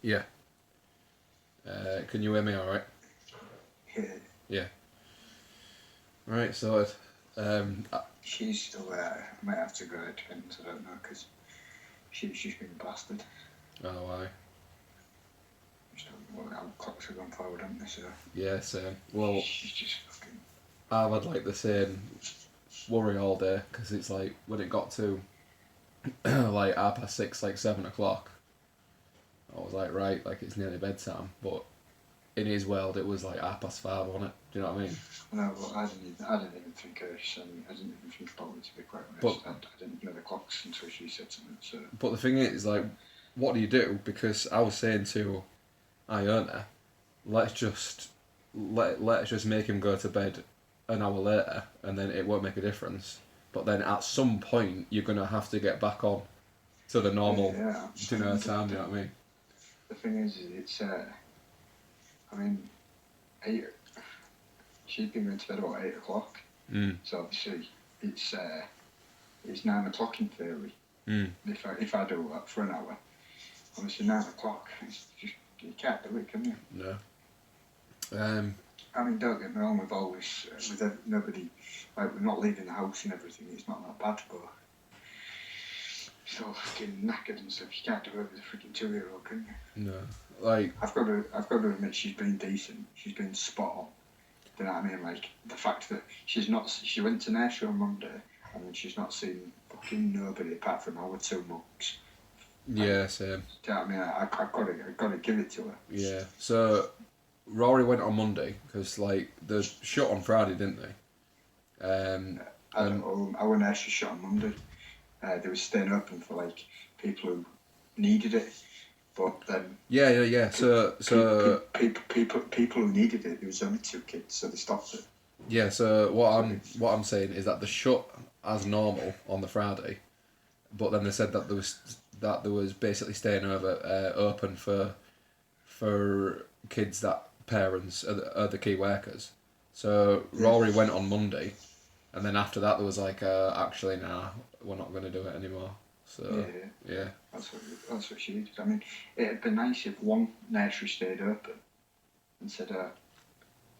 Yeah. Can you hear me all right? Yeah, Yeah. Right, so she's still there. I might have to go. It depends. I don't know because she's been blasted. oh, why? Just don't know how clocks have gone forward, haven't they? So Yeah, same. Well, she's just fucking. I've had like the same worry all day because it's like when it got to like 6:30, like 7 o'clock, I was like, right, like it's nearly bedtime. But in his world, it was like 5:30 on it. Do you know what I mean? No, but I didn't even think of something. I didn't even think about it, to be quite But honest. I didn't know the clocks until she said something. So but the thing is, like, what do you do? Because I was saying to Iona, let's just let's just make him go to bed an hour later, and then it won't make a difference. But then at some point, you're gonna have to get back on to the normal yeah. dinner time. Do you know what I mean? The thing is, it's. I mean, 8. She'd been going to bed about 8 o'clock. Mm. So obviously, it's 9 o'clock in theory. Mm. If I do that for an hour, obviously 9 o'clock. It's just you can't do it, can you? No. I mean, don't get me wrong. We've always nobody like we're not leaving the house and everything. It's not that bad, but so fucking knackered and stuff. You can't do it with a freaking 2-year-old, can you? No. Like I've got to admit she's been decent. She's been spot on. Do you know what I mean? Like the fact that she went to nursery on Monday and then she's not seen fucking nobody apart from our 2 monks. yeah, same. Do you know what I mean? I've got to give it to her. Yeah. So Rory went on Monday because like they shut on Friday, didn't they? Our nursery shut on Monday. They were staying open for like people who needed it, but then Yeah. So people who needed it, there was only 2 kids, so they stopped it. yeah. So what I'm saying is that they shut as normal on the Friday, but then they said that there was basically staying over open for kids that parents are the key workers. So Rory went on Monday, and then after that there was like actually nah, we're not going to do it anymore. So yeah. That's what she did. I mean, it'd be nice if one nursery stayed open and said,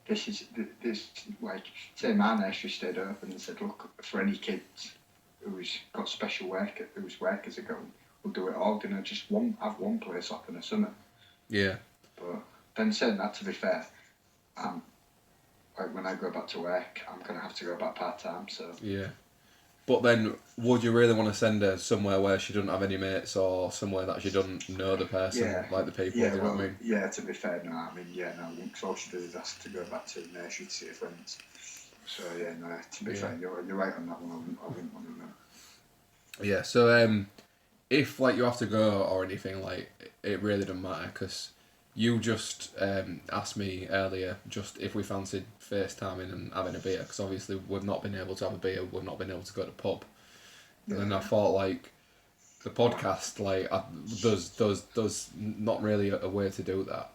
this like, say my nursery stayed open and said, look, for any kids who's got special work, whose workers are going, we'll do it all. You know, just have one place open a summer. Yeah. But then saying that, to be fair, like when I go back to work, I'm gonna have to go back part time. So Yeah. But then, would you really want to send her somewhere where she doesn't have any mates or somewhere that she doesn't know the person, like the people? Yeah, do you know what I mean? Yeah. To be fair, no. I mean, yeah, no. Because all she does is ask to go back to the nursery to see her friends. So yeah, no. To be fair, you're right on that one. I wouldn't want to know. Yeah. So if like you have to go or anything, like it really doesn't matter because you just asked me earlier just if we fancied FaceTiming and having a beer because obviously we've not been able to have a beer, we've not been able to go to the pub, and then I thought like the podcast like does not really a way to do that.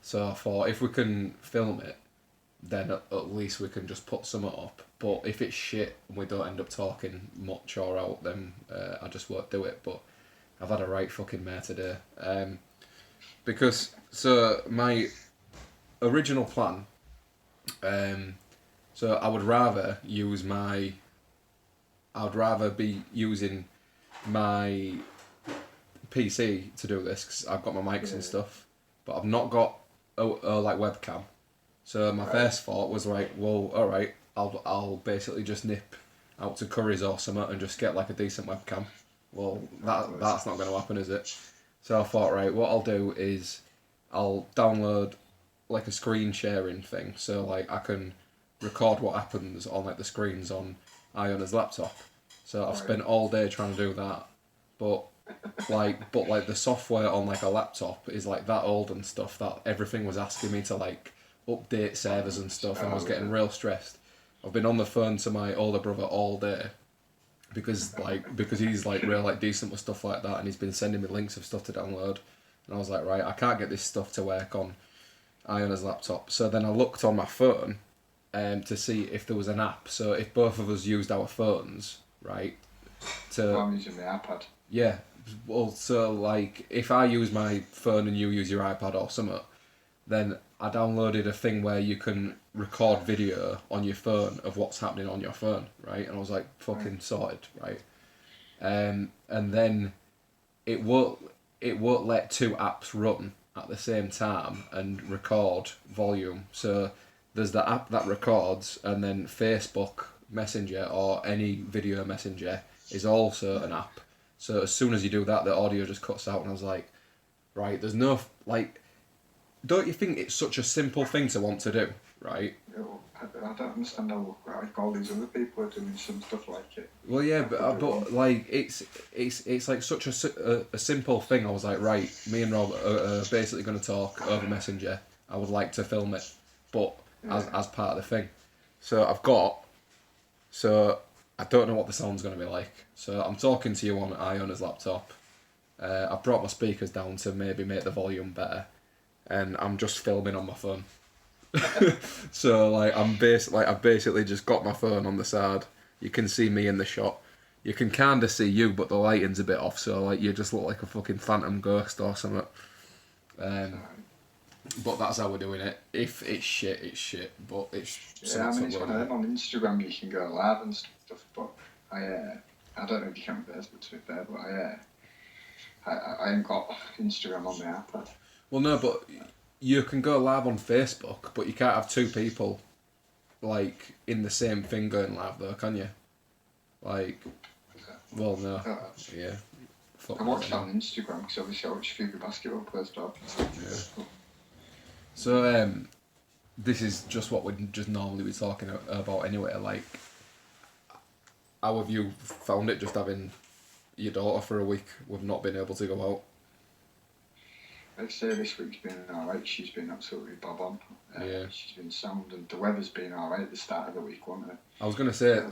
So I thought if we can film it, then at least we can just put some up. But if it's shit and we don't end up talking much or out, then I just won't do it. But I've had a right fucking mare today. Because, so my original plan, so I would rather be using my PC to do this because I've got my mics and stuff, but I've not got a like webcam. So my first thought was like, well, all right, I'll basically just nip out to Curry's or something and just get like a decent webcam. Well, that's not going to happen, is it? So I thought, right, what I'll do is I'll download like a screen sharing thing, so like I can record what happens on like the screens on Iona's laptop. So I've spent all day trying to do that, but like the software on like a laptop is like that old and stuff that everything was asking me to like update servers and stuff, and I was getting real stressed. I've been on the phone to my older brother all day because he's like real like decent with stuff like that, and he's been sending me links of stuff to download, and I was like, right, I can't get this stuff to work on Iona's laptop. So then I looked on my phone to see if there was an app. So if both of us used our phones, right, to I'm using my iPad. yeah. Well, so like if I use my phone and you use your iPad or something, then I downloaded a thing where you can record video on your phone of what's happening on your phone, right? And I was like, fucking sorted, right? And then it won't let two apps run at the same time and record volume. So there's the app that records, and then Facebook Messenger or any video messenger is also an app. So as soon as you do that, the audio just cuts out, and I was like, right, there's no like. Don't you think it's such a simple thing to want to do, right? I don't understand how like all these other people are doing some stuff like it. Well, yeah, but like it's like such a simple thing. I was like, right, me and Rob are basically going to talk over Messenger. I would like to film it, but as part of the thing. So I don't know what the sound's going to be like. So I'm talking to you on Iona's laptop. I've brought my speakers down to maybe make the volume better, and I'm just filming on my phone. So like I've basically just got my phone on the side. You can see me in the shot. You can kinda see you, but the lighting's a bit off, so like you just look like a fucking phantom ghost or something. But that's how we're doing it. If it's shit, it's shit. But it's it's one of them on Instagram. You can go live and stuff. But I don't know if you can with this, but to be fair, but I ain't got Instagram on my iPad. Well, no, but you can go live on Facebook, but you can't have two people like in the same thing going live, though, can you? Like, well, no, yeah. I watched it on Instagram because obviously I watch a few basketball players talk and stuff. Yeah. So this is just what we'd just normally be talking about anyway. Like, how have you found it just having your daughter for a week with not being able to go out? I'd say this week's been alright. She's been absolutely bob on. Yeah. She's been sound, and the weather's been alright at the start of the week, wasn't it? I was gonna say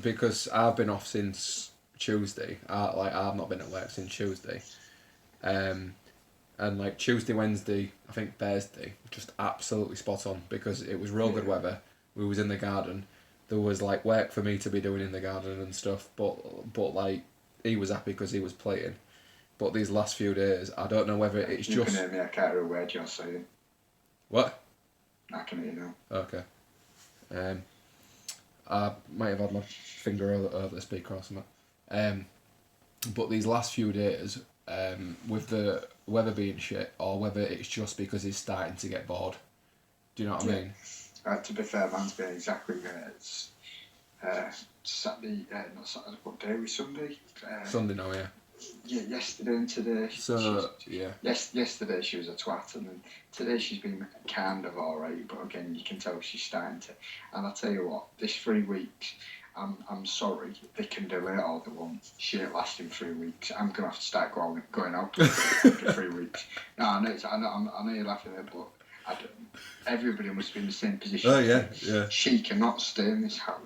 because I've been off since Tuesday. I've not been at work since Tuesday, and like Tuesday, Wednesday, I think Thursday, just absolutely spot on because it was real good weather. We was in the garden. There was like work for me to be doing in the garden and stuff, but like he was happy because he was playing. But these last few days, I don't know whether it's you just. You can hear me. I can't hear a word you're saying. What? I can hear you now. Okay. I might have had my finger over the speaker or something. But these last few days, with the weather being shit, or whether it's just because he's starting to get bored. Do you know what I mean? To be fair, mine's been exactly it's Saturday, not Saturday, what day was Sunday? Sunday now, yeah. Yeah, yesterday and today. Yeah. Yesterday she was a twat, and then today she's been kind of alright. But again, you can tell she's starting to. And I tell you what, this 3 weeks, I'm sorry, they can delay it all they want. She ain't lasting 3 weeks. I'm gonna have to start going out for 3 weeks. No, I know you're laughing at it, but everybody must be in the same position. Oh yeah. She cannot stay in this house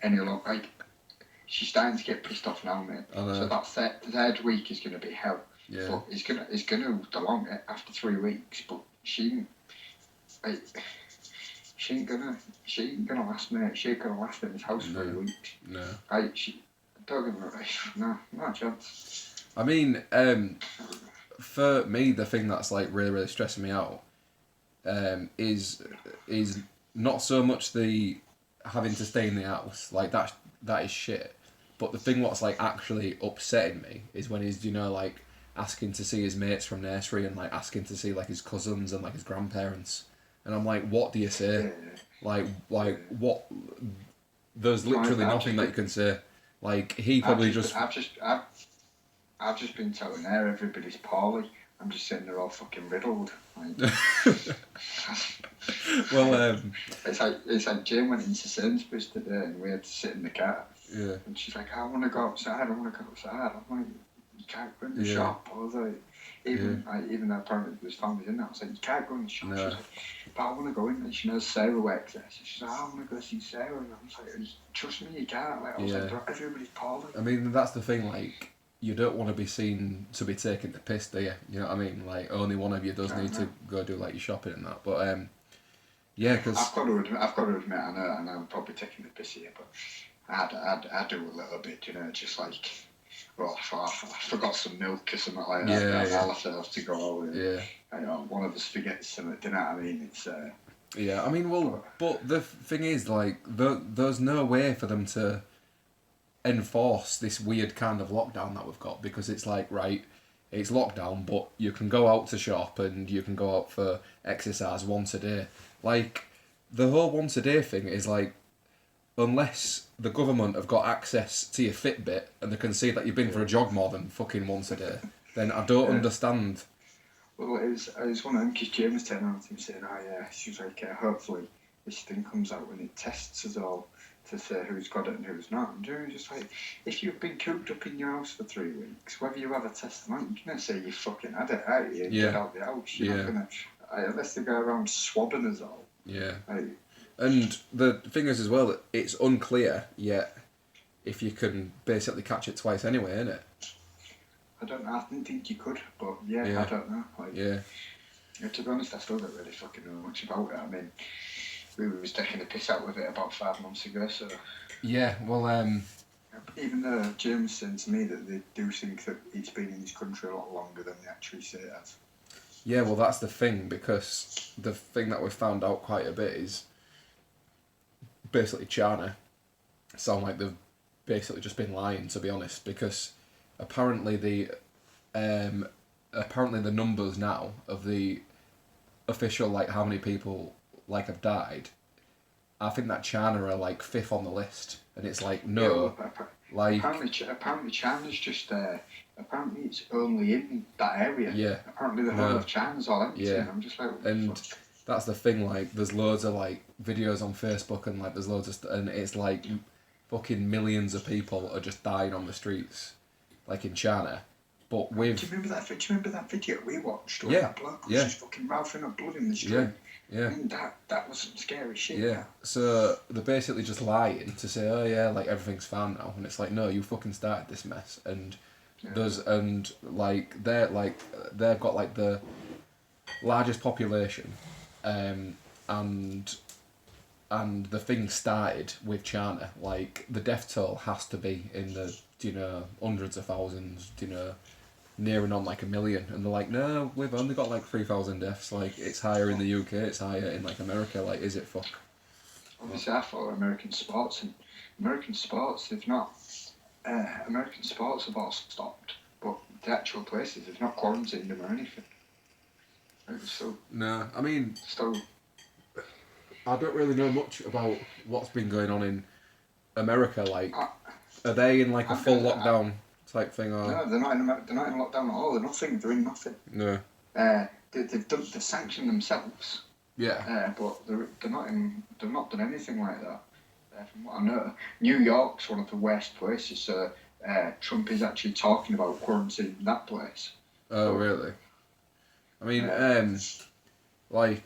any longer. Like, she's starting to get pissed off now, mate. So that third week is going to be hell. Yeah. But it's going to prolong it after 3 weeks. But she ain't gonna last, mate. She ain't gonna last in this house 3 weeks. No. Don't give her no chance. I mean, for me, the thing that's like really stressing me out, is not so much the having to stay in the house. Like that is shit. But the thing what's like actually upsetting me is when he's, like asking to see his mates from nursery and like asking to see like his cousins and like his grandparents. And I'm like, what do you say? Yeah. Like what? There's literally nothing that you can say. Like he probably I've just been telling her everybody's poorly. I'm just sitting there all fucking riddled. Like. Well, it's like Jane went into Sainsbury's today and we had to sit in the car. Yeah. And she's like, I want to go outside. I'm like, you can't go in the shop. I was like, even though apparently there was families in there, I was like, you can't go in the shop. No. She's like, but I want to go in there. She knows Sarah works there. So she's like, I want to go see Sarah. And I was like, trust me, you can't. Like, I was like, everybody's poorly. I mean, that's the thing, like, you don't want to be seen to be taking the piss, do you? You know what I mean? Like, only one of you does need to go do, like, your shopping and that. But, yeah, because... I've got to admit, I know I'm probably taking the piss here, but I do a little bit, just like, well, I forgot some milk or something like Yeah, that. yeah. I'll have to go over. Yeah. One of us forgets something. Do you know what I mean? It's Yeah, I mean, well, but the thing is, like, there's no way for them to enforce this weird kind of lockdown that we've got, because it's like, right, it's lockdown, but you can go out to shop and you can go out for exercise once a day. Like, the whole once a day thing is like, unless the government have got access to your Fitbit and they can see that you've been for a jog more than fucking once a day, then I don't Yeah. understand. Well, it was one of them, because Jane was telling on to me saying, oh yeah, she was like, hopefully this thing comes out and it tests us all to say who's got it and who's not. And you're just like, if you've been cooped up in your house for 3 weeks, whether you have a test or not, you can't say you fucking had it out here and Yeah. get out the house. You're Yeah. not gonna, unless they go around swabbing us all. Yeah. Like, And the thing is as well, that it's unclear yet if you can basically catch it twice anyway, innit? I don't know, I didn't think you could, but yeah, Yeah. I don't know. Like, Yeah. to be honest, I still don't really fucking know much about it. I mean, we was taking the piss out with it about 5 months ago, so... Yeah, well, Even though James said to me that they do think that it's been in this country a lot longer than they actually say it has. yeah, well, that's the thing, because the thing that we've found out quite a bit is basically China sound like they've basically just been lying, to be honest, because apparently the numbers now of the official, like, how many people, like, have died, I think that China are, like, 5th on the list, and it's like, no, Yeah, like, apparently China's just apparently it's only in that area. yeah, Apparently the whole No. of China's all empty. Yeah. And I'm just like, what the And fuck? that's the thing, like, there's loads of, like, videos on Facebook, and, like, there's loads of and it's like fucking millions of people are just dying on the streets, like, in China, but with... Do you remember that video we watched? Where Yeah, that bloke was yeah. just fucking mouthing up blood in the street. Yeah, yeah. I mean, that was some scary shit. Yeah, so they're basically just lying to say, oh yeah, like, everything's fine now, and it's like, no, you fucking started this mess, and they've got, like, the largest population, and the thing started with China. Like, the death toll has to be in the, hundreds of thousands, nearing on, like, 1 million, and they're like, no, we've only got, like, 3,000 deaths, like, it's higher in the UK, it's higher in, like, America, like, is it fuck? Obviously, I follow American sports, and American sports, they've not. American sports have all stopped, but the actual places, they've not quarantined them or anything. So, No, I mean, still, I don't really know much about what's been going on in America, like, I- are they in, like, a I'm full gonna- lockdown type thing, or... no, they're not in lockdown at all. They're nothing. They're in nothing. No. They've sanctioned themselves, Yeah. but they're not in. They've not done anything like that. From what I know, New York's one of the worst places. So Trump is actually talking about quarantining that place. Oh, really? I mean, like,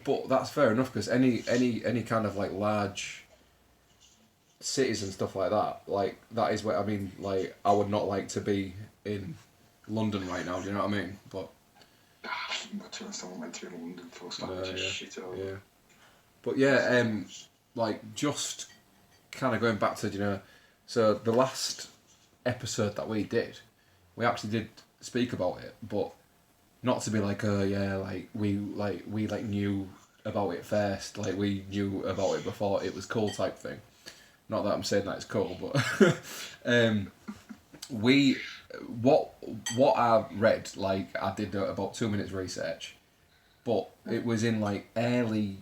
but that's fair enough, because any kind of, like, large cities and stuff like that, like, that is where, I mean, like, I would not like to be in London right now, do you know what I mean? But, Not too much. I went to London for stuff. No, Just yeah. shit over. yeah. But, yeah, like, just kind of going back to, so the last episode that we did, we actually did speak about it, but not to be like, oh yeah, like we knew about it first, like we knew about it before it was cool type thing. Not that I'm saying that it's cool, but what I read, like, I did about 2 minutes research, but it was in, like, early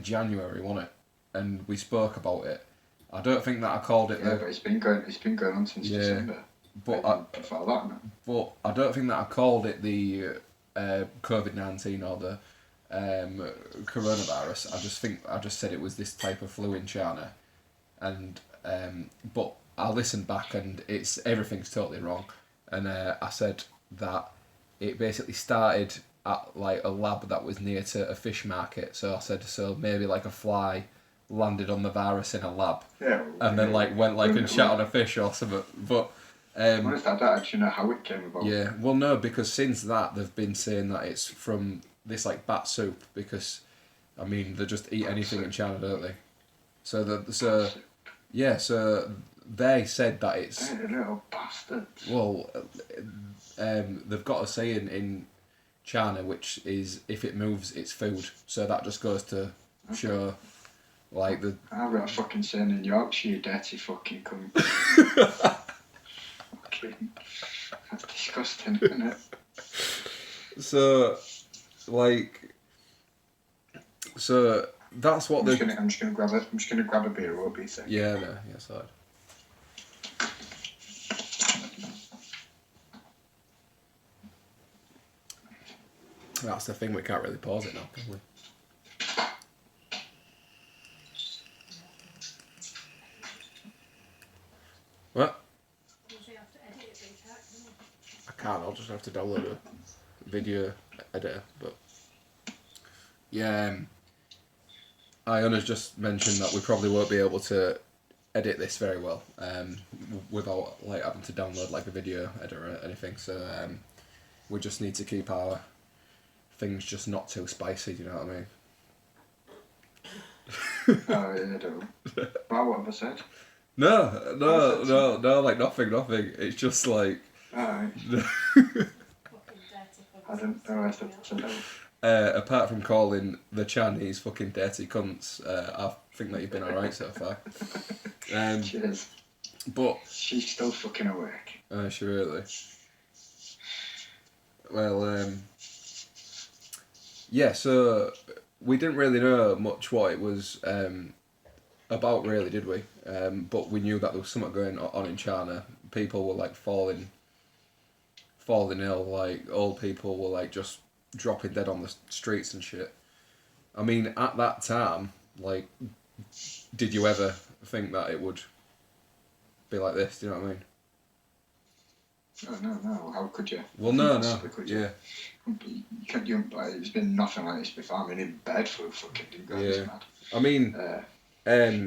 January, wasn't it? And we spoke about it. I don't think that I called it Yeah, but it's been going on since Yeah. December. but Before that, no. But I don't think that I called it the COVID-19 or the coronavirus. I just said it was this type of flu in China, and but I listened back and everything's totally wrong, and I said that it basically started at, like, a lab that was near to a fish market. So I said, so maybe, like, a fly landed on the virus in a lab, Yeah. and then, like, went, like, and shat on a fish or something, but. Honest, I don't actually know how it came about. Yeah, well, no, because since that they've been saying that it's from this, like, bat soup, because, I mean, they just eat anything in China, don't they? So Yeah, so they said that it's They're little bastards. well, they've got a saying in China which is if it moves, it's food. So that just goes to show, like the. I've got a fucking saying in Yorkshire, you dirty fucking cunt. Fucking, that's disgusting, isn't it? So, like, so that's what I'm just gonna grab a beer. What be saying? Yeah, no, yeah, sorry. That's the thing, we can't really pause it now, can we? What? I can't, I'll just have to download a video editor, but... Yeah, Iona's just mentioned that we probably won't be able to edit this very well, without, like, having to download, like, a video editor or anything, so, we just need to keep our things just not too spicy, do you know what I mean? Oh, yeah, I don't. Well, what have I said? No, like nothing. It's just like. Alright. I don't know what I said. Apart from calling the Chinese fucking dirty cunts, I think that you've been alright so far. Cheers. But. She's still fucking awake. She really. Well, yeah, so we didn't really know much what it was about, really, did we? But we knew that there was something going on in China. People were like falling ill, like old people were like just dropping dead on the streets and shit. I mean, at that time, like, did you ever think that it would be like this? Do you know what I mean? Oh, no. How could you? Well, no. Could you? Yeah. It's been nothing like this before. I mean, in bed for fucking yeah. Mad. I mean,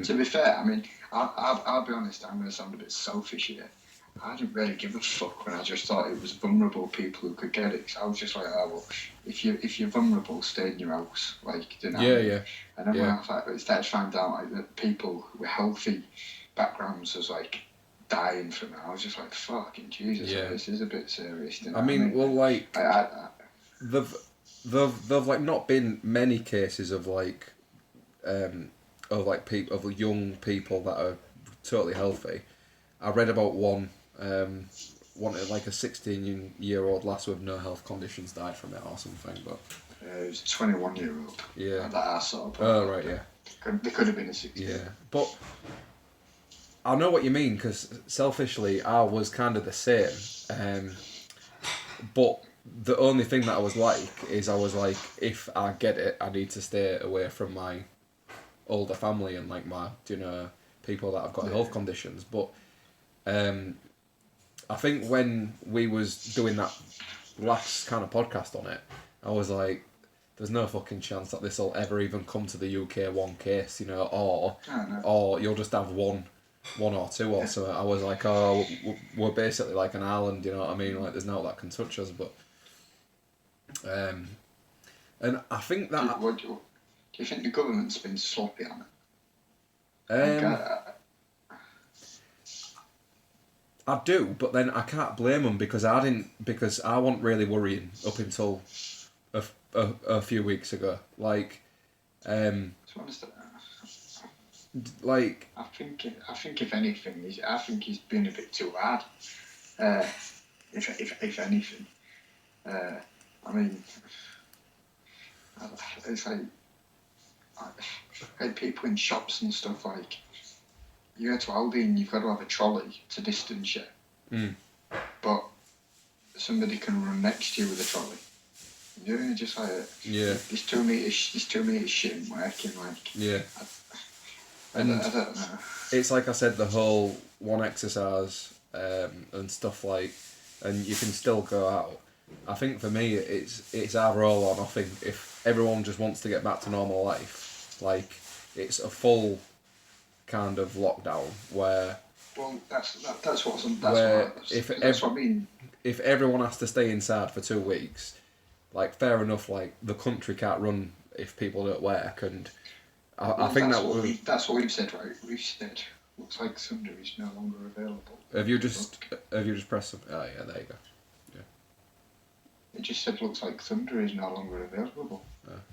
to be fair, I mean, I'll be honest. I'm going to sound a bit selfish here. I didn't really give a fuck when I just thought it was vulnerable people who could get it. So I was just like, oh well, if you're vulnerable, stay in your house, like, you know. Yeah. And then when I started to find out like that people with healthy backgrounds was like dying from it, I was just like, fucking Jesus, like, this is a bit serious. You know I mean, well, like, they've like not been many cases of like young people that are totally healthy. I read about one like a 16-year-old lass with no health conditions died from it or something, but it was a 21-year-old. Yeah. That I saw. Oh right, yeah. They could have been a 16. Yeah, but I know what you mean, because selfishly I was kind of the same, but the only thing that I was like is I was like, if I get it, I need to stay away from my older family and like my, people that have got health conditions. But I think when we was doing that last kind of podcast on it, I was like, there's no fucking chance that this will ever even come to the UK one case, or you'll just have one or two or something. I was like, oh, we're basically like an island, you know what I mean? Like, there's no that can touch us, but and I think that. Do you think the government's been sloppy on it? I do, but then I can't blame them because I wasn't really worrying up until a few weeks ago. Like, like, I think if anything, he's been a bit too hard. If anything, I mean, it's like people in shops and stuff, like, you go to Aldi and you've got to have a trolley to distance you. But somebody can run next to you with a trolley. You're just like, this 2 meters shit ain't working, like. Yeah. I don't know. It's like I said, the whole one exercise and stuff like, and you can still go out. I think for me, it's either all or nothing. If everyone just wants to get back to normal life, like, it's a full kind of lockdown where. Well, that's what I mean. If everyone has to stay inside for 2 weeks, like, fair enough. Like, the country can't run if people don't work, and I think that's what we've said, right? We've said looks like Thunder is no longer available. Have you just pressed something? Oh yeah, there you go. It just said looks like Thunder is no longer available.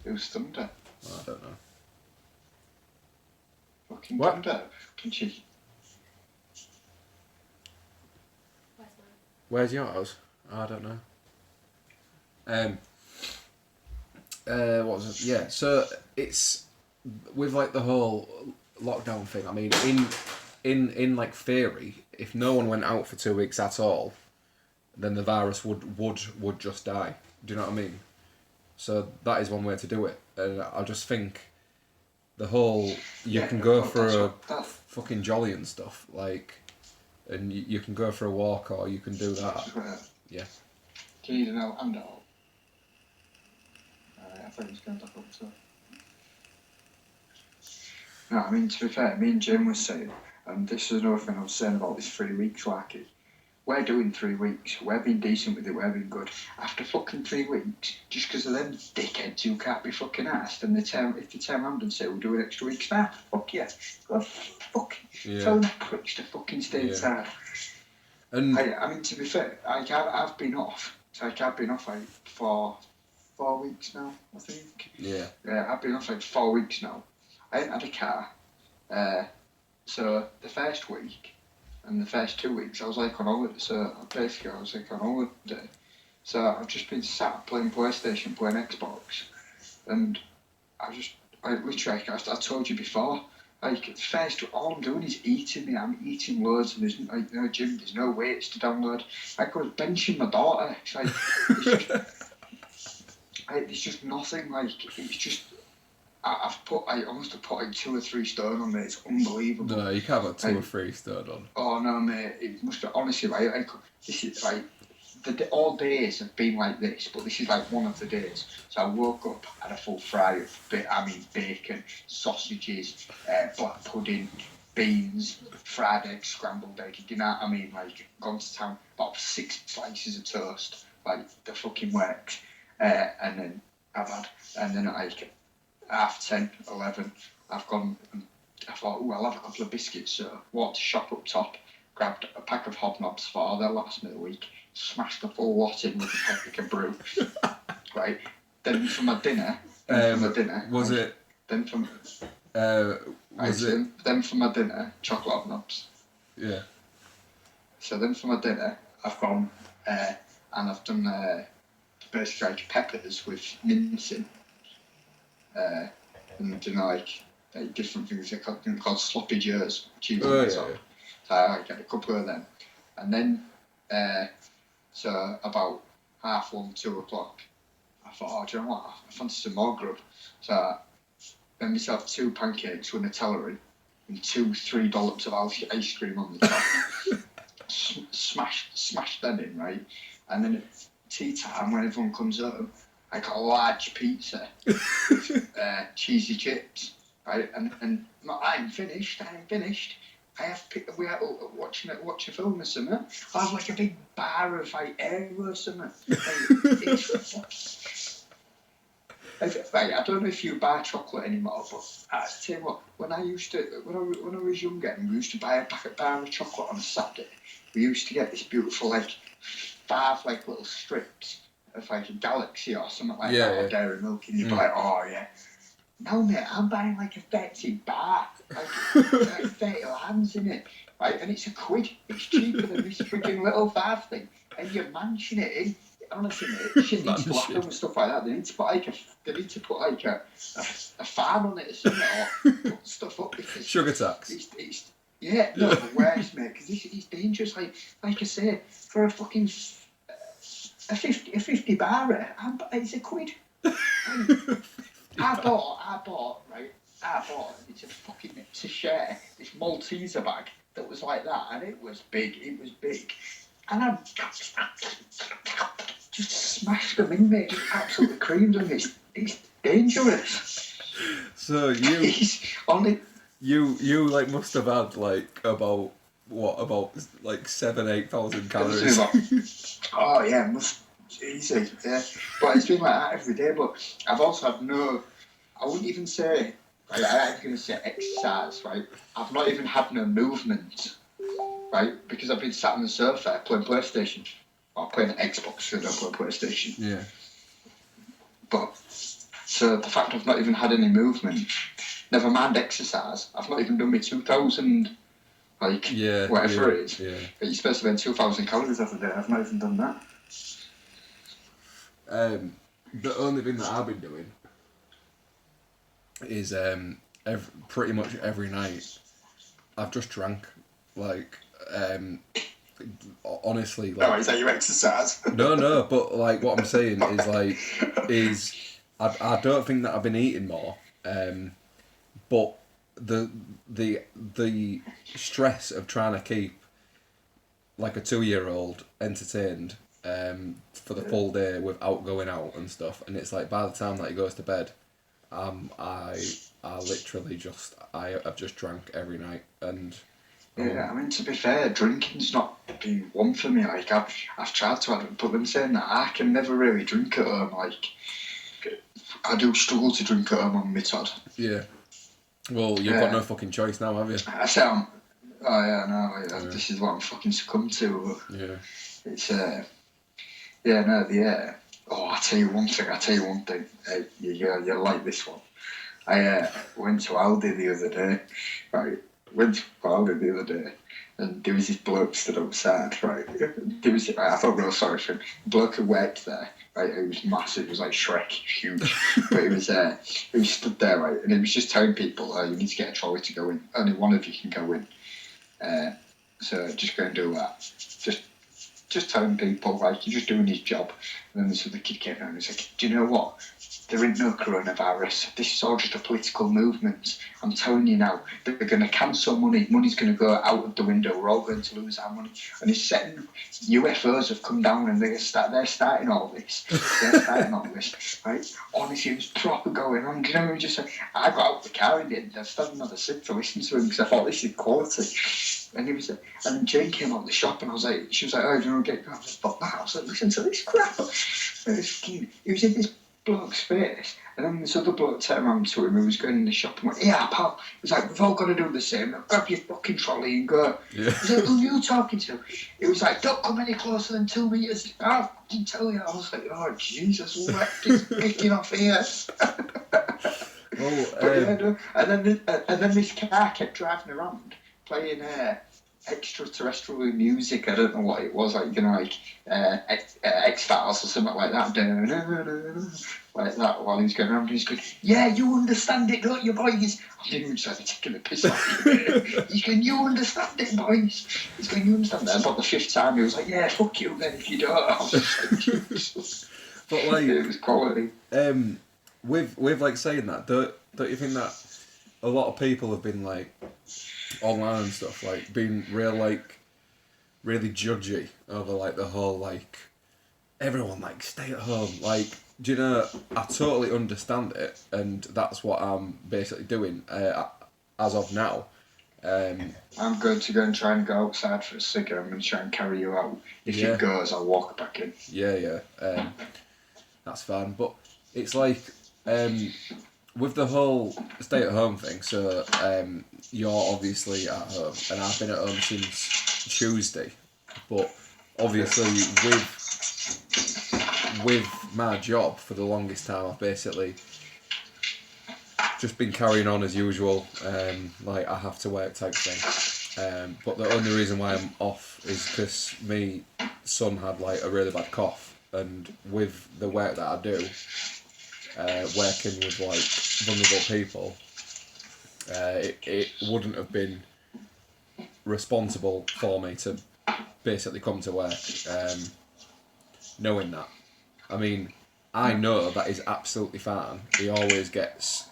It was Thunder. Well, I don't know. Fucking What? Thunder. Fucking shit. Where's yours? I don't know. What was it? Yeah, so it's with like the whole lockdown thing. I mean, in like theory, if no one went out for 2 weeks at all, then the virus would just die. Do you know what I mean? So that is one way to do it. And I just think the whole you can go for a fucking jolly and stuff like, and you can go for a walk or you can do that. Yeah. Do you need an L and all? I thought he was going back up to. No, I mean, to be fair, me and Jim was saying, and this is another thing I was saying about this 3 weeks, like it. We're doing 3 weeks. We're being decent with it. We're being good. After fucking 3 weeks, just because of them dickheads who can't be fucking asked, and if they turn around and say we'll do an extra week's now, fuck yeah. Go fucking tell them pricks to fucking stay inside. And I mean, to be fair, I've been off. So I've been off like for 4 weeks now, I think. Yeah. Yeah, I've been off like 4 weeks now. I ain't had a car. So the first week and the first 2 weeks I was like on holiday. So basically I was like on holiday. So I've just been sat playing PlayStation, playing Xbox. And I literally, I told you before, like, first, all I'm doing is eating me. I'm eating loads, and there's like no gym, there's no weights to download. I was benching my daughter. It's like, it's just nothing. Like, it's just, I almost have put like 2 or 3 stone on it. It's unbelievable. No, you can't put 2 or 3 stone on. Oh no, mate! It must have, honestly, like, this is like. All days have been like this, but this is like one of the days. So I woke up, had a full fry of bacon, sausages, black pudding, beans, fried eggs, scrambled egg. You know what I mean? Like, gone to town, about 6 slices of toast, like the fucking works. And then like 10:30, 11, I've gone and I thought, I'll have a couple of biscuits. So walked to shop up top, grabbed a pack of hobnobs for their last me of the week. Smashed the full lot in with a Peppica brew, right? Then for my dinner, was it? Then for Then for my dinner, chocolate knobs. Yeah. So then for my dinner, I've gone and I've done basically like peppers with mincing, and like different things. They're called sloppy joes, cheese on top. Yeah. So I get a couple of them, and then. So about 1:30, 2 o'clock, I thought, do you know what? I fancy some more grub. So I made myself 2 pancakes with Nutella in and 3 dollops of ice cream on the top. Smashed them in, right? And then at tea time, when everyone comes home, I got a large pizza with cheesy chips, right? And I ain't finished. We are watching a film or something. I have like a big bar of like air or something. I don't know if you buy chocolate anymore, but I tell you what, when I was younger and we used to buy a bar of chocolate on a Saturday, we used to get this beautiful like 5 like little strips of like a Galaxy or something like that, or Dairy Milk, and you'd be like, oh yeah. No, mate, I'm buying like a 30 bar, like 30 lambs in it, right? And it's £1. It's cheaper than this freaking little 5 thing, and you're manching it in. Honestly, mate, they shouldn't need to go after them with stuff like that. They need to put like a farm on it or something, or put stuff up because sugar tax. It's the worst, mate, because it's dangerous. Like I say, for a fucking a 50 bar, it's £1. I bought, it's a share, this Malteser bag that was like that, and it was big, and I just smashed them in, mate, just absolutely creamed them. It's dangerous. So you like must have had like about 7,000-8,000 calories. Oh yeah, easy, yeah. But it's been like that every day. But I've also had I wouldn't even say Right? I ain't going to say exercise, right? I've not even had no movement, right? Because I've been sat on the sofa playing PlayStation. Or playing Xbox, because I don't play PlayStation. Yeah. But, so the fact I've not even had any movement, never mind exercise, I've not even done my 2,000, like, whatever it is. Yeah. But you're supposed to burn 2,000 calories every day, I've not even done that. The only thing that I've been doing is pretty much every night I've just drank. Like, honestly, like, No, is that your exercise? no, but like what I'm saying is like I don't think that I've been eating more, but the stress of trying to keep like a 2-year-old entertained for the full day without going out and stuff, and it's like by the time that he goes to bed, I literally I've just drank every night. And yeah, I mean, to be fair, drinking's not been one for me. Like, I've tried to have it, but I'm saying that I can never really drink at home. Like, I do struggle to drink at home on my Todd. yeah, well, you've got no fucking choice now, have you? I say oh yeah, no, yeah, this is what I'm fucking succumbed to. Yeah. It's yeah, no, yeah. Oh, I tell you one thing. Hey, you like this one. I went to Aldi the other day, right? Went to Aldi the other day, and there was this bloke stood outside, right? I felt real sorry for him. The bloke who worked there, right? It was massive. It was like Shrek, huge. But he was stood there, right? And he was just telling people, you need to get a trolley to go in. Only one of you can go in. So just go and do that. Just telling people, like, you're just doing his job. And then this other kid came down and he's like, do you know what? There ain't no coronavirus. This is all just a political movement. I'm telling you now, they're going to cancel money. Money's going to go out of the window. We're all going to lose our money. And he's setting UFOs have come down and they're starting all this. They're starting all this, right? Honestly, it was proper going on. Do you know what I just said? I got out of the car in the end. I stood another sit to listen to him because I thought this is quality. And and then Jane came out of the shop and she was like, oh, do you want to get? I was like, fuck that. I was like, listen to this crap. It was in this bloke's face, and then this other bloke turned around to him who was going in the shop and went, yeah, pal. He was like, we've all got to do the same. Now, grab your fucking trolley and go. Yeah. He was like, who are you talking to? It was like, don't come any closer than 2 meters. I can tell you. I was like, oh, Jesus, what is picking off here? Well, and then this car kept driving around playing extraterrestrial music. I don't know what it was, like, you know, like X-Files or something like that. Like that while he's going around. He's going, yeah, you understand it, don't you, boys? I didn't even start taking the piss off you. He's going, you understand it, boys? He's going, you understand that? About the 5th time, he was like, yeah, fuck you then if you don't. I was just like, Jesus. But like, it was quality. With like saying that, don't you think that a lot of people have been like online and stuff, like being really judgy over like the whole like everyone like stay at home, like, do you know, I totally understand it, and that's what I'm basically doing as of now. I'm going to go and try and go outside for a cigarette. I'm going to try and carry you out. If it goes, I'll walk back in. Yeah. That's fine, but it's like with the whole stay-at-home thing, so you're obviously at home, and I've been at home since Tuesday, but obviously with my job for the longest time, I've basically just been carrying on as usual, like I have to work type thing. But the only reason why I'm off is because my son had like a really bad cough, and with the work that I do, working with like vulnerable people, it wouldn't have been responsible for me to basically come to work knowing that. I mean, I know that is absolutely fine. He always gets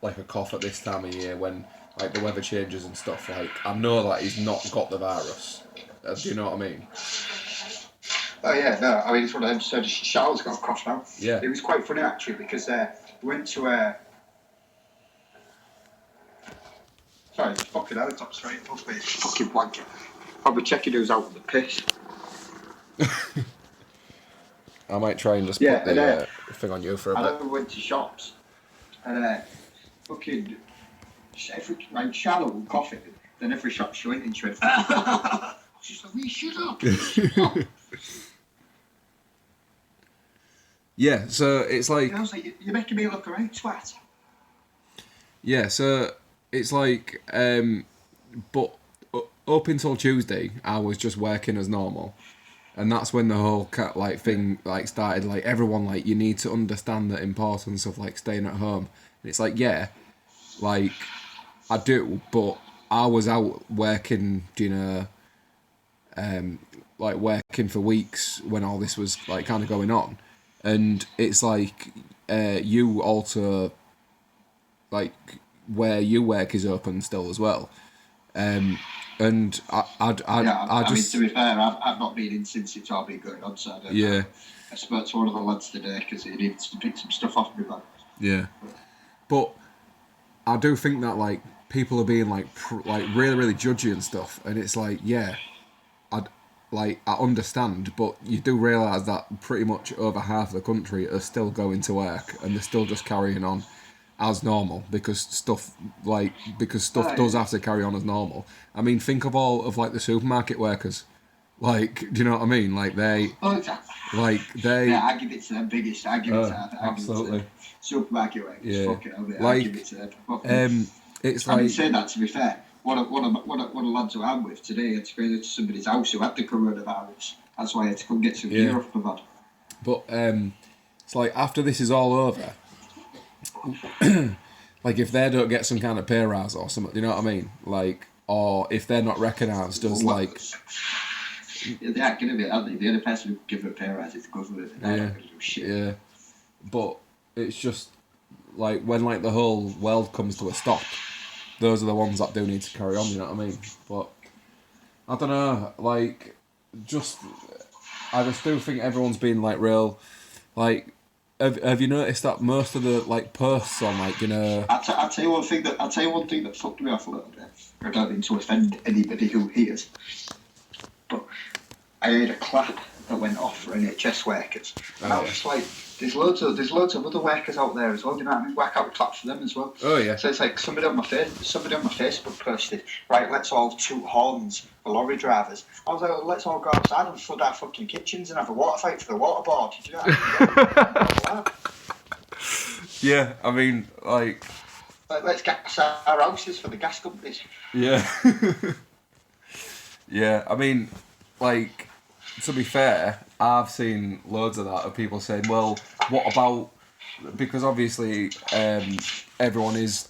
like a cough at this time of year when like the weather changes and stuff. Like, I know that he's not got the virus. Do you know what I mean? Oh yeah, no, I mean, it's one of them. So Charles got a cough now. Yeah. It was quite funny actually because we went to sorry, it's fucking helicopter right above me. It's fucking blanket. Probably checking who's out with the piss. I might try and just put the thing on you for a bit. And then we went to shops, and fucking every like Charlotte will cough it, then every shot she went in, she went. She's like, "We shut up." Shut up. Yeah, so it's like... And I was like, "You're making me look a right twat." Yeah, so it's like... but up until Tuesday, I was just working as normal. And that's when the whole thing like started. Like, everyone, like, you need to understand the importance of, like, staying at home. And it's like, yeah, like, I do, but I was out working, like, working for weeks when all this was, like, kind of going on. And it's like, you also, like, where you work is open still as well. And I just... mean, to be fair, I've not been in since it's all been going on, so I don't know. I spoke to one of the lads today because he needed to pick some stuff off me, man. Yeah. But I do think that, like, people are being, like, really, really judgy and stuff. And it's like, yeah, I understand, but you do realise that pretty much over half of the country are still going to work and they're still just carrying on as normal because stuff does have to carry on as normal. I mean, think of all of, like, the supermarket workers. Like, do you know what I mean? Like, Yeah, I give it to them biggest. I give it to them. Absolutely. Give it to supermarket workers. Yeah. Fucking hell, Like, I give it to them. It's I mean, like... saying that, to be fair, one of the lads who I'm with today had to go to somebody's house who had the coronavirus. That's why I had to come get some gear off my man. But it's like, after this is all over, like, if they don't get some kind of pay rise or something, you know what I mean? Like, or if they're not recognised as, like... They aren't going to be, are they? The only person who can give a pay rise is the government, and they're not going to do shit. Yeah. But it's just, like, when, like, the whole world comes to a stop, those are the ones that do need to carry on, you know what I mean? But, I don't know, like, I just do think everyone's been, like, real, like... Have you noticed that most of the, like, posts on, like, I'll tell you one thing that fucked me off a little bit. I don't mean to offend anybody who hears, but I heard a clap that went off for NHS workers, and I was just like, there's loads of other workers out there as well. You know what I mean? Whack out the clap for them as well. Oh yeah. So it's like somebody on my Facebook posted, right, let's all toot horns for lorry drivers. I was like, well, let's all go outside and flood our fucking kitchens and have a water fight for the water board. Do you know what I mean? Yeah, I mean, like, let's gas our houses for the gas companies. Yeah. Yeah, I mean, like, to be fair, I've seen loads of that, of people saying, well, what about... Because obviously, everyone is,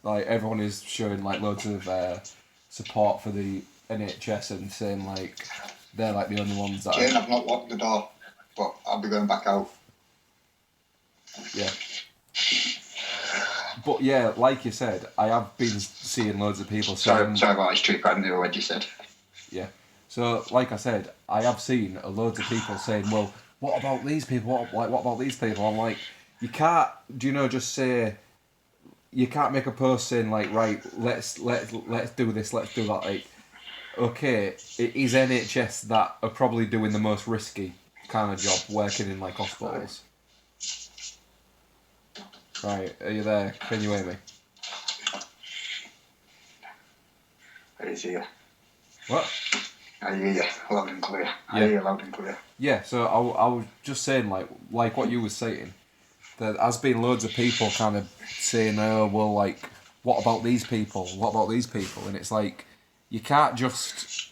like, everyone is showing, like, loads of support for the NHS and saying, like, they're, like, the only ones that... Jane, I've not locked the door, but I'll be going back out. Yeah. But yeah, like you said, I have been seeing loads of people saying... Sorry about this trick, I didn't know what you said. Yeah. So, like I said, I have seen loads of people saying, well, what about these people? What about these people? I'm like, you can't, just say... You can't make a post saying, like, right, let's do this, let's do that. Like, okay, it is NHS that are probably doing the most risky kind of job, working in, like, hospitals. Right, are you there? Can you hear me? I hear you. What? I hear you loud and clear. I hear you loud and clear. Yeah, so I was just saying, like what you were saying, there has been loads of people kind of saying, oh, well, like, what about these people? What about these people? And it's like, you can't just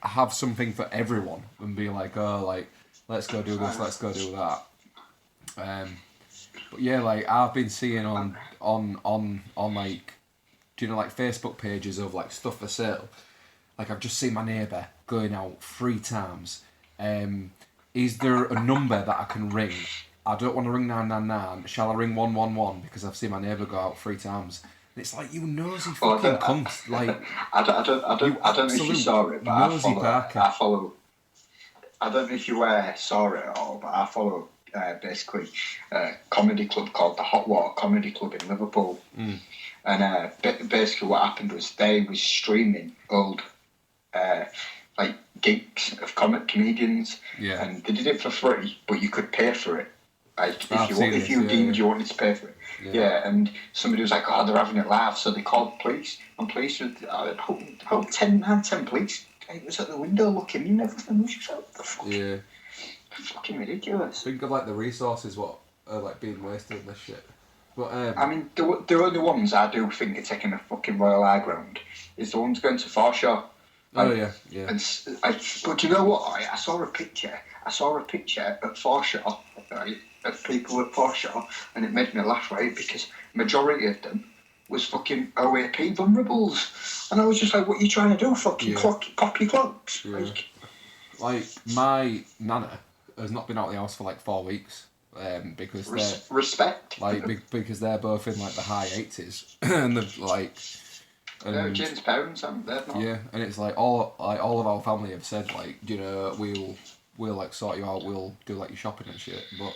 have something for everyone and be like, oh, like, let's go do this, let's go do that. But yeah, like, I've been seeing on like, like, Facebook pages of, like, stuff for sale. Like, I've just seen my neighbour going out 3 times. Is there a number that I can ring? I don't want to ring 999. Shall I ring 111? Because I've seen my neighbour go out 3 times. And it's like, you nosy fucking cunt. Like, I don't know if you saw it, but I follow. I don't know if you saw it at all, but I follow basically a comedy club called the Hot Water Comedy Club in Liverpool. Mm. And basically what happened was they was streaming old like gigs of comedians, yeah. And they did it for free, but you could pay for it Like I've seen if this, you yeah, deemed yeah. you wanted to pay for it, Yeah. and somebody was like, oh, they're having it live, so they called the police, and police were about 10 police. It was at the window looking in everything. We just felt the Yeah. fucking ridiculous. Think of like the resources what are like being wasted on this shit. But I mean, the only ones I do think are taking a fucking royal high ground is the ones going to Foreshore. oh yeah, yeah. And but do you know what? I saw a picture. I saw a picture at Foreshore, right, of people at Foreshore, and it made me laugh, right, because majority of them was fucking OAP vulnerables, and I was just like, "What are you trying to do? Fucking pop your clocks?" Yeah. Like my nana has not been out of the house for like 4 weeks. Because they're respect. like because they're both in like the high 80s and they're like. They're Jane's parents, and they're not. Yeah, and it's like all of our family have said like, you know, we'll like sort you out, we'll do like your shopping and shit. But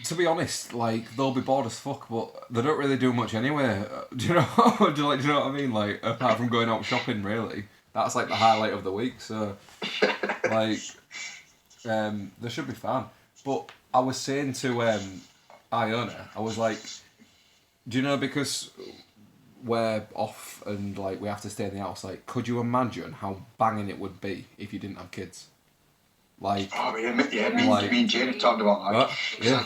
to be honest, like they'll be bored as fuck, but they don't really do much anyway. Do you know? do you know what I mean? Like apart from going out shopping, really, that's like the highlight of the week. So like, they should be fine. But I was saying to Iona, I was like, do you know, because we're off and like we have to stay in the house, like could you imagine how banging it would be if you didn't have kids? Like me and Jane have talked about that. Yeah,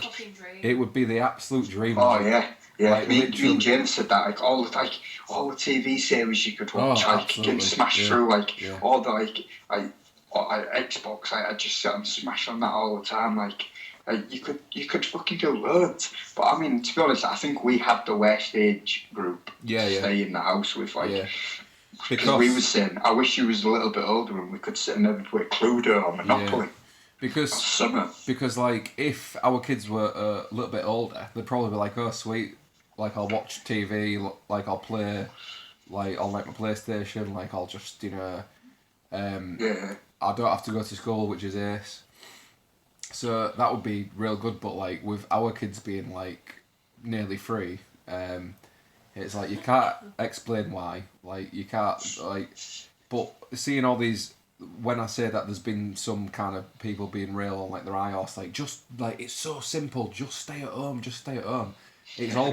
it would be the absolute dream. Oh yeah. Like, me and Jane said that all the TV series you could watch, getting smashed through, all the Xbox, I just sit and smash on that all the time, you could fucking do loads. But I mean, to be honest, I think we had the worst age group to stay in the house with, because we were saying, I wish you was a little bit older and we could sit and maybe play Cluedo or Monopoly. Because like if our kids were a little bit older, they'd probably be like, oh sweet, like I'll watch TV, like I'll play, like I'll make my PlayStation, like I'll just, you know, I don't have to go to school, which is ace. So that would be real good. But like with our kids being like nearly 3, it's like you can't explain why. Like you can't like, but seeing all these. When I say that there's been some kind of people being real on like their iOS, like just like it's so simple, just stay at home, It's all,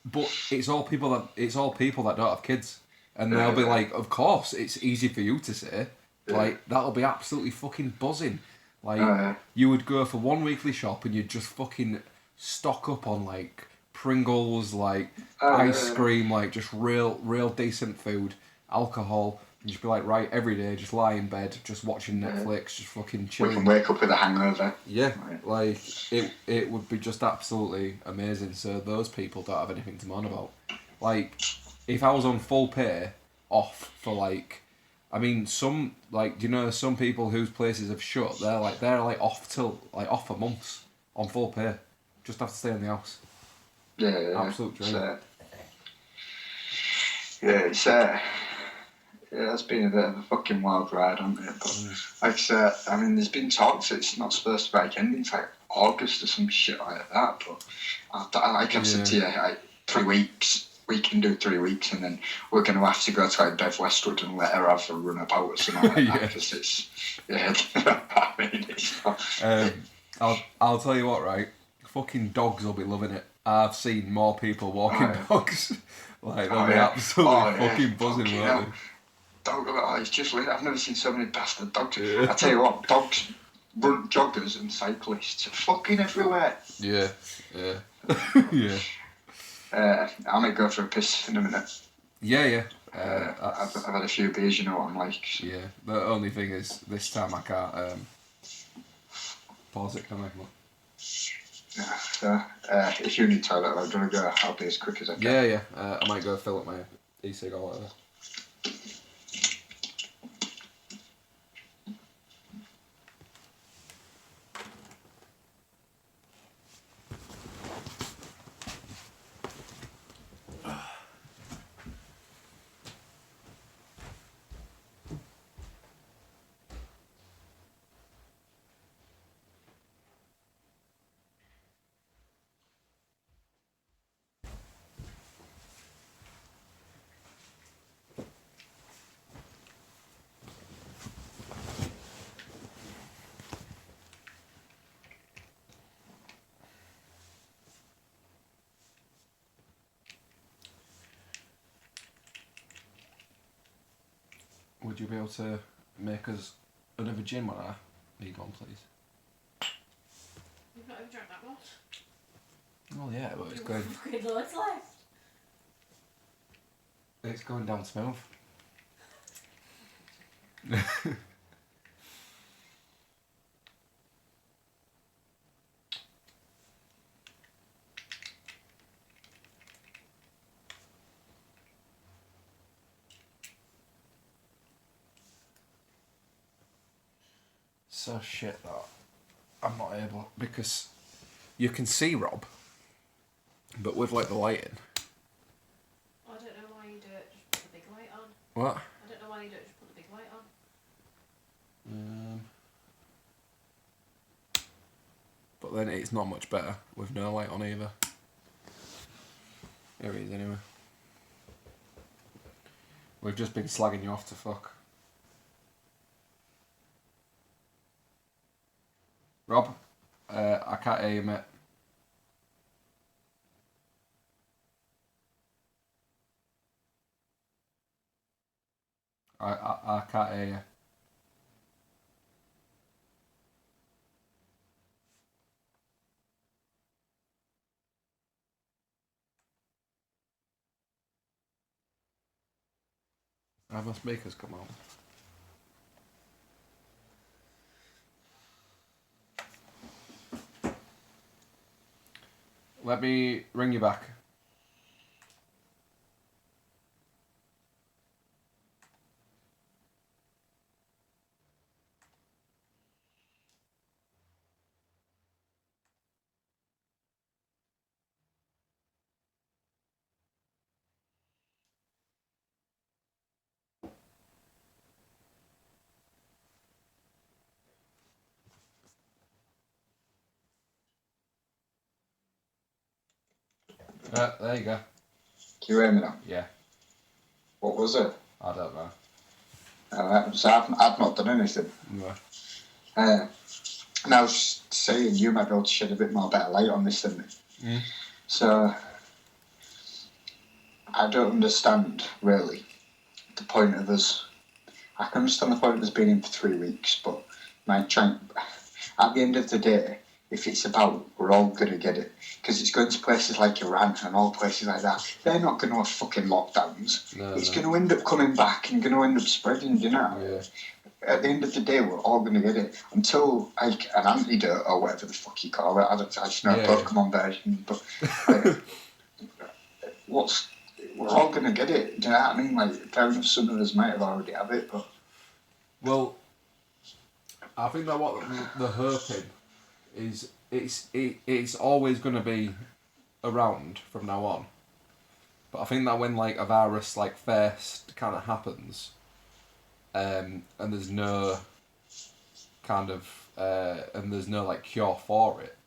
but it's all people that don't have kids, and they'll be like, of course, it's easy for you to say, like that'll be absolutely fucking buzzing. Like you would go for one weekly shop and you'd just fucking stock up on like Pringles, like ice cream, like just real decent food, alcohol. And just be like, right, every day, just lie in bed, just watching Netflix, just fucking chilling. We can wake up with a hangover. Yeah, like, it would be just absolutely amazing. So those people don't have anything to moan about. Like, if I was on full pay, off for like, I mean, some, like, do you know, some people whose places have shut, they're off for months, on full pay. Just have to stay in the house. Yeah. Absolute dream. It's been a bit of a fucking wild ride, hasn't it? But like I said, I mean, there's been talks it's not supposed to be ending until like August or some shit like that. But like I've said to you, 3 weeks. We can do 3 weeks, and then we're going to have to go to like Bev Westwood and let her have a run about or something like that. Because it's I mean, it's not. I'll tell you what, right? Fucking dogs will be loving it. I've seen more people walking dogs. Like they'll be absolutely fucking buzzing, won't they? It's just weird. I've never seen so many bastard dogs. I tell you what, dogs, joggers and cyclists are fucking everywhere. Yeah. I might go for a piss in a minute. Yeah. I've had a few beers, you know what I'm like. Yeah, the only thing is, this time I can't pause it, can I? If you need toilet, I'm going to go. I'll be as quick as I can. Yeah. I might go fill up my e-cig or whatever. would you be able to make us another gin when I need one, please? You've not even drank that much. Well, yeah, but it's You've going. fucking loads left. It's going down smooth. So shit that I'm not able, because you can see Rob, but with like the lighting. I don't know why you do it. Just put the big light on. What? I don't know why you do it. Just put the big light on. But then it's not much better with no light on either. Here he is anyway. We've just been slagging you off to fuck. Rob, I can't hear you, mate. I can't hear you. Have my speakers come on? Let me ring you back. There you go. Can you hear me now? Yeah, What was it? I don't know. So I've not done anything. No. And I was just saying, you might be able to shed a bit more better light on this than me. Mm. So, I don't understand, really, the point of us. I can understand the point of us being in for 3 weeks, but at the end of the day, if it's about, we're all going to get it. Because it's going to places like Iran and all places like that. They're not going to have fucking lockdowns. No, It's no. going to end up coming back and going to end up spreading, you know? Yeah. At the end of the day, we're all going to get it until like an antidote or whatever the fuck you call it. I just know Yeah. a Pokemon version, but like, we're all going to get it. Do you know what I mean? Like, fair enough, some of us might have already have it, but Well, I think that what the hoping is, it's always going to be around from now on. But I think that when like a virus like first kind of happens, and there's no kind of and there's no like cure for it,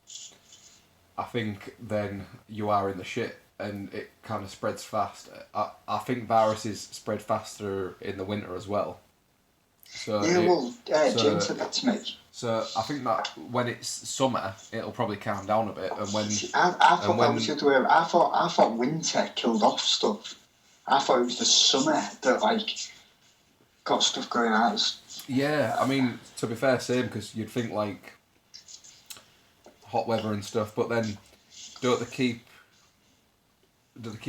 I think then you are in the shit and it kind of spreads fast. I think viruses spread faster in the winter as well. So Jane said that to me. So I think that when it's summer, it'll probably calm down a bit, and when I thought that was the other way around. I thought winter killed off stuff. I thought it was the summer that like got stuff going out. yeah, I mean to be fair, same, because you'd think like hot weather and stuff, but then do they keep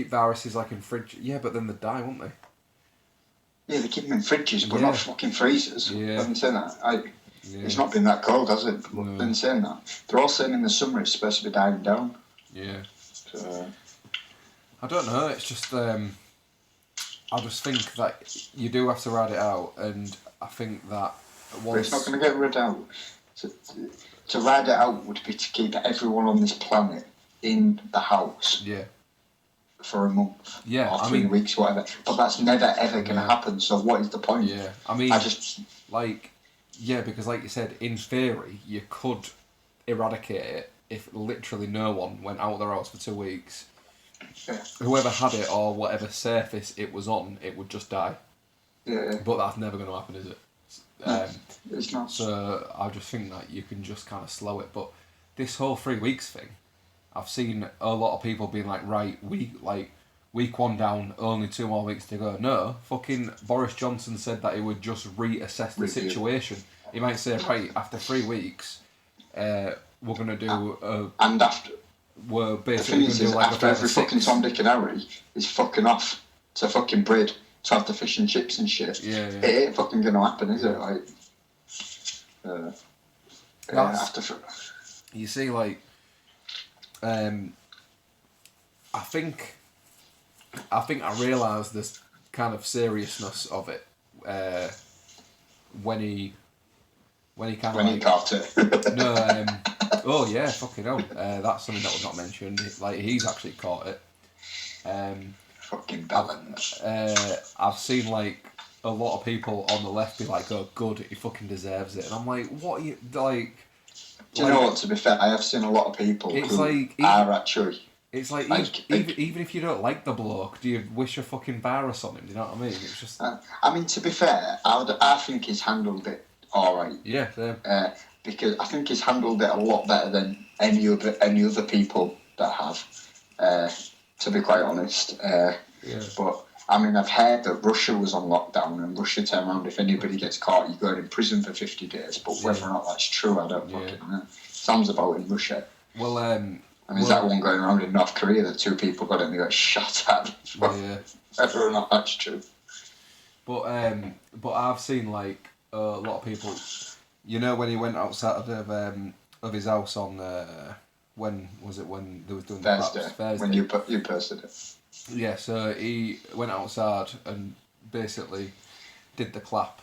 viruses like in fridge? Yeah, but then they die, won't they? Yeah, they keep them in fridges, but Yeah. not fucking freezers. Yeah. I've been saying that. Yeah. It's not been that cold, has it? But No. I've been saying that. They're all saying in the summer it's supposed to be dying down. Yeah. So, I don't know. It's just I just think that you do have to ride it out, and I think that but once it's not going to get rid out. To ride it out would be to keep everyone on this planet in the house yeah. for a month. Yeah, or I 3 mean- weeks, whatever. But that's never ever going to No. happen. So what is the point? Yeah, I mean, I just because like you said, in theory, you could eradicate it if literally no one went out of their house for 2 weeks. Yeah. Whoever had it or whatever surface it was on, it would just die. Yeah, But that's never going to happen, is it? it's not. So I just think that you can just kind of slow it. But this whole 3 weeks thing, I've seen a lot of people being like, right, week 1 down, only 2 more weeks to go. No, fucking Boris Johnson said that he would just reassess the Review. situation. He might say, right, after 3 weeks, we're going to do And after, we're the basically thing going to is do like after a every further fucking 6. Tom, Dick and Harry is fucking off to fucking Brid to have the fish and chips and shit. Yeah. It ain't fucking gonna happen, is it? Like, That's- after. You see, like, I think I realised this kind of seriousness of it when he kind of When he caught it. no, oh yeah, fucking hell, that's something that was not mentioned. Like he's actually caught it. Fucking balance. I've seen like a lot of people on the left be like, "Oh, good, he fucking deserves it," and I'm like, "What are you like?" Do you know what? To be fair, I have seen a lot of people It's who like- are actually. It's like, Like, even if you don't like the bloke, do you wish a fucking virus on him? Do you know what I mean? It's just I mean, to be fair, I think he's handled it all right. yeah, same. Because I think he's handled it a lot better than any other people that have. To be quite honest, Yeah. but I mean, I've heard that Russia was on lockdown and Russia turned around. If anybody gets caught, you go in prison for 50 days. But whether or not that's true, I don't fucking know. Sounds about in Russia. Well, And there's that one going around in North Korea that 2 people got it and they got shot at. yeah. Whether or not that's true. But I've seen like a lot of people. You know, when he went outside of his house on when was it when they was doing the Thursday, claps? Thursday. when you posted it. Yeah, so he went outside and basically did the clap.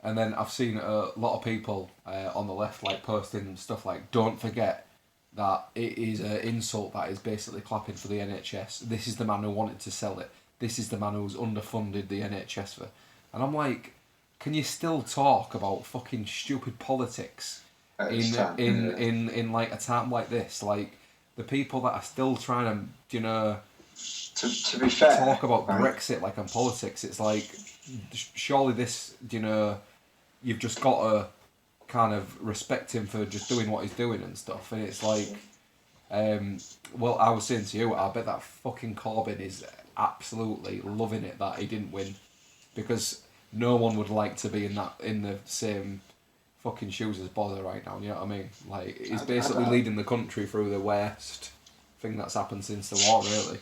And then I've seen a lot of people on the left like posting stuff like, "Don't forget that it is an insult that is basically clapping for the NHS. This is the man who wanted to sell it. This is the man who's underfunded the NHS for." And I'm like, can you still talk about fucking stupid politics in like a time like this? Like the people that are still trying to, you know, To be fair, talk about right, Brexit like on politics. It's like, surely this, you know, you've just got to kind of respect him for just doing what he's doing and stuff. And it's like, well, I was saying to you, I bet that fucking Corbyn is absolutely loving it that he didn't win, because no one would like to be in the same fucking shoes as Bother right now. You know what I mean? Like he's basically leading the country through the worst thing that's happened since the war, really.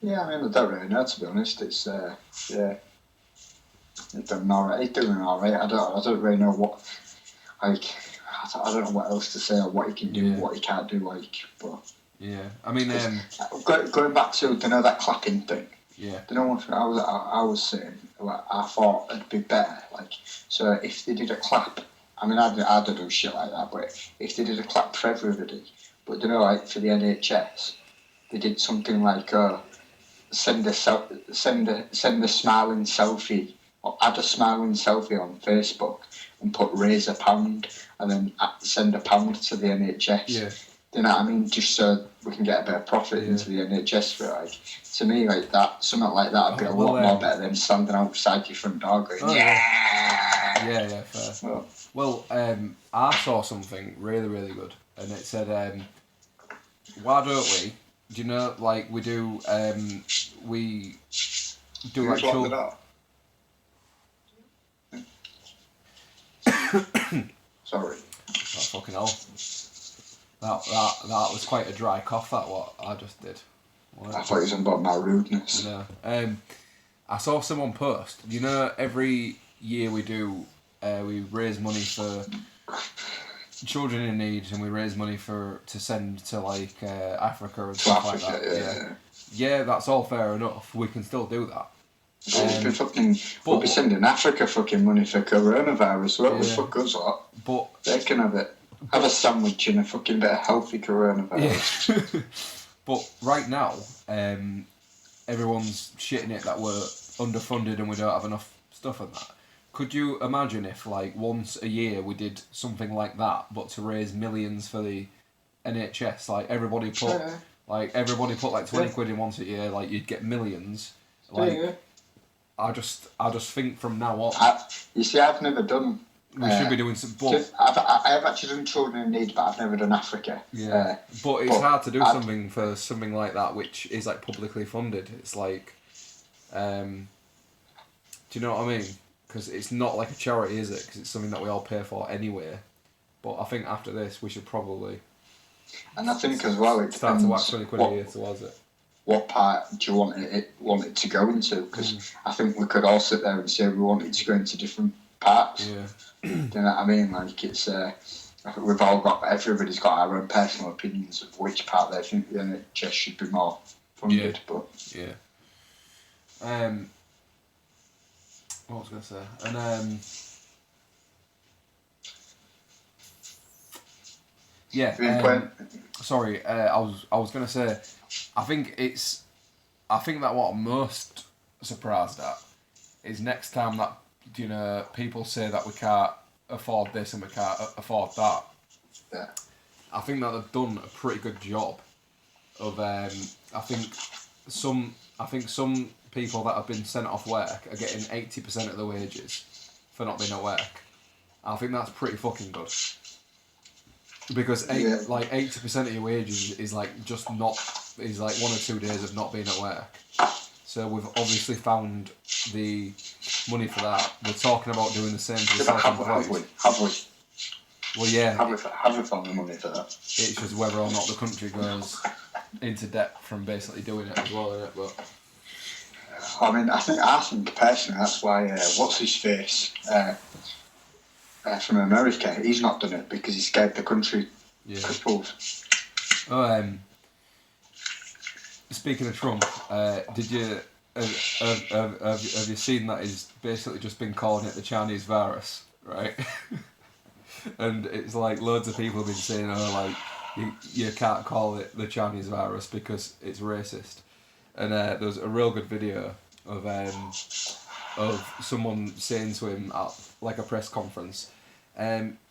Yeah, I mean, I don't really know, to be honest. It's yeah, he's doing all right. He's doing all right. I don't really know what, like, I don't know what else to say or what he can do, what he can't do, like. But yeah, I mean, going back to that clapping thing. yeah, You know, one thing I was saying, like, I thought it'd be better, like, so if they did a clap, I mean, I don't do shit like that, but if they did a clap for everybody, but you know, like for the NHS, they did something like send a smiling selfie, or add a smiling selfie on Facebook and put raise £1 and then send £1 to the NHS. yeah. You know what I mean? Just so we can get a bit of profit into the NHS for it. Like, to me, like that, something like that would be a lot more better than standing outside your front door going, Yeah, fair. Well, I saw something really, really good, and it said, why don't we, do you know, like we do like Sorry. Oh, fucking hell. That was quite a dry cough, that what I just did. I thought it was about my rudeness. No. I saw someone post, you know, every year we do, we raise money for children in need, and we raise money to send to like Africa and stuff like that. Yeah, that's all fair enough. We can still do that. We'll be sending Africa fucking money for coronavirus. What the fuck goes on? But they can have it. Have a sandwich and a fucking bit of healthy coronavirus. Yeah. But right now, everyone's shitting it that we're underfunded and we don't have enough stuff and that. Could you imagine if, like, once a year we did something like that, but to raise millions for the NHS? Like, everybody put like 20 quid in once a year, like, you'd get millions. Like, I just think from now on... You see, I've never done We should be doing some, but I have actually done children in need, but I've never done Africa. yeah, but it's but hard to do I'd- something for something like that, which is like publicly funded. It's like, do you know what I mean? Because it's not like a charity, is it? Because it's something that we all pay for anyway. But I think after this, we should probably And I think as well, it start to depends whack 20 quid a year towards it. what part do you want it to go into? Because I think we could all sit there and say we want it to go into different parts. Yeah. Do you know what I mean? Like it's, I think everybody's got our own personal opinions of which part they think the NHS should be more funded. Yeah. But Yeah. What was I going to say? And yeah. Sorry, I was going to say, I think that what I'm most surprised at is next time that, you know, people say that we can't afford this and we can't afford that. Yeah. I think that they've done a pretty good job of. I think some people that have been sent off work are getting 80% of the wages for not being at work. I think that's pretty fucking good. Because 80% of your wages is like 1 or 2 days of not being at work. So we've obviously found the money for that. We're talking about doing the same for the self-employed. Have we? Well, yeah. Have we found the money for that? It's just whether or not the country goes into debt from basically doing it as well, isn't it? But I mean, I think personally that's why what's his face from America, he's not done it because he's scared the country crippled. Oh, speaking of Trump, did you have you seen that he's basically just been calling it the Chinese virus, right? And it's like loads of people have been saying, like you can't call it the Chinese virus because it's racist. And there was a real good video of someone saying to him at like a press conference,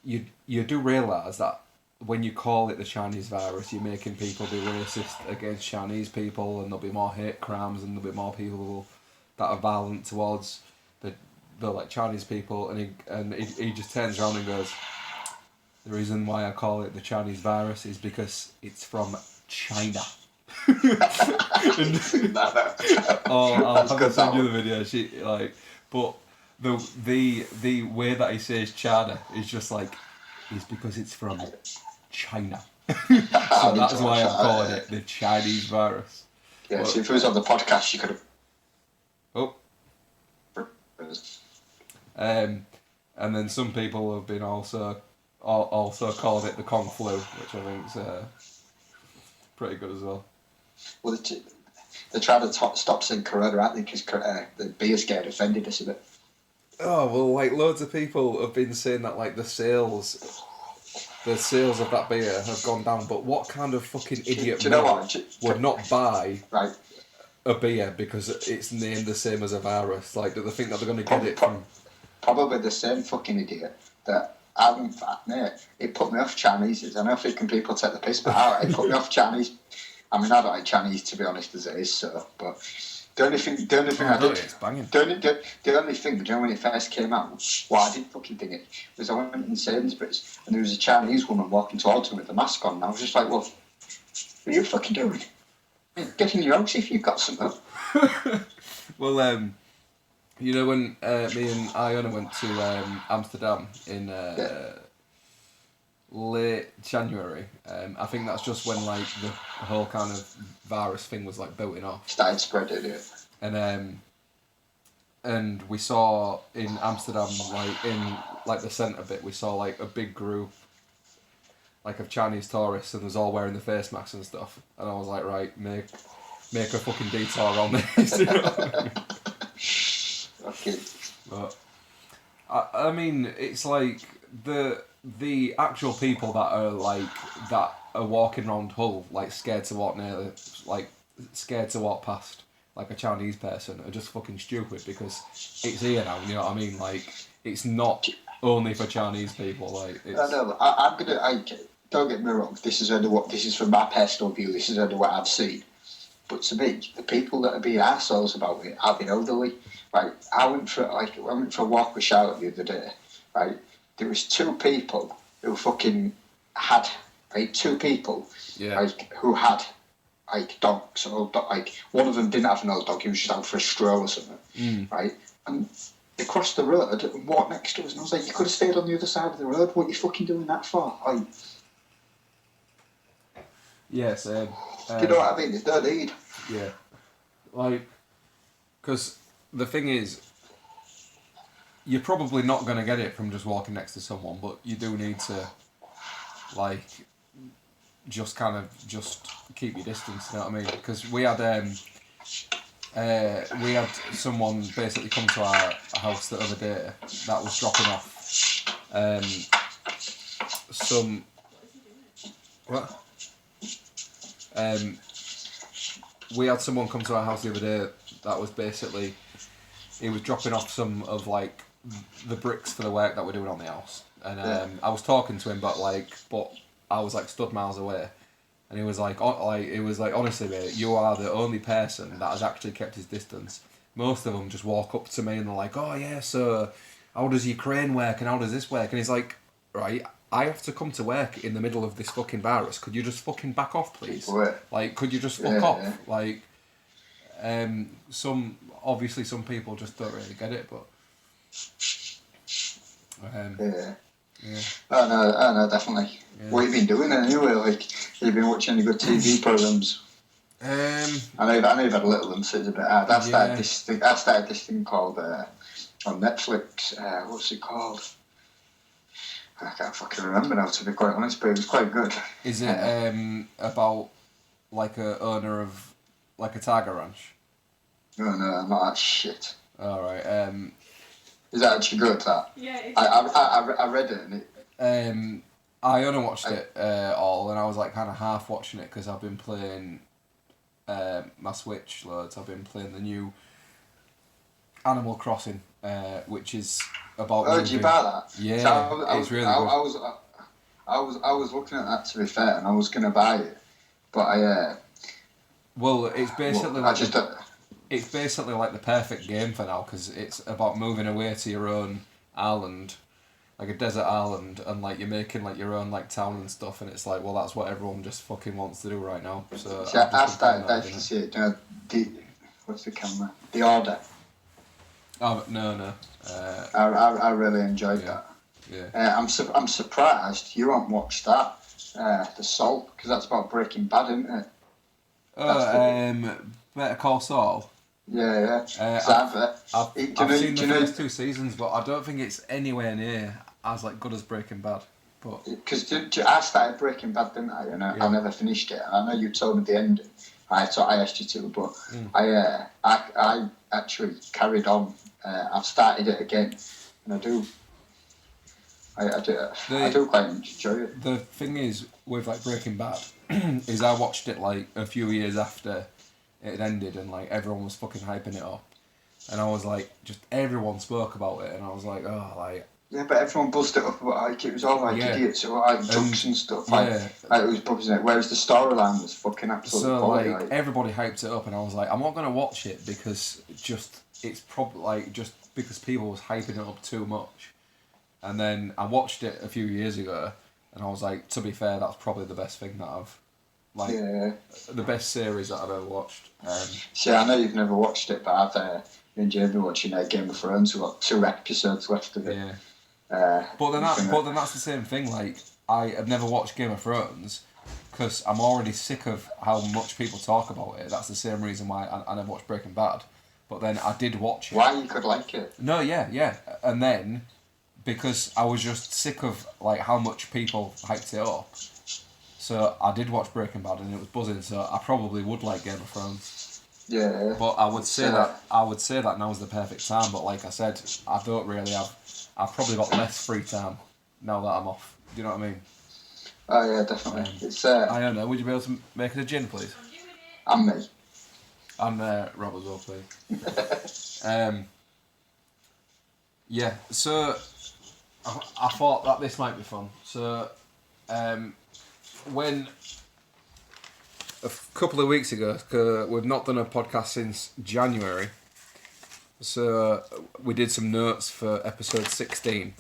you do realise that when you call it the Chinese virus, you're making people be racist against Chinese people, and there'll be more hate crimes, and there'll be more people that are violent towards the like Chinese people. And he just turns around and goes, "The reason why I call it the Chinese virus is because it's from China." I'll have to send you the video. But the way that he says China is just like, it's because it's from China. So that's why I'm calling it the Chinese virus. Yeah, But, so if it was on the podcast, you could have. Oh. And then some people have been also called it the Kung Flu, which I think is pretty good as well. Well, they're trying to stop saying Corona, aren't they? Because the beer scare offended us a bit. Oh well, like loads of people have been saying that like the sales of that beer have gone down. But what kind of fucking idiot Do you know what? would not buy Right. a beer because it's named the same as a virus? Like, do they think that they're going to get it from? Probably the same fucking idiot that in fact, mate, it put me off Chinese. I know thinking people take the piss, but it put me off Chinese. I mean, I don't like Chinese to be honest as it is, so. But the only thing I did, it's banging. the only thing, you know, when it first came out, what I didn't fucking think it was I went in Sainsbury's and there was a Chinese woman walking towards me with a mask on, and I was just like, well, what are you fucking doing? Get in your house if you've got something. Well, you know when me and Iona went to Amsterdam in late January, I think that's just when like the whole kind of virus thing was like building off. Started spreading it. And we saw in Amsterdam, like in like the centre bit, we saw like a big group like of Chinese tourists, and they was all wearing the face masks and stuff. And I was like, right, make a fucking detour on this. You know what I mean? Okay. But I mean, it's like the actual people that are walking around Hull like scared to walk past like a Chinese person are just fucking stupid because it's here now. You know what I mean? Like it's not only for Chinese people. Like it's... I know. I'm gonna. Don't get me wrong. This is from my personal view. This is only what I've seen. But to me, the people that are being assholes about it are the elderly. Right, I went for a walk with Charlotte the other day, right, there was two people who fucking had, right, two people, Yeah. like, who had, like, dogs, or, like, one of them didn't have an old dog, he was just out for a stroll or something, right, and they crossed the road and walked next to us, and I was like, you could have stayed on the other side of the road, what are you fucking doing that for? Like, Yeah, same. do you know what I mean? It's no need. Yeah. Like, because the thing is, you're probably not going to get it from just walking next to someone, but you do need to, like, just kind of just keep your distance, you know what I mean? Because we had someone basically come to our house the other day that was dropping off some... What? We had someone come to our house the other day that was basically, he was dropping off some of like the bricks for the work that we're doing on the house, and I was talking to him, but I was like stood miles away, and he was like, honestly, mate, you are the only person that has actually kept his distance. Most of them just walk up to me and they're like, oh yeah, so how does your crane work and how does this work? And he's like, right, I have to come to work in the middle of this fucking virus. Could you just fucking back off, please? Like, could you just fuck off? Yeah. Like, some people just don't really get it, but Yeah. yeah. I know, definitely. Yeah. What have you been doing anyway? Like, have you been watching any good TV programs? I know you've had a little of them, so it's a bit hard. I started this thing called on Netflix. What's it called? I can't fucking remember now, to be quite honest, but it was quite good. Is it about like a owner of like a tiger ranch? No, I'm not that shit. All right. Is that actually good? That? Yeah. I read it and it. I only watched it all, and I was like kind of half watching it because I've been playing my Switch loads. I've been playing the new Animal Crossing, which is about. Oh, did you buy that? Yeah, So it's really good. I was looking at that, to be fair, and I was gonna buy it, but Well, it's basically I like just it's basically like the perfect game for now because it's about moving away to your own island, like a desert island, and like you're making like your own like town and stuff, and it's like, well, that's what everyone just fucking wants to do right now. So see, I started actually see it. You know, what's the camera? The Order. Oh no. I really enjoyed Yeah. that. Yeah. I'm surprised you haven't watched that. The Salt, because that's about Breaking Bad, isn't it? Better Call Saul. Yeah. I've seen the know, first two seasons, but I don't think it's anywhere near as like good as Breaking Bad. But because I started Breaking Bad, didn't I? And I never finished it. And I know you told me the ending. I asked you to, but I actually carried on. I've started it again, and I do quite enjoy it. the thing is with like Breaking Bad is I watched it like a few years after it had ended, and like everyone was fucking hyping it up, and I was like, just everyone spoke about it, and I was like, oh, like. Yeah, but everyone buzzed it up about like it was all like idiots who were like drunks and stuff. Like it was buzzing it. Whereas the storyline was fucking absolutely quality. Like everybody hyped it up, and I was like, I'm not gonna watch it because it's probably like just because people was hyping it up too much. And then I watched it a few years ago, and I was like, to be fair, that's probably the best thing that I've the best series that I've ever watched. See, I know you've never watched it, but I've enjoyed watching Game of Thrones. We've got 2 episodes left of it. Yeah. But then that's the same thing. Like I have never watched Game of Thrones because I'm already sick of how much people talk about it. That's the same reason why I never watched Breaking Bad. But then I did watch it. Why you could like it? No, yeah, and then because I was just sick of like how much people hyped it up, so I did watch Breaking Bad and it was buzzing. So I probably would like Game of Thrones. Yeah. But I would say that now is the perfect time. But like I said, I don't really have. I've probably got less free time now that I'm off. Do you know what I mean? Oh yeah, definitely. It's I don't know. Would you be able to make it a gin, please? I'm me. And Rob as well, please. Yeah. So I thought that this might be fun. So when a couple of weeks ago, we've not done a podcast since January. So we did some notes for episode 16.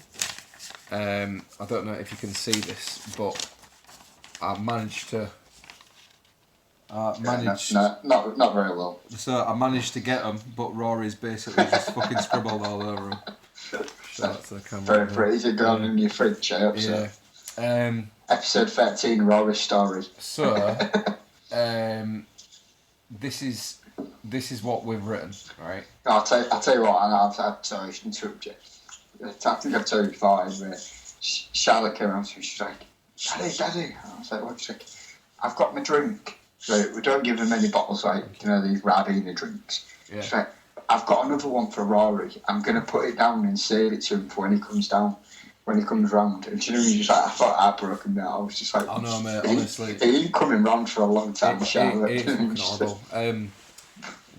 I don't know if you can see this, but I managed to. Not very well. So I managed to get them, but Rory's basically just fucking scribbled all over them. Show that to the camera. Very easy going in your fridge, Yeah. Episode 13, Rory's story. So, this is what we've written, right? I'll tell you what, and I'll tell you, interrupt you. I think I've told you before, anyway. Charlotte came around to me, she's like, Daddy. I was like, what? She's like, I've got my drink. So we don't give him any bottles like, these Ribena drinks. Yeah. She's like, I've got another one for Rory. I'm going to put it down and save it to him for when he comes down, when he comes round. And you know, just like, I thought I'd broken down. I was just like, I know, mate, honestly. He ain't coming round for a long time, Charlotte. It's fucking horrible.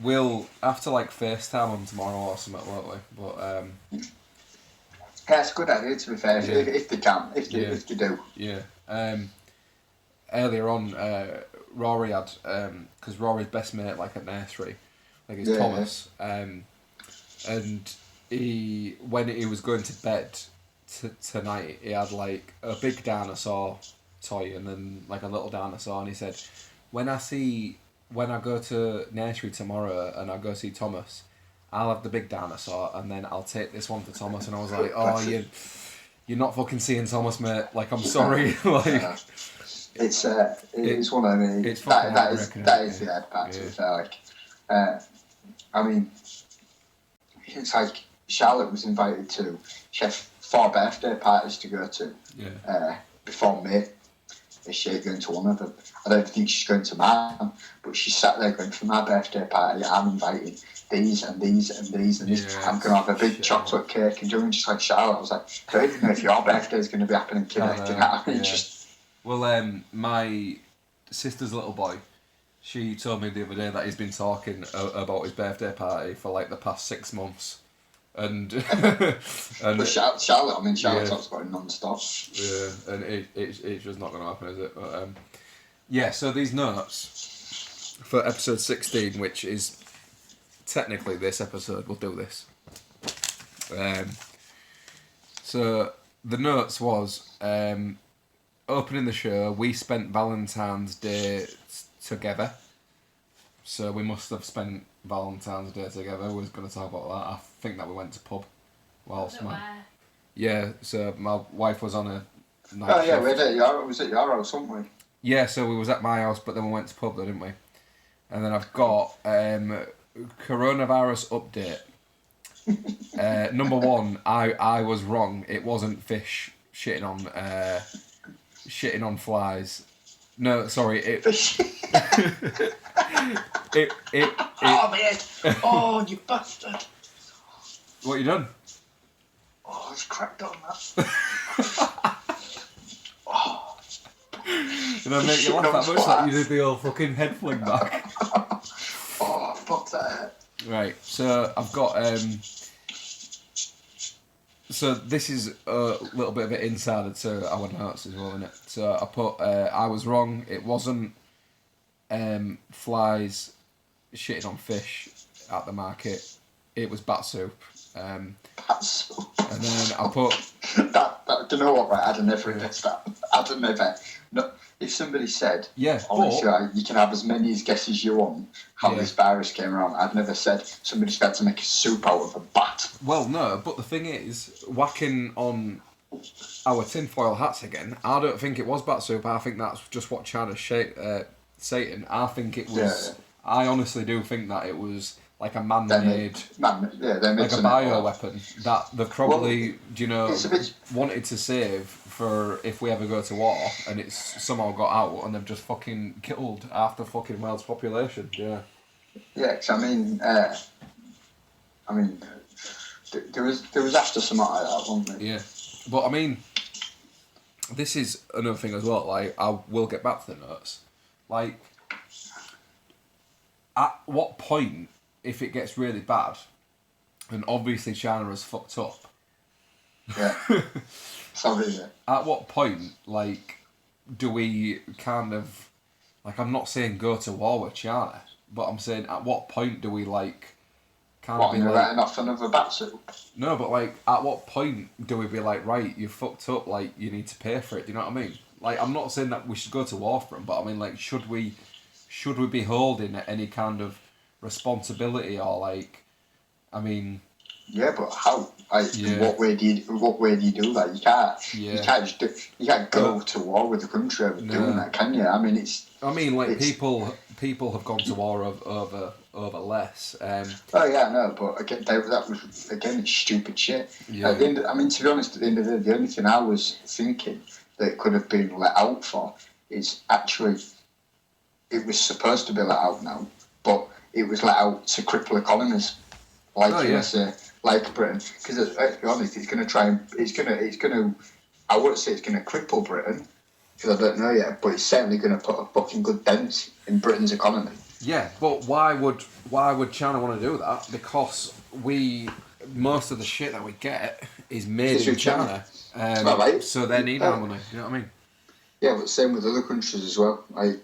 We'll have to like FaceTime him tomorrow or something, won't we? But yeah, it's a good idea, to be fair, Yeah. if they can, if they do. yeah. Earlier on, Rory had because Rory's best mate like at nursery, like is Thomas, and he when he was going to bed tonight, he had like a big dinosaur toy and then like a little dinosaur, and he said, when I go to nursery tomorrow and I go see Thomas, I'll have the big dinosaur and then I'll take this one for Thomas. And I was like, oh, you're not fucking seeing Thomas, mate. Like, I'm sorry. Like, it's one of the it's fucking that is heartbreaking, the head part, to be Yeah. fair. Like, I mean, it's like Charlotte was invited to. She had 4 birthday parties to go to Yeah. before me. Is she going to one of them? I don't think she's going to mine, but she sat there going, for my birthday party, I'm inviting these and these and these and these. Yeah, I'm going to have a big shit. chocolate cake and doing just like Charlotte. I was like, I don't even know if your birthday is going to be happening today. I know, Do you know what I mean? yeah. Just, Well, my sister's little boy, she told me the other day that he's been talking about his birthday party for like the past 6 months. And but Charlotte, I mean, Charlotte Yeah. talks about it non-stop. yeah, and it's just not going to happen, is it? But yeah, so these notes for episode 16, which is technically this episode, we'll do this. So the notes was opening the show, we spent Valentine's Day together. So we must have spent Valentine's Day together. We was going to talk about that. I think that we went to pub whilst Where? yeah. So my wife was on a night Oh yeah, shift. we had it. It was at your house, wasn't we? Yeah, so we was at my house, but then we went to pub, though, didn't we? And then I've got coronavirus update. Number 1, I was wrong. It wasn't fish shitting on flies. No, sorry. Oh man! Oh, you bastard! What you done? Oh, it's cracked on that. Oh, Did I make you laugh that much that you did the old fucking head fling back? oh, fuck that. Right, so I've got so this is a little bit of an insider to our notes as well, isn't it? So I put I was wrong. It wasn't flies shitting on fish at the market. It was bat soup. That's And then I put that. Do you know what? Right, I'd have never guessed that. I'd have never. No, if somebody said, yeah, honestly, but you can have as many as guesses you want how Yeah. this virus came around. I'd never said somebody's got to make a soup out of a bat. well, no. But the thing is, whacking on our tinfoil hats again. I don't think it was bat soup. I think that's just what China's Satan. I think it was. Yeah. I honestly do think that it was like a They man-made, made, they made like a something bio up. weapon that they've probably, It's a bit. wanted to save for if we ever go to war, and it's somehow got out, and they've just fucking killed half the fucking world's population. Yeah. Yeah, 'cause I mean, there was after something like that, wasn't there? Yeah, but I mean, this is another thing as well. Like, I will get back to the notes. Like, at what point, if it gets really bad, and obviously China has fucked up, Yeah. Sorry, yeah. at what point, like, do we kind of, like, I'm not saying go to war with China, but I'm saying at what point do we, like, kind What, of be and they're like, writing off another bat suit? no, but like, at what point do we be like, right, you fucked up, like, you need to pay for it? Do you know what I mean? Like, I'm not saying that we should go to war for them, but I mean, like, should we be holding any kind of responsibility or like, I mean, Yeah, but how? Like, Yeah. in what way do you do that? You can't. Yeah. You can't just you can't go to war with the country over doing that, can you? I mean, it's. I mean, like, It's- people have gone to war over less. Oh yeah, no, but again, that was again, it's stupid shit. Yeah. At the end, I mean, to be honest, at the end of the day, the only thing I was thinking that could have been let out for is actually it was supposed to be let out now, but it was let out to cripple economies like Oh, yeah. USA, like Britain. Because let's be honest, it's going to try and it's going to. I wouldn't say it's going to cripple Britain because I don't know yet, but it's certainly going to put a fucking good dent in Britain's economy. Yeah, but why would China want to do that? Because most of the shit that we get is made It's in from China. not right. So they need our money. You know what I mean? Yeah, but same with other countries as well. Like,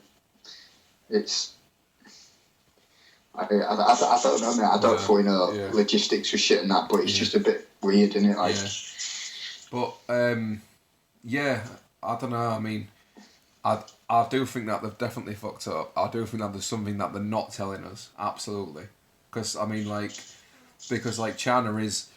it's. I don't know, mate. I don't Yeah, fully know yeah. logistics or shit and that, but it's just a bit weird, isn't it? Like, Yeah. But yeah, I don't know. I mean, I do think that they've definitely fucked up. I do think that there's something that they're not telling us. Absolutely, because I mean, because China is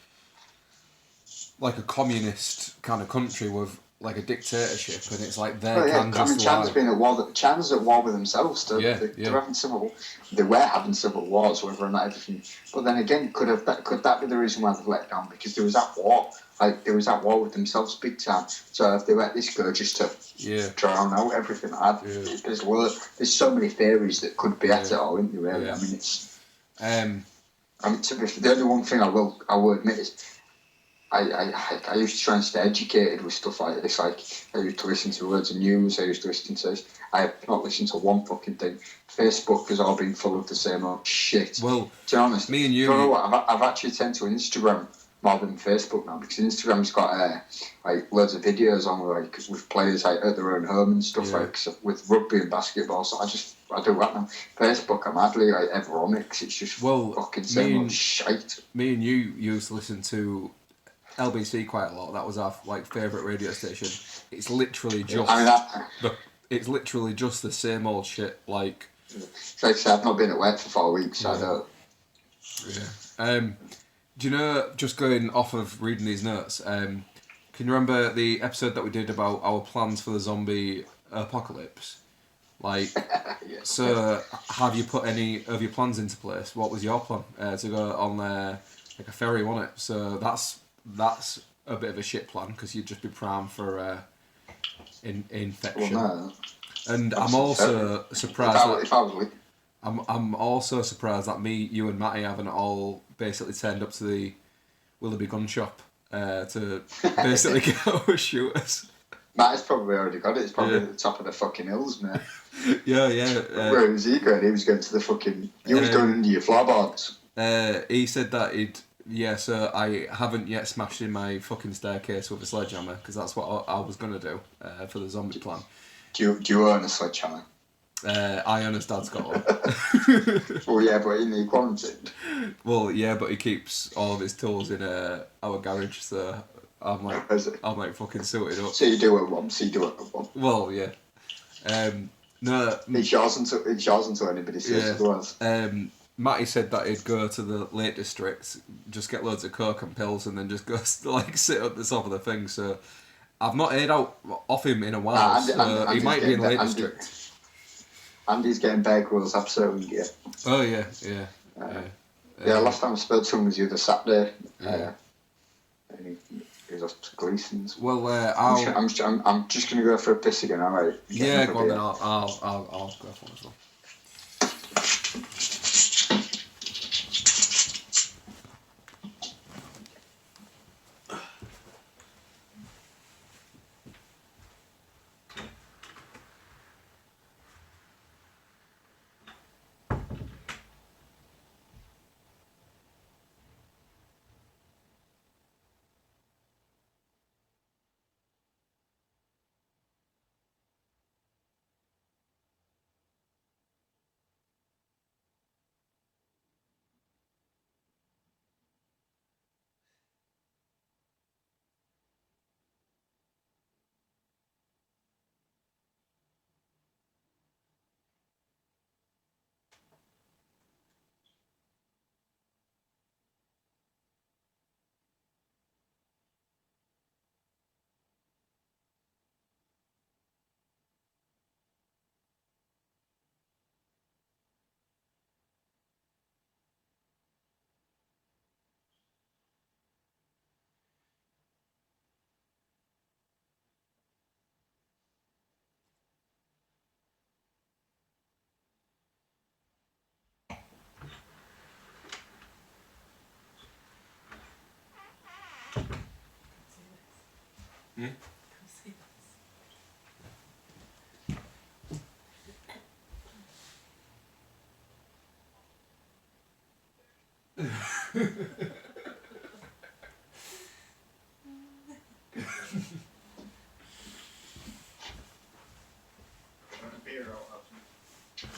like a communist kind of country with like a dictatorship, and it's like they oh, yeah, can I mean, just China's lie. been at war. China's at war with themselves. Yeah, They're yeah. having civil. They were having civil wars, whether or not everything. But then again, could that be the reason why they've let down? Because there was that war. Like, there was that war with themselves big time. So if they let this go just to Yeah. drown out everything, Yeah. there's so many theories that could be at Yeah. it all, isn't there? Really, Yeah. I mean, it's. Um. I mean, the only one thing I will admit is I used to try and stay educated with stuff like this. Like, I used to listen to loads of news. I used to listen to this. I have not listened to one fucking thing. Facebook has all been full of the same old shit. Well, to be honest, me and you. do you know what? I've actually turned to Instagram more than Facebook now, because Instagram's got like loads of videos on like with players like at their own home and stuff, Yeah. like so, with rugby and basketball. So I do that now. Facebook, I'm hardly like ever on it 'cause it's just fucking same old shite. Me and you used to listen to LBC quite a lot. That was our like favourite radio station. It's literally just I mean, it's literally just the same old shit. Like, like I said, I've not been at work for 4 weeks. So I don't. yeah. Do you know? Just going off of reading these notes. Can you remember the episode that we did about our plans for the zombie apocalypse? Like, Yeah. so have you put any of your plans into place? What was your plan to go on like a ferry, wasn't it? So that's a bit of a shit plan because you'd just be primed for infection. Well, no. And That's I'm also surprised. If I was I'm also surprised that you and Matty haven't all basically turned up to the Willoughby gun shop to basically go shoot us. Matt's probably already got it. It's probably Yeah. at the top of the fucking hills, man. Yeah. Where was he going? He was going to the fucking. You was going under your floorboards. He said that so I haven't yet smashed in my fucking staircase with a sledgehammer because that's what I was gonna do for the zombie plan. Do you own a sledgehammer? Iona's dad's got one. Well, yeah, but in the quarantine. Well, yeah, but he keeps all of his tools in our garage, so I'm like fucking suited up. So you do it once. You do it once. Well, yeah. No. It's yours until anybody says otherwise. Matty said that he'd go to the Lake District, just get loads of coke and pills, and then just go like sit at the top of the thing. So I've not heard out off him in a while. So he might be in the Lake District. Andy's getting Bear Grylls absolutely. Yeah. Oh yeah. Yeah, last time I spoke to him was the other Saturday. Yeah. And he was off to Gleason's. Well, I'm just going to go for a piss again, alright? Yeah, go on then. I'll go for one as well. Hmm?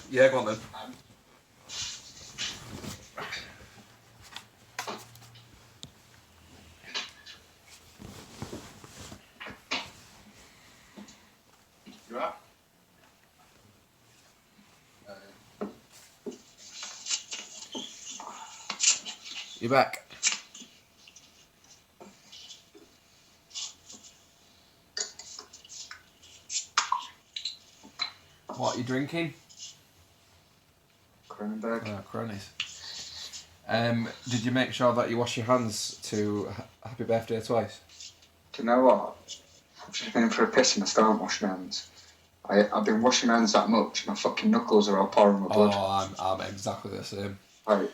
Yeah, go on then. You are? You're back. What are you drinking? Cronenberg. Cronies. Did you make sure that you wash your hands to Happy Birthday twice? Do you know what? I've just been for a piss and I still haven't washed my hands. I've been washing my hands that much, my fucking knuckles are all pouring with blood. Oh, I'm exactly the same. I'm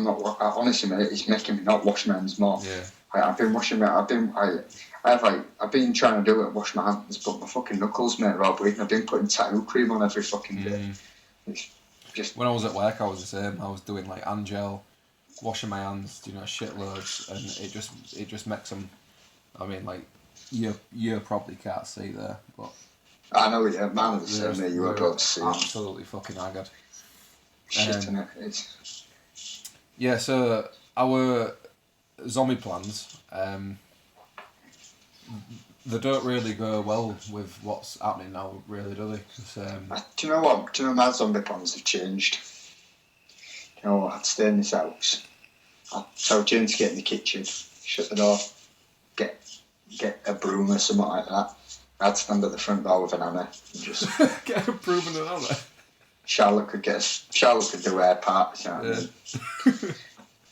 not. Honestly, mate, it's making me not wash my hands more. Yeah. I've been washing my. I've been trying to do it, wash my hands, but my fucking knuckles, mate, are all bleeding. I've been putting tattoo cream on every fucking day. It's just. When I was at work, I was the same. I was doing like hand gel, washing my hands, shitloads, and it just makes them. I mean, like you probably can't see there, but. I know, yeah, man, the same, mate. You were able to see. Absolutely fucking haggard. Shit, innit? It's. Yeah, so our zombie plans, they don't really go well with what's happening now, really, do they? 'Cause, Do you know what? Do you know my zombie plans have changed? Do you know what? I'd stay in this house. I'd tell Jane to get in the kitchen, shut the door, get a broom or something like that. I'd stand at the front door with an hammer and just. Get a broom and an hammer. Charlotte could do her part, you know what I mean?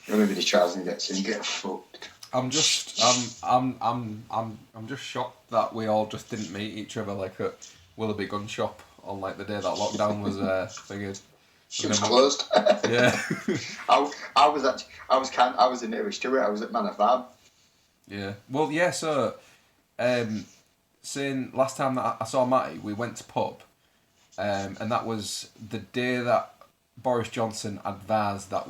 Maybe the trousers gets in, get fucked. I'm just shocked that we all just didn't meet each other like at Willoughby Gun Shop on like the day that lockdown was figured. It was closed. Yeah. I was the nearest to it. I was at Manor Farm. Yeah. Well, yeah. So, saying last time that I saw Matty, we went to pub, and that was the day that Boris Johnson advised that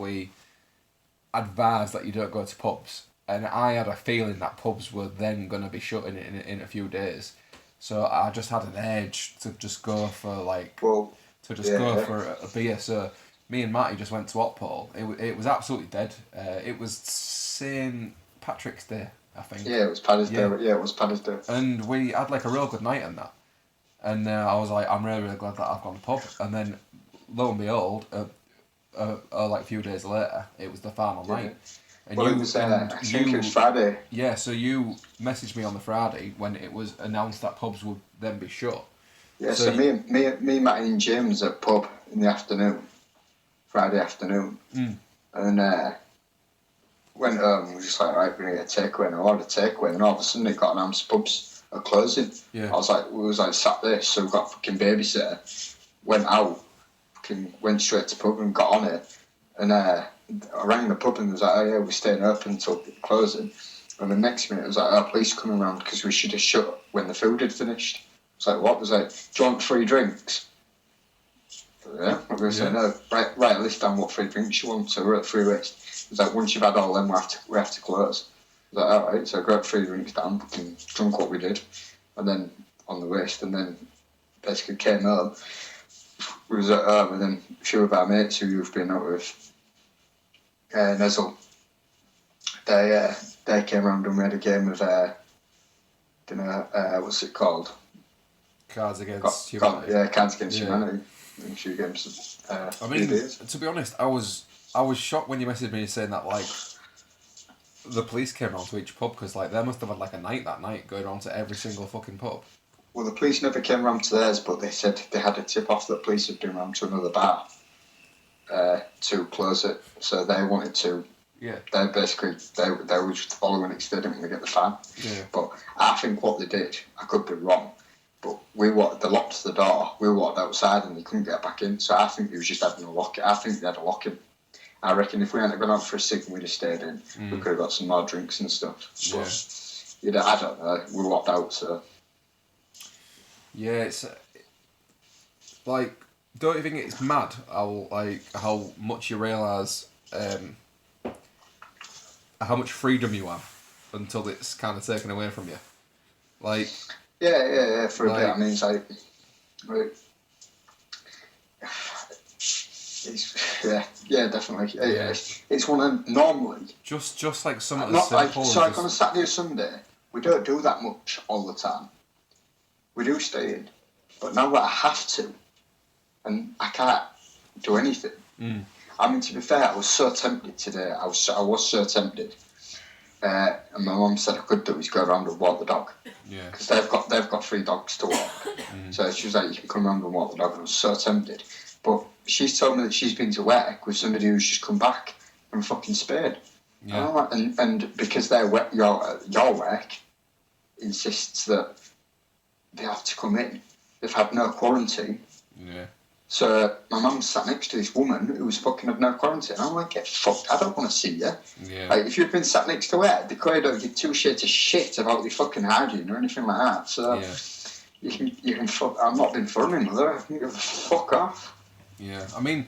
you don't go to pubs, and I had a feeling that pubs were then going to be shutting in a few days, so I just had an urge to just go for go for a beer. So me and Matty just went to Otpole. It was absolutely dead. It was St. Patrick's Day, I think. Yeah, it was Paddy's Day. Yeah, it was Paddy's Day. And we had like a real good night on that. And I was like, I'm really, really glad that I've gone to pub. And then, lo and behold, like a few days later, it was the final night. And well, I think it was Friday. Yeah, so you messaged me on the Friday when it was announced that pubs would then be shut. Yeah, so me, Matt and James at pub in the afternoon, Friday afternoon. And went home and we were just like, right, we're going to get a takeaway. And I ordered a takeaway, and all of a sudden it got announced pubs are closing. Yeah. We was like sat there, so we got a fucking babysitter, went out, went straight to pub and got on it. And I rang the pub and was like, oh yeah, we're staying open until closing. And the next minute it was like, oh, police coming around because we should have shut when the food had finished. It's like, what? Was like, do you want free drinks? Yeah, I'm going to say no. Right, list down what free drinks you want. So we're at free list. It was like, once you've had all them, we have to close. I was like, alright, so I grabbed 3 drinks down and drunk what we did. And then on the list, and then basically came home. We was at home, and then a few of our mates who you've been out with, Nezzle, they came around and we had a game of, what's it called? Cards Against Humanity. Cards Against Humanity. A few games. I mean, to be honest, I was shocked when you messaged me saying that like the police came around to each pub because like they must have had like a night that night going on to every single fucking pub. Well, the police never came round to theirs, but they said they had a tip off that police had been round to another bar to close it. So they wanted to. Yeah. They were just following it because they didn't want to get the fine. Yeah. But I think what they did, I could be wrong, but they locked the door. We walked outside and they couldn't get back in. So I think they was just having a lock. I think they had a lock in. I reckon if we hadn't gone out for a cig and we'd have stayed in, we could have got some more drinks and stuff. Yeah. I don't know. We walked out, so. Yeah, it's like, don't you think it's mad how much you realise how much freedom you have until it's kind of taken away from you? Like, Yeah. For a bit, I mean, it's like, it's definitely. Yeah. It's one of normally. just like something as Not like simple so. as Like on a Saturday or Sunday, we don't do that much all the time. We do stay in, but now that I have to, and I can't do anything. Mm. I mean, to be fair, I was so tempted today. I was so tempted. And my mum said I could do is go around and walk the dog. Yeah. Because they've got 3 dogs to walk. So she was like, you can come around and walk the dog. And I was so tempted. But she's told me that she's been to work with somebody who's just come back from fucking Spain. Yeah. And because your work insists that they have to come in, they've had no quarantine. Yeah. So my mum sat next to this woman who was fucking had no quarantine. I'm like, get fucked. I don't want to see you. Yeah. Like, if you'd been sat next to her, they could have give 2 shades of shit about your fucking hygiene or anything like that. So Yeah. you can fuck. I'm not being funny, mother. I think fuck off. Yeah. I mean,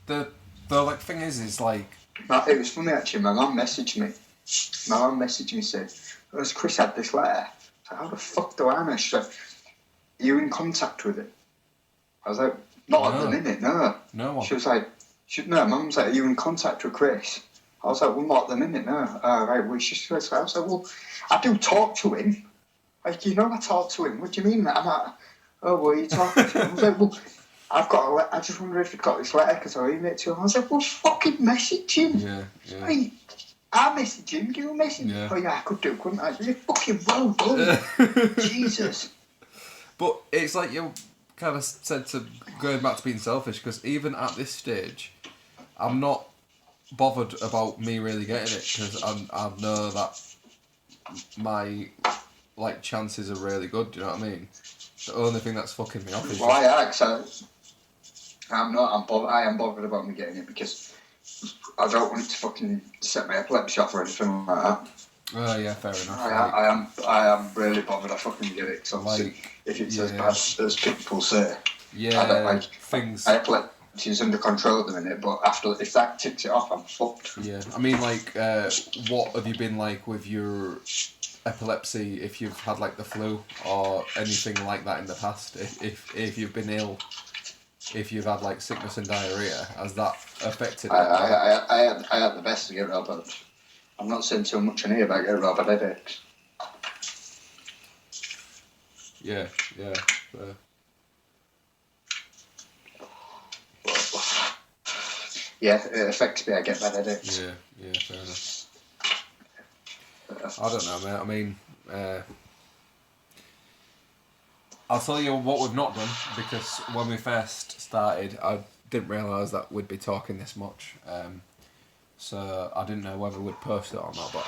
the like thing is like. No, it was funny actually. My mum messaged me. Saying, "Has Chris had this letter?" I was like, how the fuck do I know? She said, "Are you in contact with him?" I was like, not at the minute, no. No one. She was like, no, Mum's like, are you in contact with Chris? I was like, well, not at the minute, no. Right, well, she was like, I was like, well, I do talk to him. Like, you know I talk to him. What do you mean? I'm like, oh, well, you talking to him? I was like, well, I've got a letter. I just wonder if you've got this letter because I emailed it to him. I was like, well, fucking message him. Yeah. Like, I message him, do you message him? Yeah. Oh, yeah, I could do, couldn't I? You're fucking well done. Jesus. But it's like you kind of said to going back to being selfish, because even at this stage, I'm not bothered about me really getting it, because I know that my chances are really good. Do you know what I mean? The only thing that's fucking me off is Well, I am bothered about me getting it because I don't want it to fucking set my epilepsy off or anything like that. Oh yeah, fair enough. I am really bothered I fucking get it, because if it's as bad as people say, yeah, I don't like things. My epilepsy is under control at the minute, but if that ticks it off, I'm fucked. Yeah, I mean, what have you been like with your epilepsy? If you've had the flu or anything like that in the past, if you've been ill, if you've had sickness and diarrhea, has that affected? I had the best to get rid of it. I'm not saying too much in here about getting rid of headaches. Yeah. Yeah, it affects me. I get bad headaches. Yeah, fair enough. I don't know, mate. I mean, I'll tell you what we've not done, because when we first started, I didn't realise that we'd be talking this much. So I didn't know whether we'd post it or not. But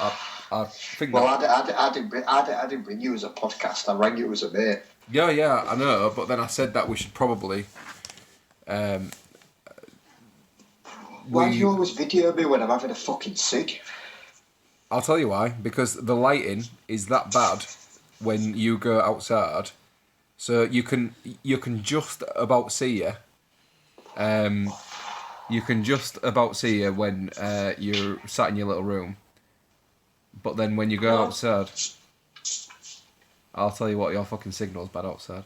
I think. Well, I didn't bring you as a podcast. I rang you as a mate. Yeah, I know. But then I said that we should probably. Why do you always video me when I'm having a fucking cig? I'll tell you why. Because the lighting is that bad when you go outside, so you can just about see you. You can just about see you when you're sat in your little room. But then when you go outside, I'll tell you what, your fucking signal's bad outside.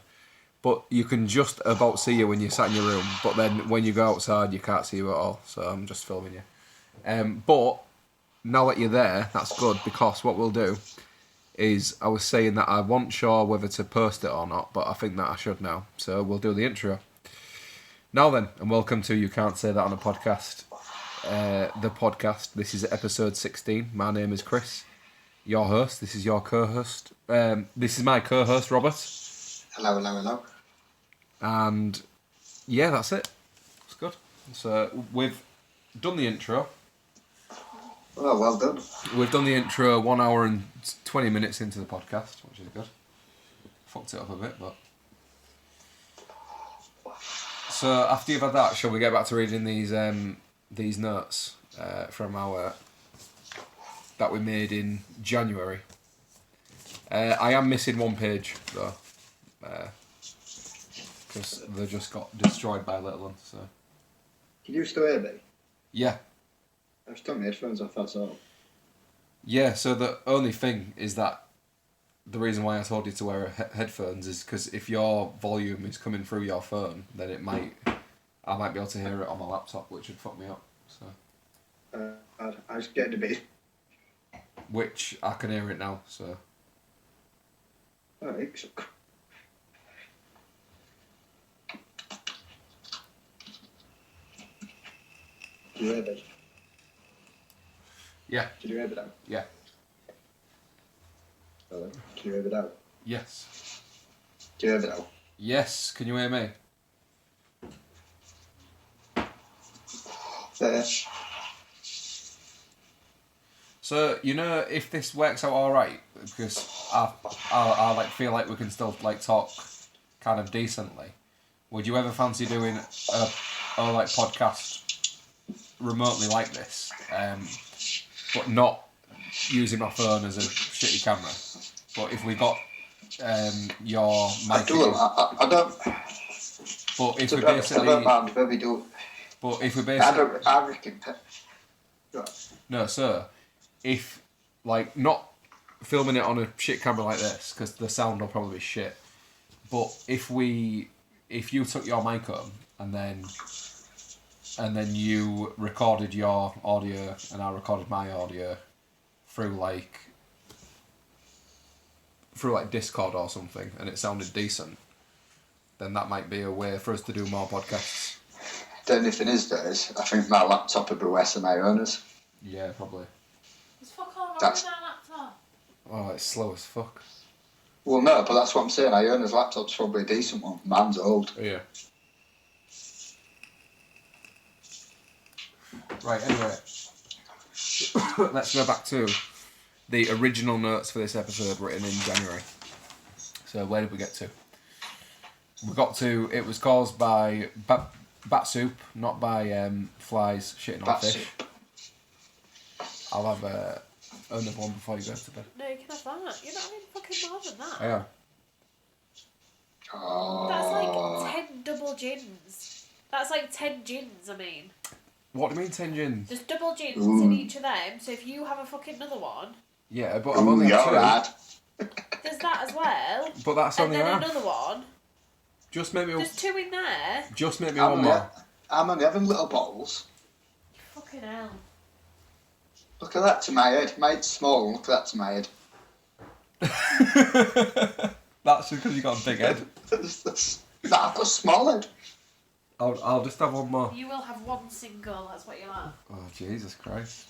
But you can just about see you when you're sat in your room. But then when you go outside, you can't see you at all. So I'm just filming you. But now that you're there, that's good, because what we'll do is, I was saying that I wasn't sure whether to post it or not, but I think that I should now. So we'll do the intro. Now then, and welcome to You Can't Say That on a Podcast. The podcast. This is episode 16. My name is Chris, your host. This is your co-host. This is my co-host, Robert. Hello. And yeah, that's it. It's good. So we've done the intro. Well done. We've done the intro 1 hour and 20 minutes into the podcast, which is good. Fucked it up a bit, but... So after you've had that, shall we get back to reading these notes from our... that we made in January? I am missing one page though, because they just got destroyed by a little one. So Can you still hear me? yeah, I've just taken my headphones off, that's all. yeah. So the only thing is that the reason why I told you to wear headphones is because if your volume is coming through your phone, then I might be able to hear it on my laptop, which would fuck me up. So I was getting a bit. which I can hear it now. So Alright, so. Can you hear me? yeah, Can you hear me now? yeah, Hello? Can you hear me now? yes, Can you hear me now? yes. Can you hear me? There. So you know, if this works out all right, because I like feel like we can still like talk kind of decently. Would you ever fancy doing a like podcast remotely like this, but not using my phone as a shitty camera? But if we got your mic, I don't. but if we I basically, don't mind where we do. but if we I basically, reckon. no, sir, if like not filming it on a shit camera like this, because the sound will probably be shit. But if you took your mic home and then you recorded your audio and I recorded my audio through like Discord or something, and it sounded decent, then that might be a way for us to do more podcasts. The only thing is, though, is I think my laptop would be worse than my owner's. Yeah, probably. There's fuck all wrong That's- with that laptop. Oh, it's slow as fuck. Well, no, but that's what I'm saying. Iona's laptop's probably a decent one. Mine's old. Yeah. Right, anyway. Let's go back to the original notes for this episode written in January. So where did we get to? We got to, it was caused by bat soup, not by flies shitting on Bat fish. soup. I'll have another one before you go to bed. No, you can have that. You're not having fucking more than that. I am. That's Oh. like 10 double gins. That's like 10 gins, I mean. What do you mean 10 gins? There's double gins Ooh. in each of them, so if you have a fucking another one, Yeah, but I've Ooh, only you're had two. right. there's that as well. But that's And only then half. another one. Just make me, There's 2 in there. just make me I'm one only, more. I'm only having little bottles. Fucking hell. Look at that to my head. My head's small. Look at that to my head. That's just because you got a big head. No, I've got a small head. I'll just have one more. You will have one single, that's what you'll have. Oh, Jesus Christ.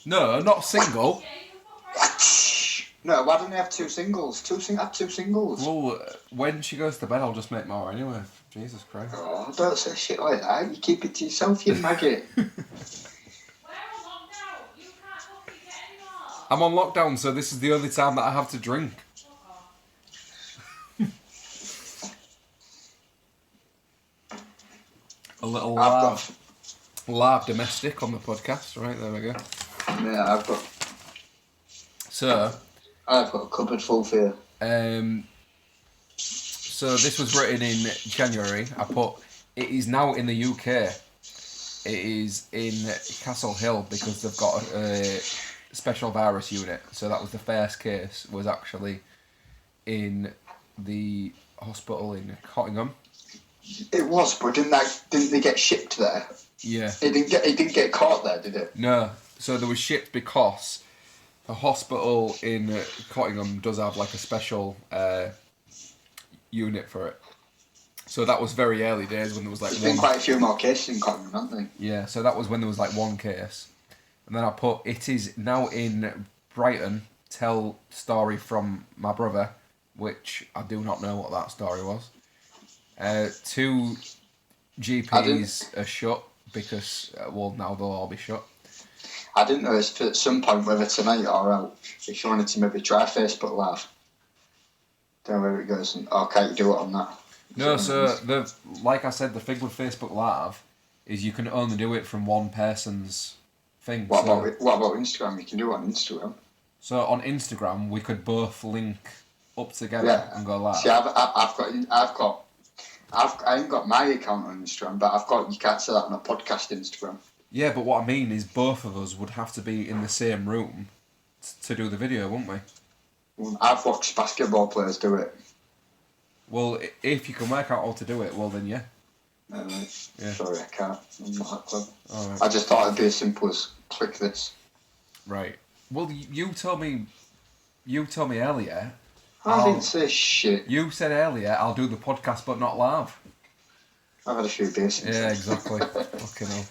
No, not single. Yeah, you can fuck right. No, why don't you have two singles? Have two singles. Well, when she goes to bed, I'll just make more anyway. Jesus Christ. Oh, don't say shit like that. You keep it to yourself, you maggot. We're on lockdown. You can't fucking get any more. I'm on lockdown, so this is the only time that I have to drink. Fuck off. A little I've live domestic on the podcast. Right, there we go. I've So, got a cupboard full for you. so this was written in January. I put, it is now in the UK. It is in Castle Hill because they've got a special virus unit. So that was the first case, was actually in the hospital in Cottingham. It was, but didn't they get shipped there? Yeah. He didn't get caught there, did it? No. So they were shipped because the hospital in Cottingham does have like a special unit for it. So that was very early days when there was like There's been quite a few more cases in Cottingham, haven't there? Yeah, so that was when there was like one case. And then I put, it is now in Brighton, tell story from my brother, which I do not know what that story was. 2 GPs are shut because, well, now they'll all be shut. I didn't know if at some point whether tonight or out, if you wanted to maybe try Facebook Live. Don't know where it goes. Can't you do it on that? No, so like I said, the thing with Facebook Live is you can only do it from one person's thing. What so, about Instagram? You can do it on Instagram. So on Instagram, we could both link up together Yeah. and go live. See, I ain't got my account on Instagram, but you can't say that on a podcast Instagram. Yeah, but what I mean is both of us would have to be in the same room to do the video, wouldn't we? Well, I've watched basketball players do it. Well, if you can work out how to do it, well then yeah. Yeah. Sorry, I can't. I'm not that clever. All right. I just thought it'd be as simple as click this. Right. Well, you told me earlier. I didn't say shit. You said earlier, I'll do the podcast but not live. I've had a few beers since Yeah, then. exactly. Fucking hell.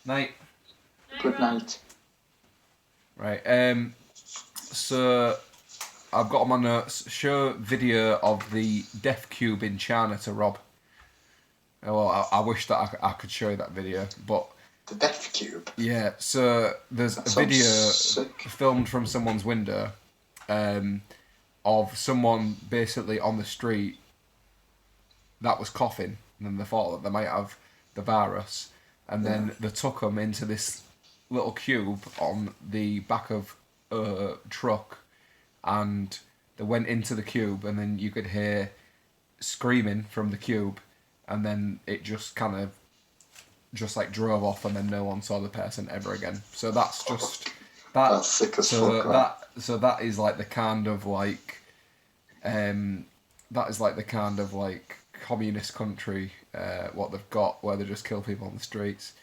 Good night. Night. Good night. Right. So I've got on my notes. Show video of the Death Cube in China to Rob. Well, I wish that I could show you that video, but The Death Cube. yeah. So there's That a sounds video sick. filmed from someone's window, of someone basically on the street that was coughing, and then they thought that they might have the virus, and then they took them into this little cube on the back of a truck, and they went into the cube, and then you could hear screaming from the cube, and then it just kind of just like drove off, and then no one saw the person ever again. So that's just that. That's sick as So fuck, right? that is like the kind of like, that is like the kind of like communist country what they've got, where they just kill people on the streets.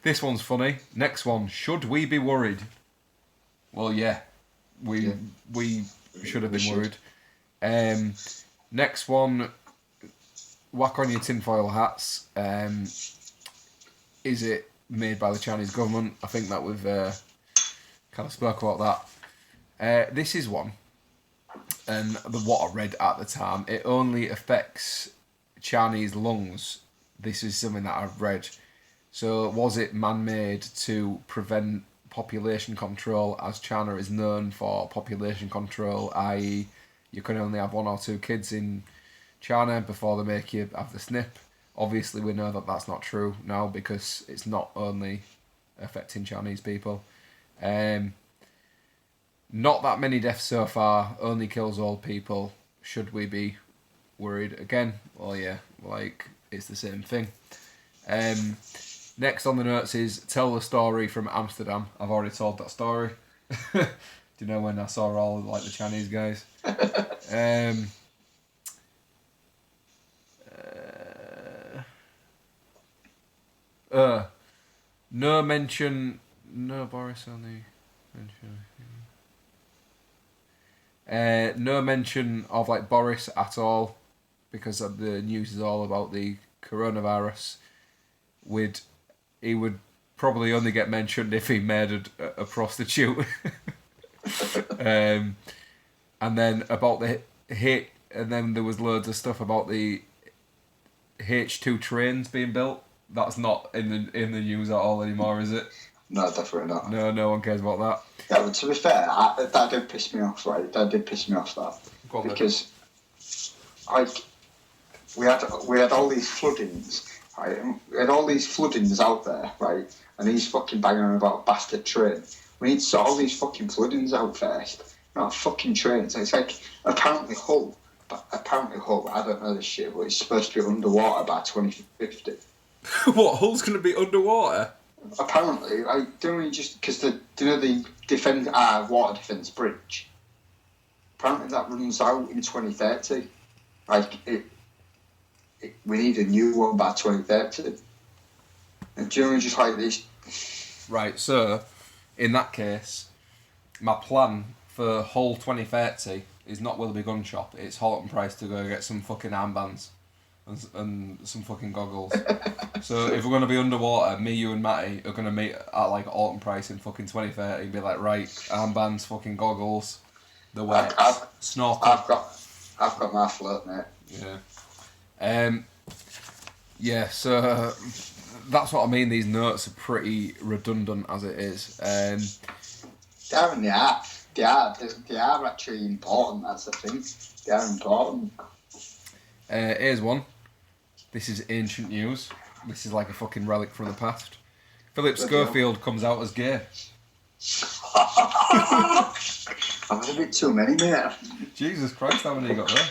This one's funny. Next one. Should we be worried? Well, yeah, we should have been We should. worried. Next one. Whack on your tinfoil hats. Is it made by the Chinese government? I think that we've kind of spoke about that. This is one, and what I read at the time, it only affects Chinese lungs. This is something that I've read. So was it man-made to prevent population control, as China is known for population control, i.e. you can only have 1 or 2 kids in China before they make you have the snip. Obviously we know that that's not true now, because it's not only affecting Chinese people. Not that many deaths so far, only kills old people. Should we be worried again? Well, yeah, like it's the same thing. Next on the notes is tell the story from Amsterdam. I've already told that story. Do you know when I saw all like the Chinese guys? No mention. No Boris only mention. No mention of like Boris at all, because the news is all about the coronavirus. He would probably only get mentioned if he murdered a prostitute. And then about the hit, and then there was loads of stuff about the H2 trains being built. That's not in the news at all anymore, is it? No, definitely not. No one cares about that. Yeah, but to be fair, that did piss me off, right? That did piss me off, that. Go on, then. Because, like, we had all these floodings, right? We had all these floodings out there, right? And he's fucking banging on about a bastard train. We need to sort all these fucking floodings out first. Not fucking trains. It's like, apparently Hull, I don't know this shit, but it's supposed to be underwater by 2050. What, Hull's going to be underwater? Apparently, like, don't we just because the water defence bridge? Apparently, that runs out in 2030. Like we need a new one by 2030. And generally, just like this. Right, so in that case, my plan for Hull 2030 is not Willoughby Gun Shop. It's Halton Price to go get some fucking armbands and some fucking goggles. So if we're going to be underwater, me, you and Matty are going to meet at like Halton Price in fucking 2030 and be like, right, armbands, fucking goggles, the wet, snorkel. I've got my float, mate. Yeah. Yeah, so that's what I mean. These notes are pretty redundant as it is. They are actually important, that's the thing. They are important. Here's one. This is ancient news. This is like a fucking relic from the past. Philip Schofield comes out as gay. I've had a bit too many, mate. Jesus Christ, how many you got there?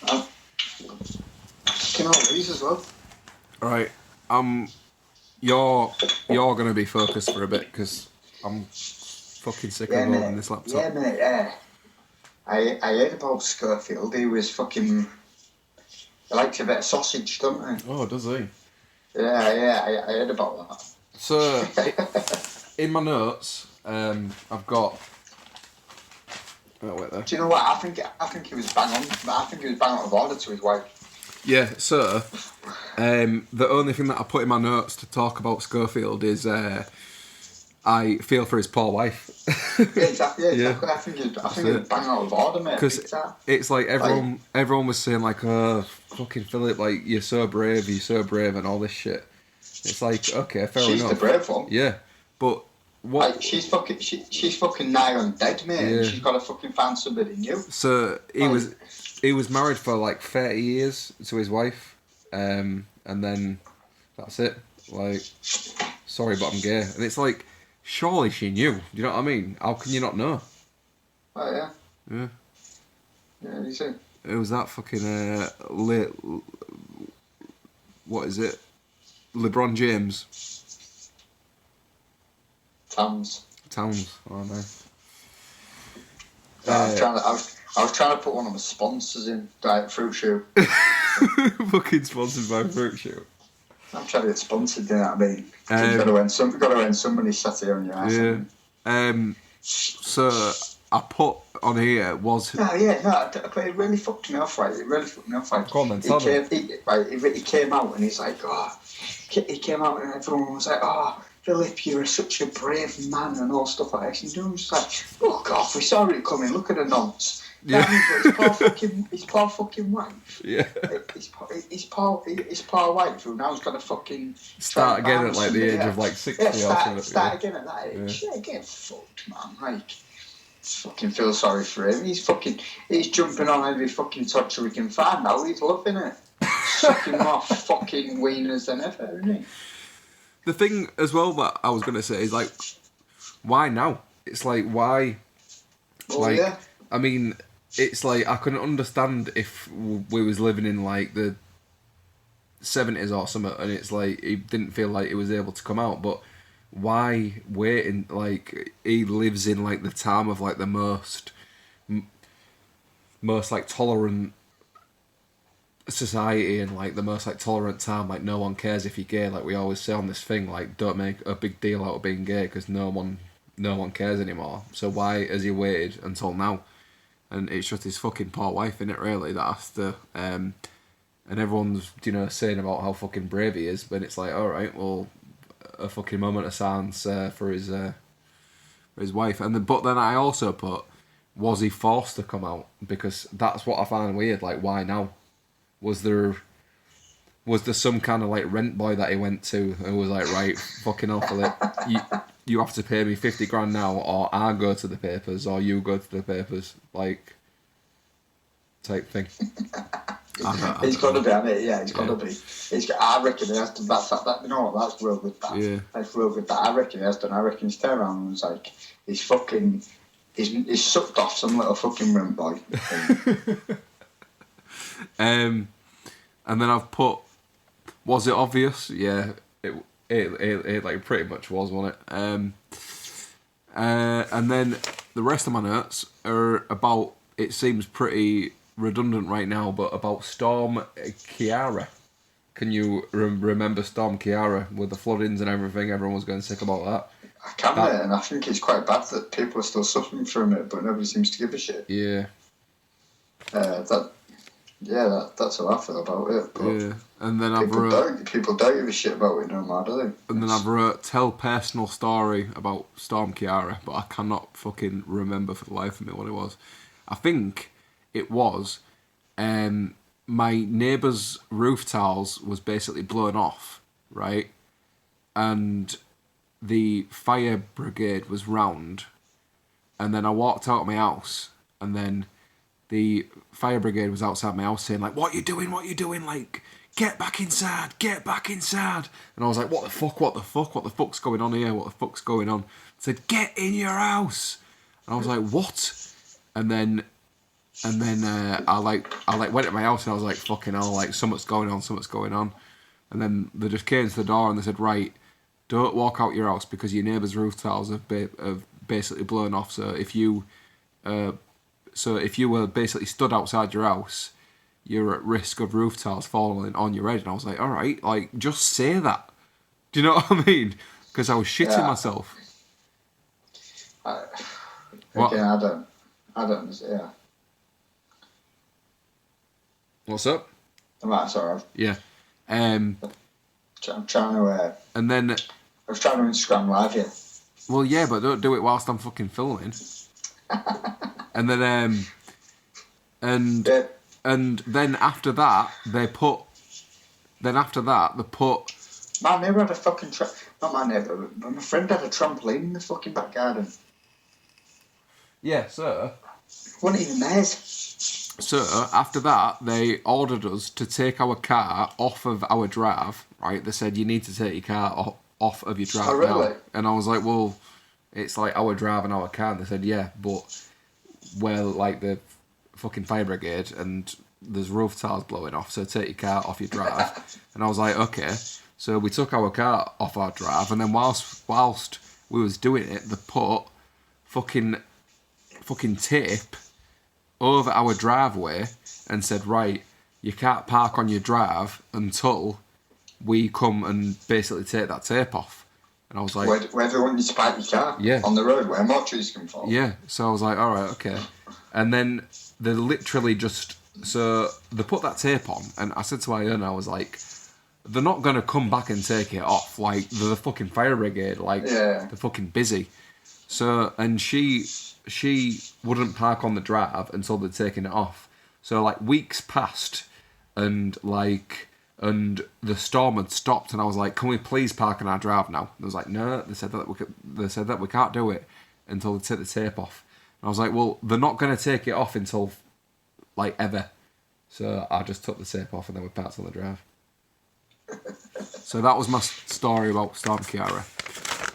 I've fucking all these as well. Right, you're gonna be focused for a bit because I'm fucking sick of holding this laptop. Yeah, mate. I heard about Schofield. He was fucking. He likes a bit of sausage, don't he? Oh, does he? Yeah. I heard about that. So, in my notes, I've got. Oh, wait there. Do you know what? I think he was bang on. I think he was bang out of order to his wife. Yeah, so the only thing that I put in my notes to talk about Schofield is I feel for his poor wife. Yeah, exactly. Yeah. I think he was bang out of order, mate. Because it's like everyone was saying like, oh, fucking Philip, like you're so brave, and all this shit. It's like, okay, fair enough. She's the brave one. Yeah, but what? Like, she's fucking nigh on dead, mate. Yeah. And she's got to fucking find somebody new. So he was married for like 30 years to his wife, and then that's it. Like, sorry, but I'm gay, and it's like, surely she knew. Do you know what I mean? How can you not know? Oh yeah. Yeah. Yeah, you see. It was that fucking what is it? LeBron James. Towns. Oh no. I was trying to put one of my sponsors in Diet Fruit Shoe. Fucking sponsored by Fruit Shoe. I'm trying to get sponsored, you know what I mean? You've got to earn somebody sat here on your ass. Yeah. So I put on here was. But it really fucked me off, right? It really fucked me off, right? Go on then, tell me. He came out and he's like, he came out and everyone was like, Philip, you're such a brave man and all stuff like this. And he was like, fuck off, we saw it coming, look at the nonce. Yeah. His poor fucking wife. Yeah. His poor wife who now's got to fucking start again at like the age of like 60 or something. Start again at that age. Yeah, get fucked, man. Like, fucking feel sorry for him. He's jumping on every fucking torture we can find now. He's loving it. Sucking more fucking wieners than ever, isn't he? The thing as well that I was gonna say is like, why now? It's like why? I mean, it's like I can understand if we was living in like the 70s or something, and it's like he didn't feel like he was able to come out, but why waiting? Like, he lives in like the time of like the most like tolerant society and like the most like tolerant time. Like, no one cares if you're gay. Like we always say on this thing, like, don't make a big deal out of being gay because no one cares anymore. So why has he waited until now? And it's just his fucking poor wife, innit, really, that has to and everyone's, saying about how fucking brave he is, but it's like, alright, well, a fucking moment of silence for his wife. But then I also put, was he forced to come out? Because that's what I find weird. Like, why now? Was there some kind of like rent boy that he went to who was like, right, fucking hell, Philip, you have to pay me 50 grand now, or I go to the papers, or you go to the papers, like, type thing. He's got to be, hasn't he? Yeah, he's got to be. I reckon he has to. That. You know what? That's real good. Yeah. That's real good. I reckon he has done. I reckon he's turned around and was like, he's sucked off some little fucking rent boy. And then I've put, was it obvious? Yeah, it like pretty much was, wasn't it? And then the rest of my notes are about, it seems pretty redundant right now, but about Storm Ciara. Can you remember Storm Ciara with the floodings and everything? Everyone was going sick about that. I can, mate, and I think it's quite bad that people are still suffering from it, but nobody seems to give a shit. Yeah. That's how I feel about it. But yeah, and then people don't give a shit about it no more, do they? And then I've wrote tell personal story about Storm Ciara, but I cannot fucking remember for the life of me what it was. I think it was my neighbour's roof tiles was basically blown off, right? And the fire brigade was round, and then I walked out of my house, and then the fire brigade was outside my house saying, like, what are you doing? Like, get back inside, get back inside. And I was like, what the fuck's going on here? What the fuck's going on? Said, get in your house. And I was like, what? And then I went to my house and I was like, fucking hell, like something's going on. And then they just came to the door and they said, right, don't walk out your house because your neighbour's roof tiles have basically blown off. So if you were basically stood outside your house, you're at risk of roof tiles falling on your head. And I was like, all right, like just say that. Do you know what I mean? Because I was shitting myself. What? Again, I don't. Yeah. What's up? I'm right, sorry. Yeah. I'm trying to. And then. I was trying to Instagram live here. Well, yeah, but don't do it whilst I'm fucking filming. And then and then after that they put. My neighbour had a fucking not my neighbour, but my friend had a trampoline in the fucking back garden. Yeah, so. Wasn't even theirs. So, after that, they ordered us to take our car off of our drive, right? They said, you need to take your car off of your drive now. And I was like, well, it's like our drive and our car. And they said, yeah, but we're like the fucking fire brigade and there's roof tiles blowing off, so take your car off your drive. And I was like, okay. So we took our car off our drive, and then whilst we was doing it, they put fucking tape over our driveway and said, right, you can't park on your drive until we come and basically take that tape off. And I was like, where do you want you to park your car? Yeah. On the road where more trees can fall. Yeah. So I was like, all right, okay. And then they literally so they put that tape on, and I said to Iona, I was like, they're not going to come back and take it off. Like, they're the fucking fire brigade. Like, they're fucking busy. So, and she wouldn't park on the drive until they'd taken it off. So, like, weeks passed, and the storm had stopped, and I was like, can we please park on our drive now? And I was like, no, they said that we can't do it until they take the tape off. And I was like, well, they're not going to take it off until, like, ever. So I just took the tape off, and then we parked on the drive. So that was my story about Storm Ciara.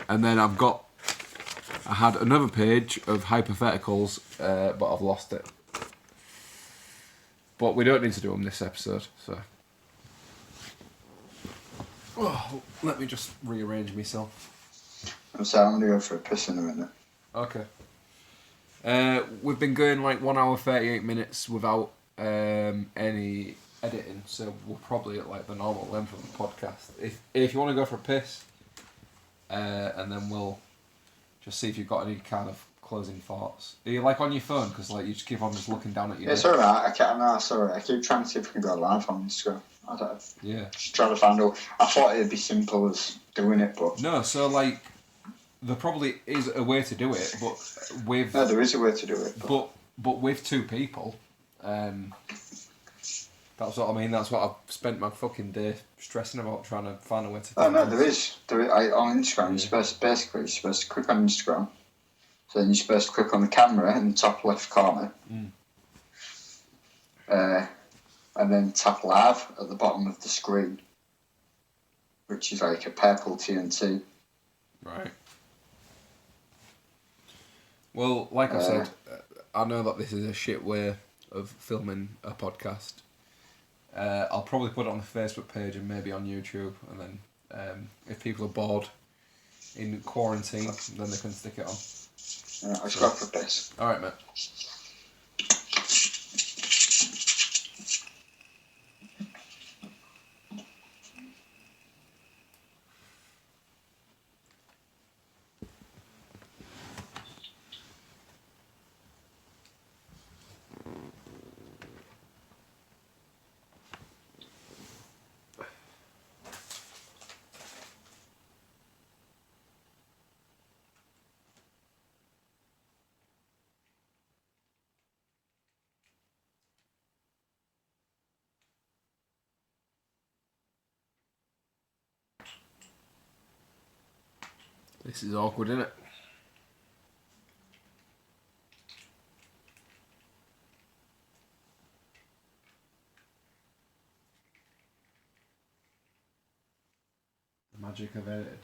And then I had another page of hypotheticals, but I've lost it. But we don't need to do them this episode, so. Oh, let me just rearrange myself. I'm sorry, I'm going to go for a piss in a minute. Okay. We've been going like 1 hour 38 minutes without any editing, so we're probably at like the normal length of the podcast. If you want to go for a piss, and then we'll just see if you've got any kind of closing thoughts. Are you like on your phone? Because like you just keep on just looking down at your. It's alright. I keep trying to see if we can go live on Instagram. I don't. Yeah. Just trying to find out. I thought it'd be simple as doing it, but no. So like, there probably is a way to do it, but with. No, there is a way to do it. But with two people, that's what I mean. That's what I've spent my fucking day stressing about, trying to find a way to. Oh no, there is. On Instagram, you're supposed to click on Instagram. So then you're supposed to click on the camera in the top left corner. And then tap live at the bottom of the screen, which is like a purple TNT. Right. Well, like I said, I know that this is a shit way of filming a podcast. I'll probably put it on the Facebook page and maybe on YouTube, and then if people are bored in quarantine, then they can stick it on. Yeah, I just got for this. Alright, mate. This is awkward, isn't it? Magic of editing.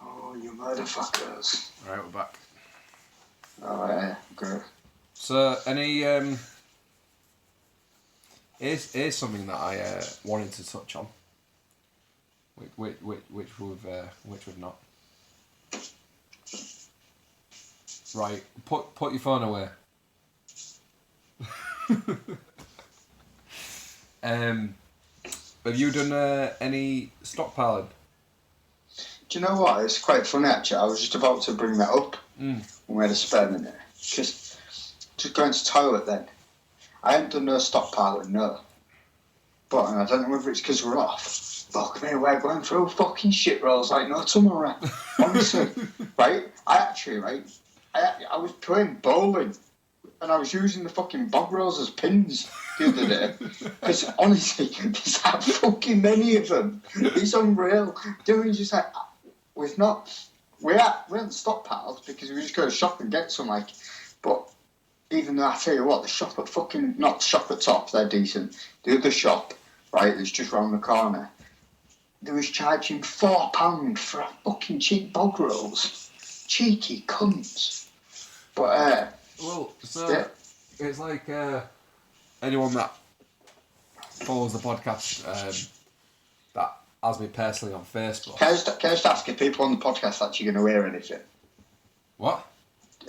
Oh, you motherfuckers. Right, we're back. Oh, yeah, great. So, any here's something that I wanted to touch on, which we've not. Right, put your phone away. Have you done any stockpiling? Do you know what? It's quite funny actually. I was just about to bring that up when we had a spare minute. Just going to the toilet then. I haven't done no stockpiling, no. But and I don't know whether it's because we're off. Fuck me, we're going through fucking shit rolls like no tomorrow. Honestly, right? I was playing bowling and I was using the fucking bog rolls as pins the other day. Because honestly, there's that fucking many of them. It's unreal. Doing just like we haven't stockpiled because we just go to shop and get some but even though I tell you what, the shop at fucking not the shop at Top, they're decent. The other shop, right, that's just round the corner, they was charging £4 for a fucking cheap bog rolls. Cheeky cunts. But well, so yeah. it's like anyone that follows the podcast that has me personally on Facebook. Can I just ask if people on the podcast actually going to hear anything? What?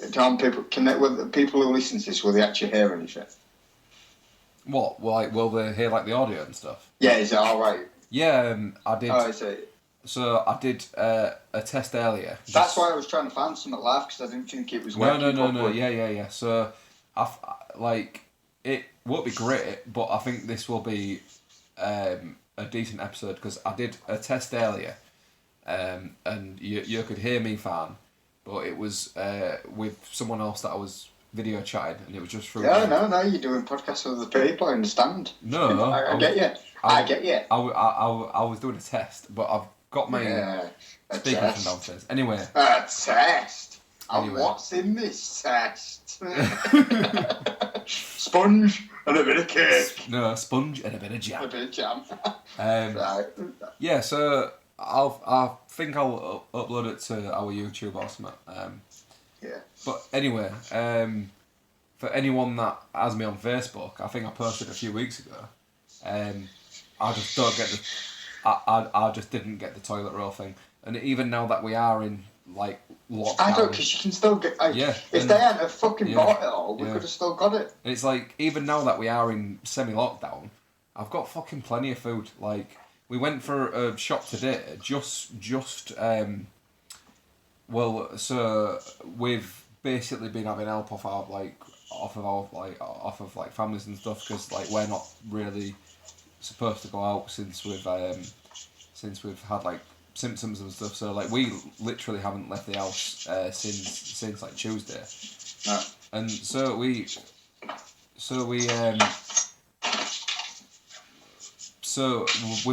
Will the people who listen to this, will they actually hear anything? What? Well, like, will they hear like the audio and stuff? Yeah, is it alright? Yeah, I did. Oh, is it? So I did a test earlier. That's why I was trying to find something live because I didn't think it was No, working properly. yeah. So, it won't be great, but I think this will be a decent episode because I did a test earlier, and you could hear me fine, but it was with someone else that I was video chatting, and it was just through. Yeah, no, you're doing podcasts with other people. I understand. No, I get you. I get you. I was doing a test, but I've got my speaker from downstairs. Anyway. A test? Anyway. And what's in this test? Sponge and a bit of cake. No, sponge and a bit of jam. A bit of jam. Right. Yeah, so I think I'll upload it to our YouTube or something. Yeah. But anyway, for anyone that has me on Facebook, I think I posted a few weeks ago. I just don't get the. I just didn't get the toilet roll thing, and even now that we are in like lockdown, I don't, because you can still get. If they hadn't have fucking bought it all, we could have still got it. And it's like even now that we are in semi-lockdown, I've got fucking plenty of food. Like we went for a shop today, so we've basically been having help off of families and stuff because like we're not really supposed to go out since we've had like symptoms and stuff. So like we literally haven't left the house since like Tuesday. No. And so we've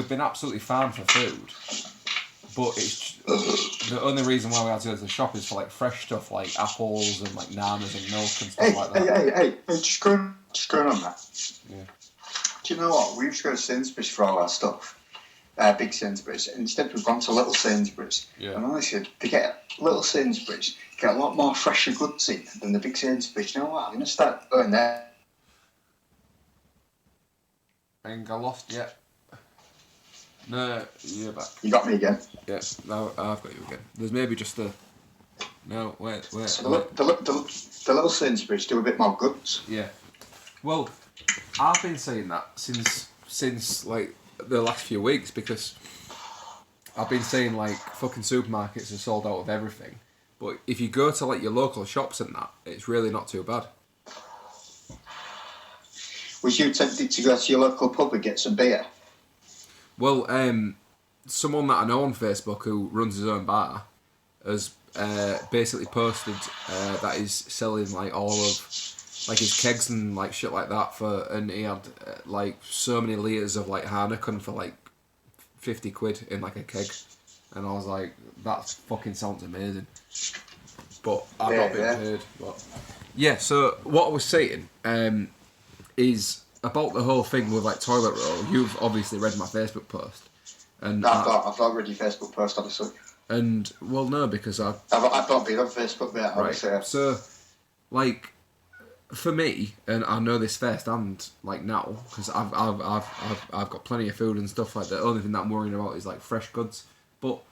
been absolutely fine for food, but it's the only reason why we had to go to the shop is for like fresh stuff like apples and like bananas and milk and stuff like that. Hey, just going on that. Yeah. Do you know what? We used to go to Sainsbury's for all our stuff. Big Sainsbury's. Instead, we've gone to Little Sainsbury's. Yeah. And honestly, to get Little Sainsbury's, get a lot more fresher goods in than the Big Sainsbury's. You know what? I'm going to start going there. I think I lost yet. No, you're back. You got me again. Yeah, no, I've got you again. There's maybe just a. No, wait. So the Little Sainsbury's do a bit more goods. Yeah. Well, I've been saying that since like the last few weeks because I've been saying like fucking supermarkets are sold out of everything, but if you go to like your local shops and that, it's really not too bad. Was you tempted to go to your local pub and get some beer? Well, someone that I know on Facebook who runs his own bar has basically posted that he's selling like all of like his kegs and like shit like that and he had like so many litres of like Heineken for like 50 quid in like a keg, and I was like, that fucking sounds amazing. But I've not been paid. But yeah, so what I was saying is about the whole thing with like toilet roll. You've obviously read my Facebook post, and No, I've not read your Facebook post, obviously. And well, no, because I've not been on Facebook yet, obviously. Right. So, like, for me, and I know this firsthand, like now, because I've got plenty of food and stuff like that. The only thing that I'm worrying about is like fresh goods. But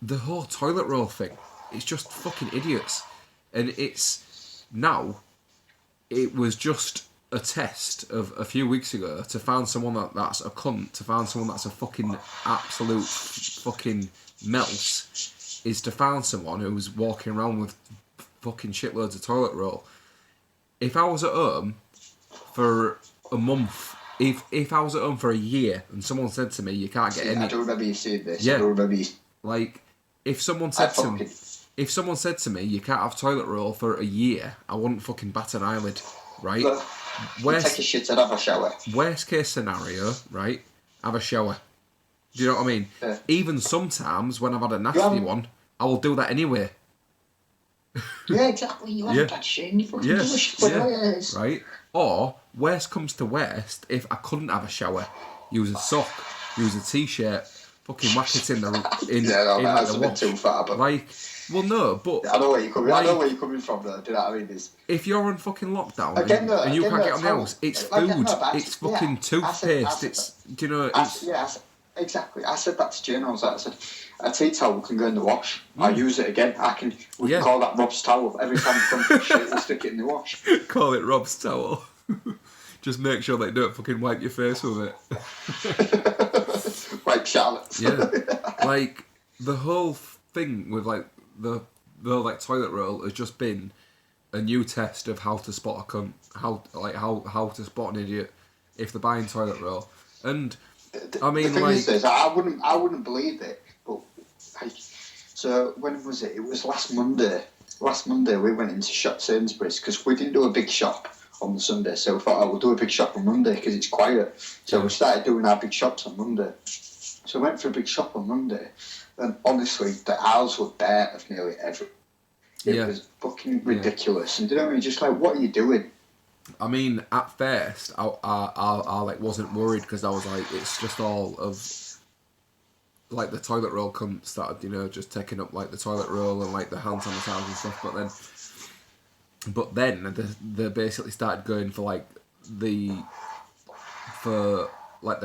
the whole toilet roll thing, it's just fucking idiots, and it's now. It was just a test of a few weeks ago to find someone that's a cunt, to find someone that's a fucking absolute fucking melt, is to find someone who's walking around with fucking shitloads of toilet roll. If I was at home for a month, if I was at home for a year and someone said to me, you can't get any... I don't remember you saying this. Yeah. I don't remember you... Like, if someone said to me, you can't have toilet roll for a year, I wouldn't fucking bat an eyelid, right? Look, take a shit and have a shower. Worst case scenario, right? Have a shower. Do you know what I mean? Yeah. Even sometimes when I've had a nasty one, I will do that anyway. Yeah, exactly. You haven't had shit and you fucking do a shower. Right? Or, worst comes to worst, if I couldn't have a shower, use a sock, use a t-shirt, fucking whack it in the that's the a bit wash. too far, but... Like, well, no, but... I know where you're coming. I know where you're coming from, though. Do you know what I mean? If you're on fucking lockdown and you again, can't get on the house, it's food, it's fucking yeah, toothpaste, it's... Do you know... Exactly. I said that to Jane. I was like, I said, a tea towel can go in the wash. I use it again. We can call that Rob's towel. Every time we come for shit, we'll stick it in the wash. Call it Rob's towel. Just make sure they don't fucking wipe your face with it. Like Charlotte's. Yeah. Like, the whole thing with, like, the like, toilet roll has just been a new test of how to spot a cunt. How to spot an idiot if they're buying toilet roll. And... I mean, the thing like... is this, I wouldn't believe it, but like, so when was it? It was last Monday. Last Monday we went into shop Sainsbury's because we didn't do a big shop on the Sunday, so we thought, we'll do a big shop on Monday because it's quiet. So we started doing our big shops on Monday. So we went for a big shop on Monday, and honestly, the aisles were bare of nearly everything. It was fucking ridiculous. And you know what I mean? Just like, what are you doing? I mean, at first, I like wasn't worried because I was like, it's just all of like the toilet roll started, you know, just taking up like the toilet roll and like the hand sanitizer and stuff. But then they basically started going for like the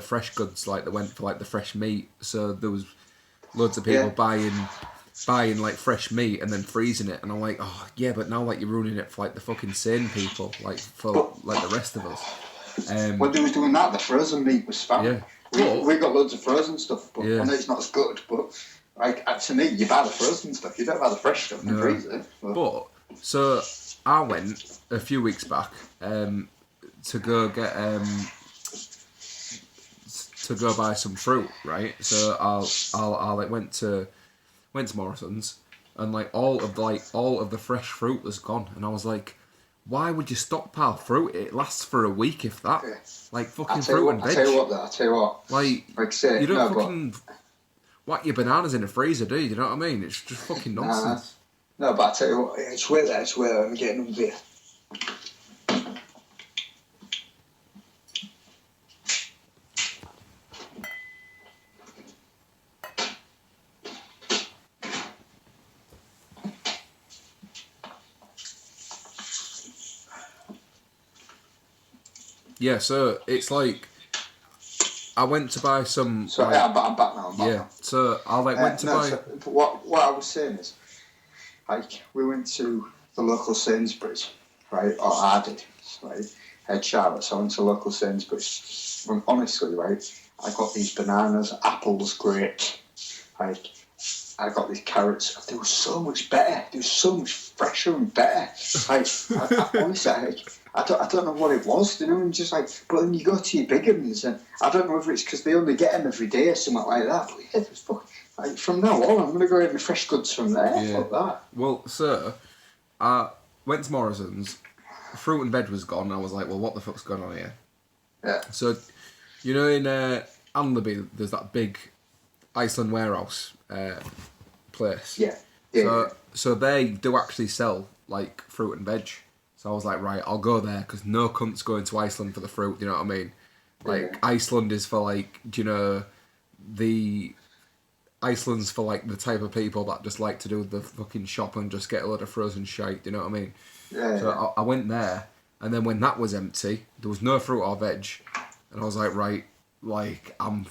fresh goods, like they went for like the fresh meat. So there was loads of people buying like fresh meat and then freezing it, and I'm like, oh yeah, but now like you're ruining it for like the fucking sane people, like for like the rest of us. When they was doing that, the frozen meat was fine. Yeah. We got loads of frozen stuff, but I know it's not as good. But like to me, you buy the frozen stuff, you don't buy the fresh stuff and freeze it. But so I went a few weeks back to go get to go buy some fruit, right? So I like went to Morrison's, and like all of the fresh fruit was gone, and I was like, why would you stockpile fruit? It lasts for a week, if that. Yeah. Like fucking fruit and veg. I tell you what. Like say, you don't fucking whack your bananas in the freezer, do you? You know what I mean? It's just fucking nonsense. No, but I tell you what, it's where I'm getting them beer. Yeah, so it's like I went to buy some. So like, I'm back now. Now. So I went to buy. So what I was saying is, like, we went to the local Sainsbury's, right? Or I did, right? Head Charlotte. So I went to local Sainsbury's. And honestly, right, I got these bananas, apples, grapes, like, I got these carrots. They were so much better. They were so much fresher and better. Like, I honestly, I don't know what it was, you know. And just like, but then you go to your big ones, and I don't know if it's because they only get them every day or something like that. But yeah, it was fucking, like, from now on, I'm gonna go get my fresh goods from there. Yeah. Fuck that. Well, sir, I went to Morrison's. Fruit and veg was gone. I was like, well, what the fuck's going on here? Yeah. So, you know, in Anlaby, there's that big Iceland warehouse place. Yeah. Yeah. So they do actually sell like fruit and veg. So I was like, right, I'll go there because no cunt's going to Iceland for the fruit. You know what I mean? Like Yeah. Iceland is for like, do you know, Iceland's for like the type of people that just like to do the fucking shop and just get a load of frozen shite. Do you know what I mean? Yeah. So I went there, and then when that was empty, there was no fruit or veg, and I was like, right, like I'm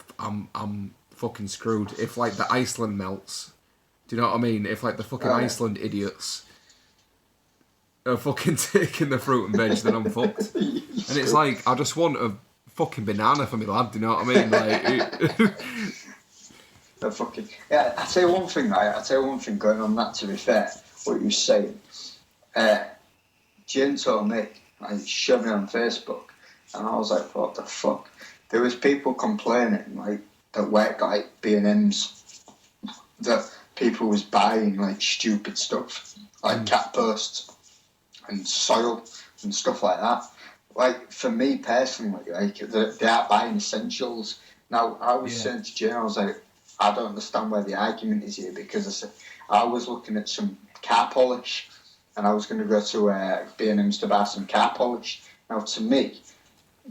fucking screwed. If like the Iceland melts, do you know what I mean? If like the fucking Iceland idiots are fucking taking the fruit and veg, then I'm fucked. And it's like I just want a fucking banana for me lad. Do you know what I mean? Like. The fucking yeah. I tell you one thing, right? I tell you one thing going on that. To be fair, what you were saying. Jane told me, like, showed me on Facebook, and I was like, what the fuck? There was people complaining, like, that work like B&M's, that people was buying, like, stupid stuff, like cat bursts and soil and stuff like that. Like, for me personally, like, they are buying essentials. Now, I was saying to Jane, I was like, I don't understand where the argument is here, because I said, I was looking at some car polish, and I was going to go to B&M's to buy some car polish. Now, to me,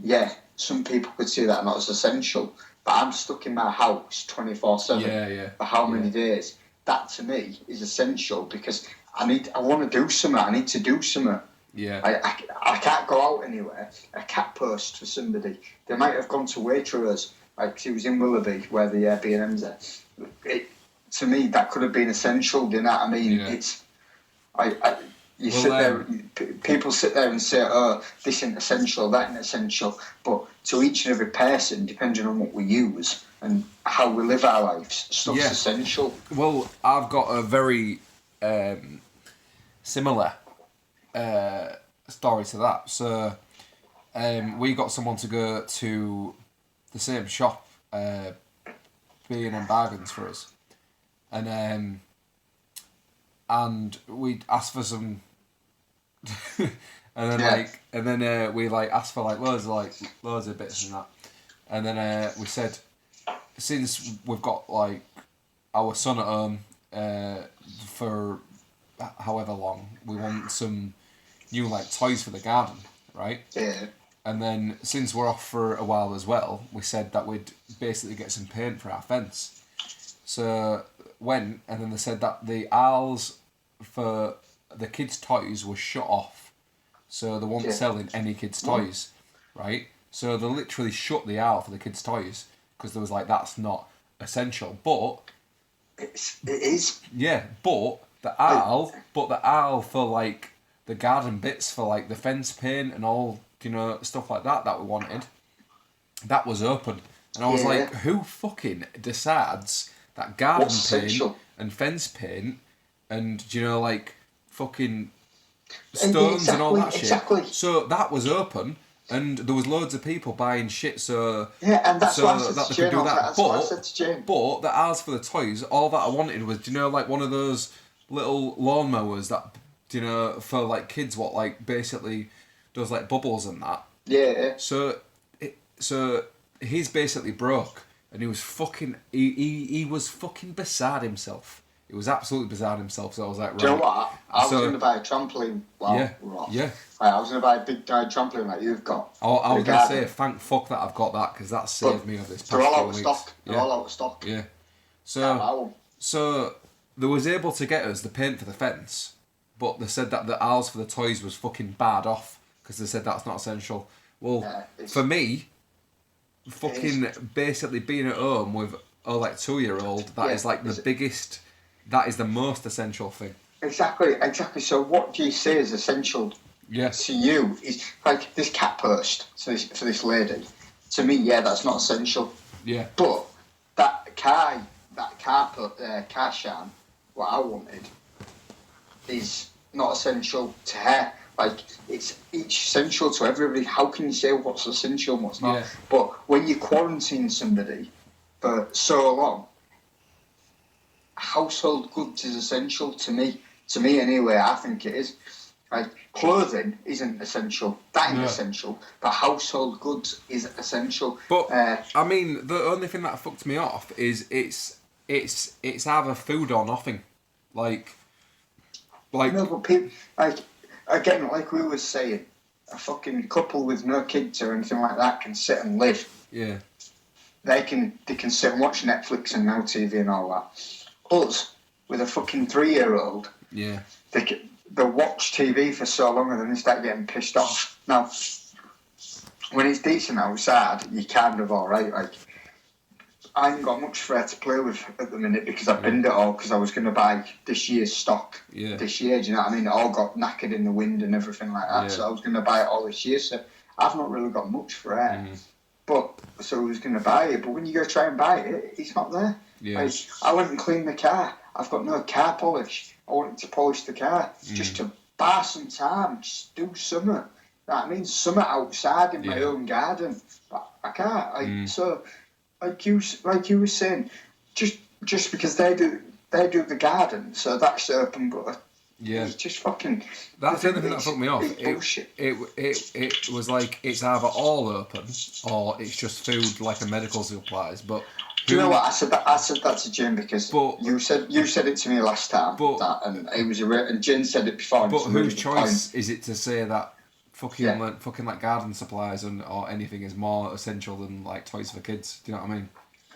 yeah, some people could see that not as essential, but I'm stuck in my house 24/7 for how many days? That, to me, is essential, because I want to do something. I need to do something. Yeah. I can't go out anywhere. A cat post for somebody. They might have gone to Waitrose, like she was in Willoughby, where the B&M's are. To me, that could have been essential. Do you know what I mean? Yeah. It's... sit there. People sit there and say, "Oh, this isn't essential, that isn't essential." But to each and every person, depending on what we use and how we live our lives, stuff's essential. Well, I've got a very similar story to that. So, we got someone to go to the same shop, B&M Bargains for us, and we asked for some. And then we like asked for like loads of bits and that, and then we said, since we've got like our son at home for however long, we want some new like toys for the garden, right? Yeah. And then since we're off for a while as well, we said that we'd basically get some paint for our fence. So went, and then they said that the aisles for the kids' toys were shut off, so they weren't selling any kids' toys, right? So they literally shut the aisle for the kids' toys because they was like, that's not essential. But it is. Yeah, but the aisle for like the garden bits for like the fence paint and all, you know, stuff like that we wanted, that was open, and I was like, who fucking decides that garden paint and fence paint and, you know, like fucking stones and all that shit. Exactly. So that was open, and there was loads of people buying shit. So and that's why I said that to they could Jane. do that. But but the aisles for the toys, all that I wanted was, you know, like one of those little lawnmowers that, you know, for like kids, what like basically does like bubbles and that. Yeah. So he's basically broke, and he was fucking. He was fucking beside himself. He was absolutely beside himself. So I was like, right. Do you know what? I was going to buy a trampoline. I was going to buy a big giant trampoline like you've got. I was going to say, thank fuck that I've got that, because that saved me of this past They're all few out of weeks. stock. They're all out of stock. Yeah. So they was able to get us the paint for the fence, but they said that the aisles for the toys was fucking bad off, because they said that's not essential. Well, for me, fucking basically being at home with a like 2-year-old, that is like the biggest, that is the most essential thing. Exactly. So what do you say is essential to you? Is like this cat post for this lady. To me, that's not essential. Yeah. But that car that car sham, what I wanted, is not essential to her. Like, it's each essential to everybody. How can you say what's essential and what's not? Yeah. But when you quarantine somebody for so long, household goods is essential to me. To me, anyway, I think it is. Like, clothing isn't essential. That ain't essential. But household goods is essential. But I mean, the only thing that fucked me off is it's either food or nothing. Like no, but people, like, again, like we were saying, a fucking couple with no kids or anything like that can sit and live. Yeah. They can sit and watch Netflix and Now TV and all that. Us, with a fucking 3-year-old, Yeah. they watch TV for so long and then they start getting pissed off. Now, when it's decent outside, you're kind of alright. Like, I ain't got much for her to play with at the minute because I binned it all because I was going to buy this year's stock this year. Do you know what I mean? It all got knackered in the wind and everything like that. Yeah. So I was going to buy it all this year. So I've not really got much for her. But so I was going to buy it. But when you go try and buy it, it's not there. Yeah. Like, I went and cleaned the car. I've got no car polish. I wanted to polish the car just to buy some time, just do summer. You know what I mean? Summer outside in my own garden. But I can't. So, like you were saying, just because they do the garden, so that's open. But it's just fucking. That's the only thing that fucked me off. Bullshit. It was like it's either all open or it's just food like a medical supplies. But do you know what I said? I said that to Jim because you said it to me last time. And it was and Jim said it before. But whose choice is it to say that fucking like garden supplies or anything is more essential than like toys for kids? Do you know what I mean?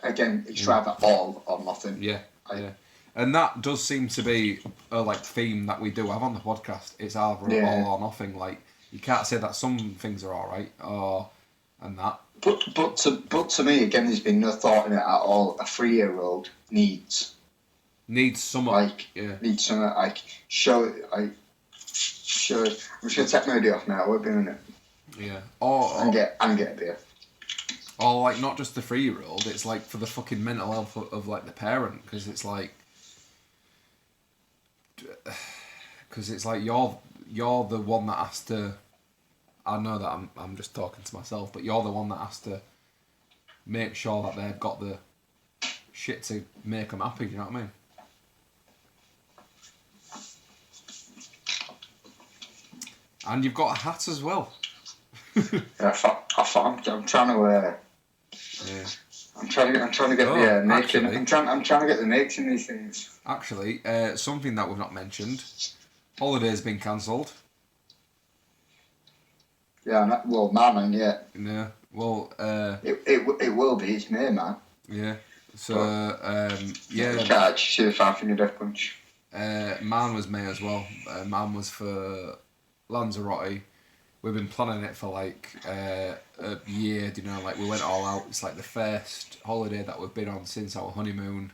Again, it's rather all or nothing. Yeah. And that does seem to be a like theme that we do have on the podcast. It's either all or nothing. Like, you can't say that some things are alright and that. But to me, again, there's been no thought in it at all. A 3-year-old needs some needs some like show. I'm just gonna take my hoodie off now. We'll be in it. Yeah. And get a beer. Or like not just the 3-year-old. It's like for the fucking mental health of like the parent, because it's like you're the one that has to. I know that I'm just talking to myself, but you're the one that has to make sure that they've got the shit to make them happy. You know what I mean? And you've got a hat as well. I'm trying to. I'm trying to get the making. I'm trying to get the making these things. Actually, something that we've not mentioned. Holiday's been cancelled. Yeah, well, man, yeah. Yeah, well... It will be, it's May, man. Yeah, so, yeah... Catch, see the 5-finger death punch. Man was May as well. Man was for Lanzarote. We've been planning it for like a year, you know, like we went all out. It's like the first holiday that we've been on since our honeymoon.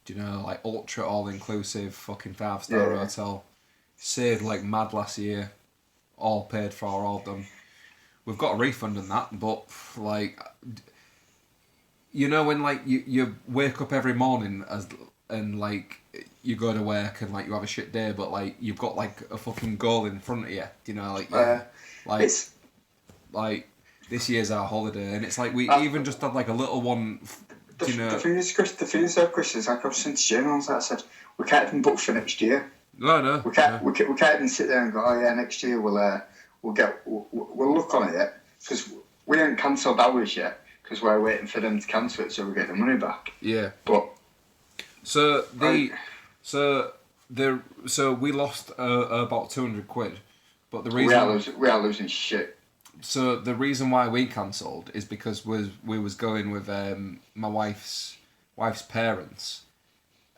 Do you know, like ultra all-inclusive, fucking 5-star hotel. Saved like mad last year. All paid for, all done. We've got a refund on that, but like, you know, when like you wake up every morning and like you go to work and like you have a shit day, but like you've got like a fucking goal in front of you. Do you know, like this year's our holiday, and it's like we even just had like a little one. Do you know? The thing is, Chris, is like I've sent to Jim on that. I said we can't even book for next year. No. We can't even sit there and go, oh yeah, next year we'll look on it because we haven't cancelled ours yet because we're waiting for them to cancel it so we get the money back. Yeah. But so we lost about £200, but the reason we are losing shit. So the reason why we cancelled is because we was going with my wife's parents,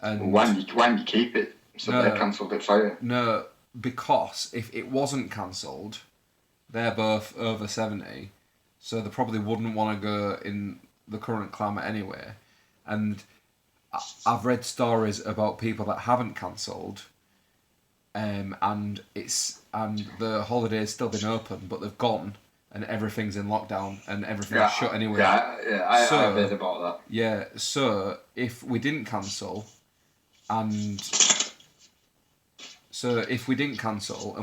and why did you keep it? So they cancelled it for you? No, because if it wasn't cancelled, they're both over 70, so they probably wouldn't want to go in the current climate anyway. And I've read stories about people that haven't cancelled, and the holiday's still been open, but they've gone and everything's in lockdown and everything's shut anyway. I So- heard about that. Yeah, so if we didn't cancel, and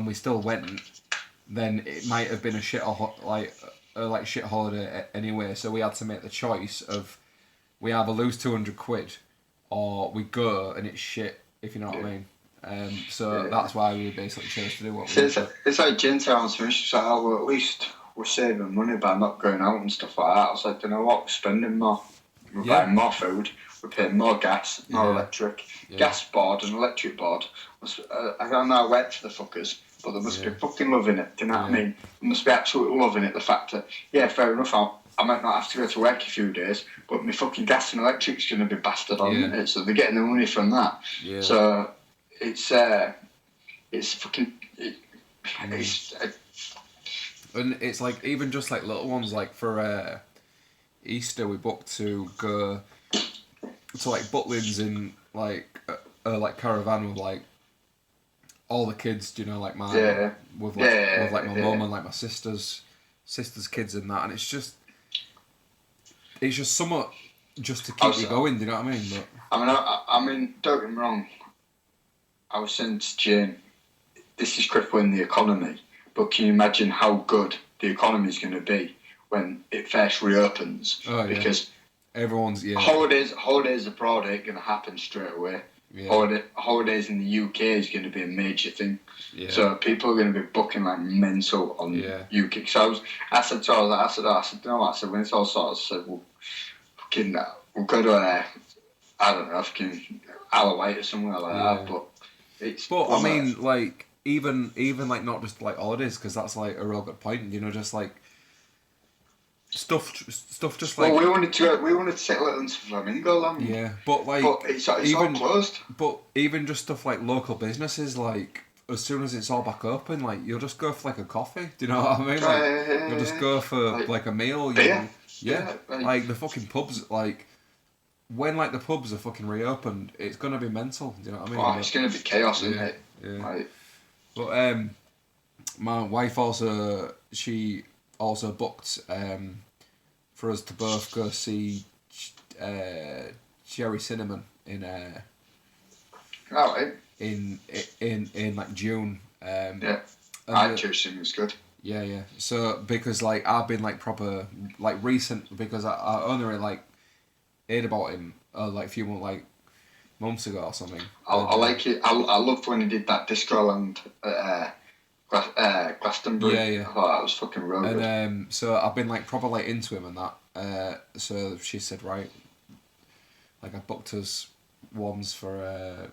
we still went, then it might have been a shit shit holiday anyway. So we had to make the choice of we either lose 200 quid or we go and it's shit, if you know what I mean. So that's why we basically chose to do what we did. It's like Jen telling me, she's like, oh, well, at least we're saving money by not going out and stuff like that. I was like, you know what, we're spending more. We're buying more food, we're paying more gas, more electric. Gas board and electric board. I don't know where for the fuckers, but they must be fucking loving it, do you know what I mean? They must be absolutely loving it, the fact that, yeah, fair enough, I might not have to go to work a few days, but my fucking gas and electric's going to be bastard on it, so they're getting the money from that. Yeah. So it's fucking... And it's like, even just like little ones, like for Easter we booked to go to like Butlins in like like caravan with like all the kids, you know, like my with my mum and like my sister's kids and that, and it's just somewhat just to keep you going, do you know what I mean? But I mean, don't get me wrong. I was saying to Jane, this is crippling the economy, but can you imagine how good the economy is going to be when it first reopens? Because everyone's holidays abroad ain't going to happen straight away. Yeah. Holidays in the UK is going to be a major thing. Yeah. So people are going to be booking like mental on UK. So I said to her, you know what? I said, when it's all sorted, I said, we'll go to I don't know, fucking Isle of Wight or somewhere like that. But it's. But I mean, like even like not just like holidays, because that's like a real good point. You know, just like. Stuff just like. Well, we wanted to settle into Flamingo Land. Yeah, but like, it's even all closed. But even just stuff like local businesses, like as soon as it's all back open, like you'll just go for like a coffee. Do you know what I mean? Like you'll just go for like a meal. Like the fucking pubs, like when like the pubs are fucking reopened, it's gonna be mental. Do you know what I mean? Oh, it's gonna be chaos, isn't it? Yeah. Like, but my wife also booked for us to both go see Cherry Cinnamon in in like June. Cherry Cinnamon's good. Yeah. So because like I've been like proper like recent, because I only really like heard about him like a few months ago or something. I like it. I loved when he did that Discoland Glastonbury. Yeah. I thought that was fucking real good. And so I've been like proper like into him and that. So she said, right, like I booked us ones for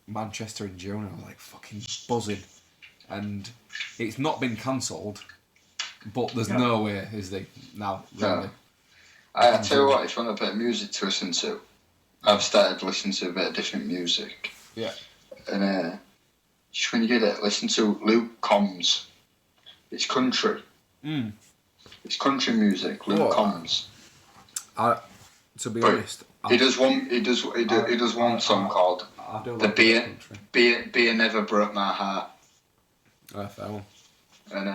Manchester in June, and I was like fucking buzzing. And it's not been cancelled, but there's no way, is there? Now, really. No. I tell you what, if you want a bit of music to listen to, I've started listening to a bit of different music. Yeah. And just when you get it, listen to Luke Combs. It's country. It's country music. Luke Combs. To be honest, he does one song called "The Beer Never Broke My Heart." Fair one. And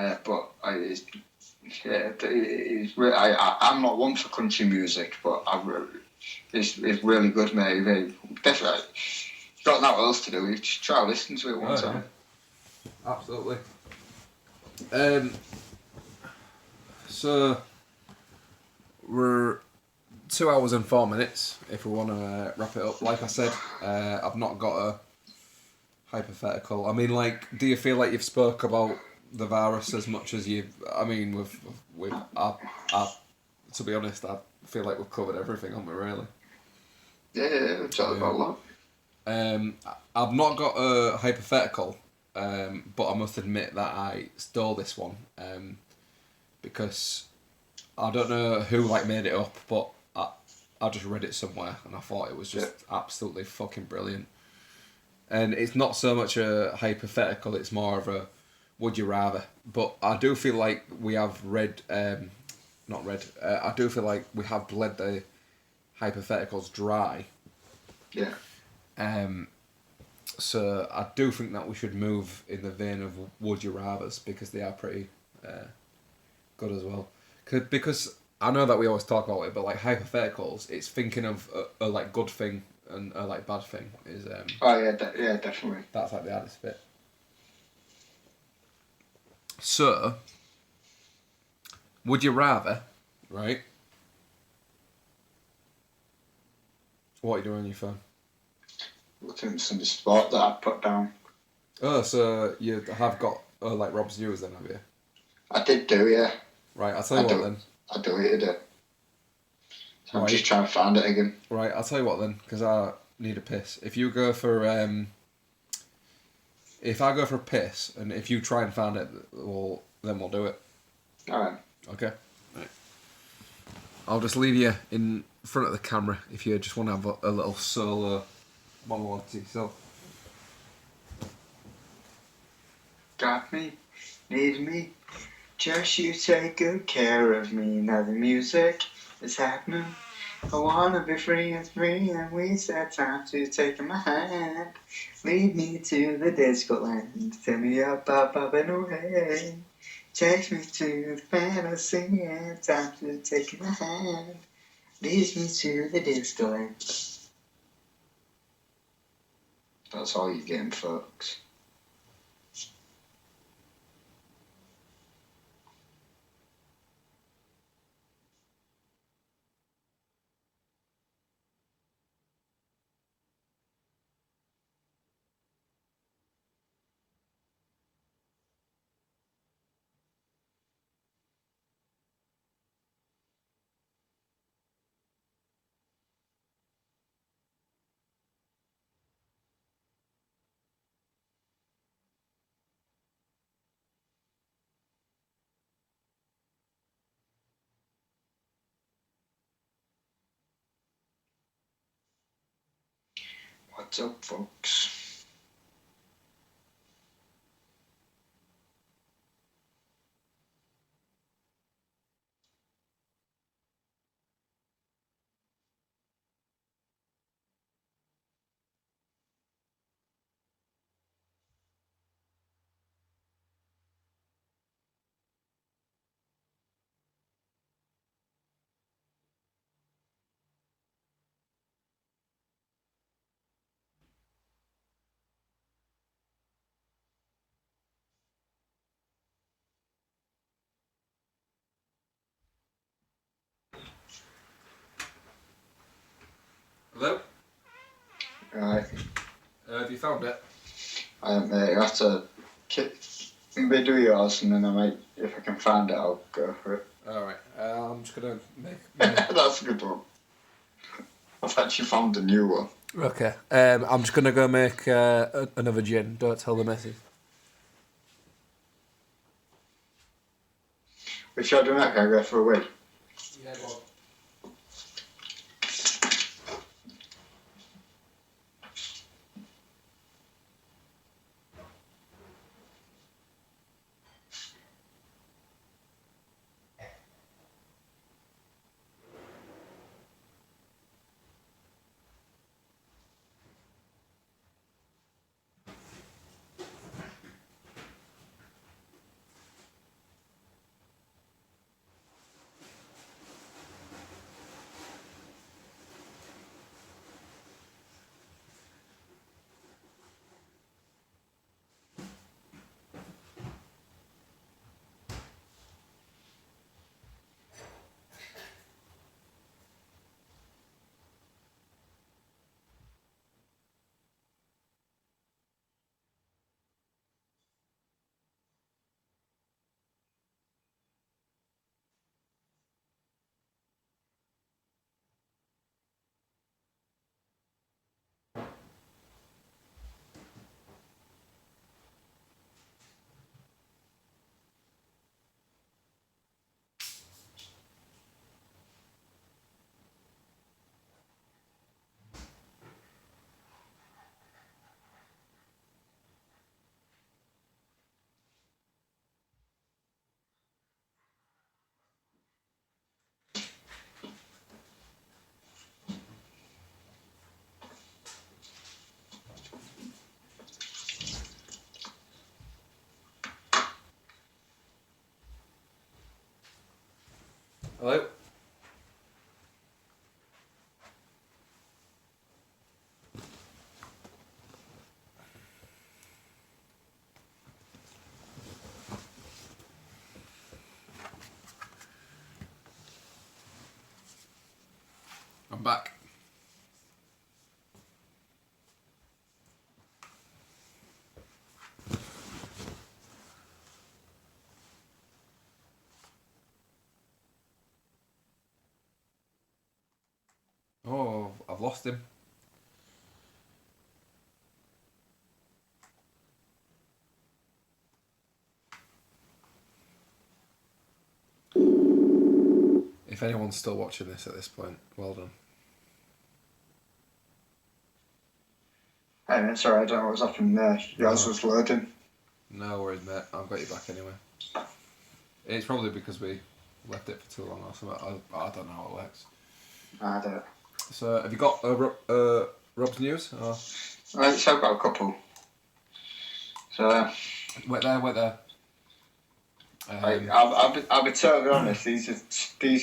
I'm not one for country music, but it's really good, mate. Definitely. Got nothing else to do. You just try to listen to it one time. Yeah. Absolutely. So we're 2 hours and 4 minutes. If we want to wrap it up, like I said, I've not got a hypothetical. I mean, like, do you feel like you've spoke about the virus as much as you've? I mean, to be honest, I feel like we've covered everything, haven't we? Really? Yeah, we've talked about a lot. I've not got a hypothetical, but I must admit that I stole this one because I don't know who like made it up, but I just read it somewhere and I thought it was just absolutely fucking brilliant. And it's not so much a hypothetical; it's more of a would you rather. But I do feel like we have I do feel like we have bled the hypotheticals dry. Yeah. So I do think that we should move in the vein of would you rathers, because they are pretty good good as well. Because I know that we always talk about it, but like hypotheticals, it's thinking of a like good thing and a like bad thing is Oh yeah, yeah, definitely. that's like the hardest bit. So, would you rather, right? What are you doing on your phone? Looking at some sport that I put down. Oh, so you have got like Rob's viewers then, have you? I did do, yeah. Right, I'll tell you I what do. then. I deleted it. So I'm Right. just trying to find it again. Right, I'll tell you what then, because I need a piss. If you go for if I go for a piss, and if you try and find it, then we'll do it. Alright. Okay. Right. I'll just leave you in front of the camera if you just want to have a little solo monologue to yourself. Got me, need me. Just you take good care of me. Now the music is happening. I wanna be free, and we set time to take my hand. Lead me to the disco land. Tell me up and away. Take me to the fantasy and time to take my hand. Lead me to the disco land. That's all you're getting, folks. What's up, folks? Hello? Right. Have you found it? Mate, you have to do yours, and then I might, if I can find it, I'll go for it. Alright, I'm just gonna make... That's a good one. I've actually found a new one. Okay, I'm just gonna go make another gin. Don't tell the missus. Which I don't know, can I go for a win? Yeah, go on. I'm back. Oh, I've lost him. If anyone's still watching this at this point, well done. Hey, mate, sorry, I don't know what was happening there. Yours was loading. No worries, mate. I've got you back anyway. It's probably because we left it for too long or something. I don't know how it works. I don't. So, have you got Rob's news? Or... Right, so I've got a couple. So, Wait there. I'll be totally honest. These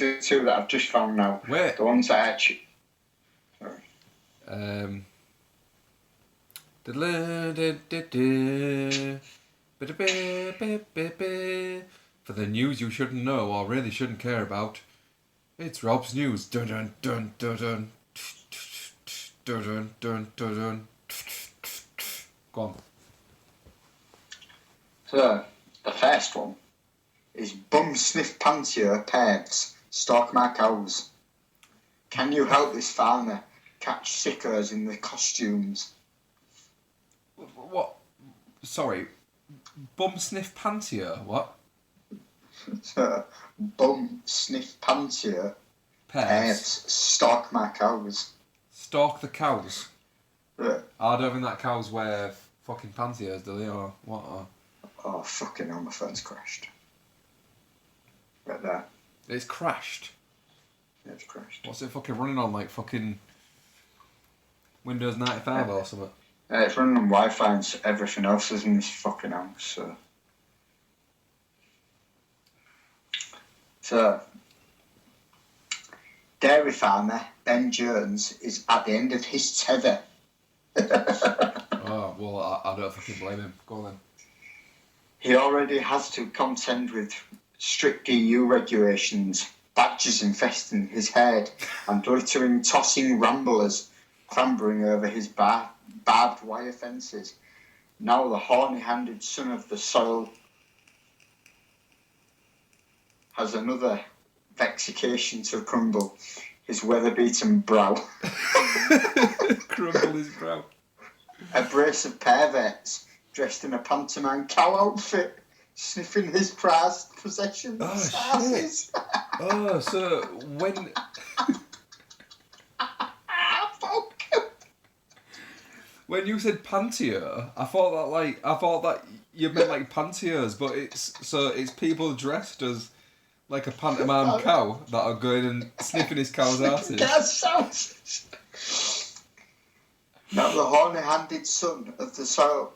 are two that I've just found now. Wait. The ones I actually. Um. For the news you shouldn't know or really shouldn't care about, it's Rob's news. Dun dun dun dun dun dun dun dun dun dun. Go on. So, the first one is bum sniff pantier pegs stalk my cows. Can you help this farmer catch sickos in the costumes? What? Sorry. Bum sniff pantier? What? So, bum sniff pantier Pears. stalk my cows. Stalk the cows. Yeah. I don't think that cows wear fucking pantiers, do they? Or what? Or... Oh, fucking hell, my phone's crashed. Right there. It's crashed. Yeah, it's crashed. What's it fucking running on? Like fucking Windows 95 or something? It's running on Wi-Fi and everything else is in this fucking house, so... So... Dairy farmer Ben Jones is at the end of his tether. Oh, well, I don't fucking blame him. Go on then. He already has to contend with strict EU regulations, badgers infesting his head, and glittering, tossing ramblers clambering over his barbed wire fences. Now the horny-handed son of the soil has another vexation to crumble his weather-beaten brow. Crumble his brow. A brace of perverts dressed in a pantomime cow outfit, sniffing his prized possessions. Oh, shit. Oh, so when... When you said pantier, I thought that you meant like pantiers, but it's people dressed as like a pantomime cow that are going and sniffing his cow's asses. That sounds... Now the horny-handed son of the soil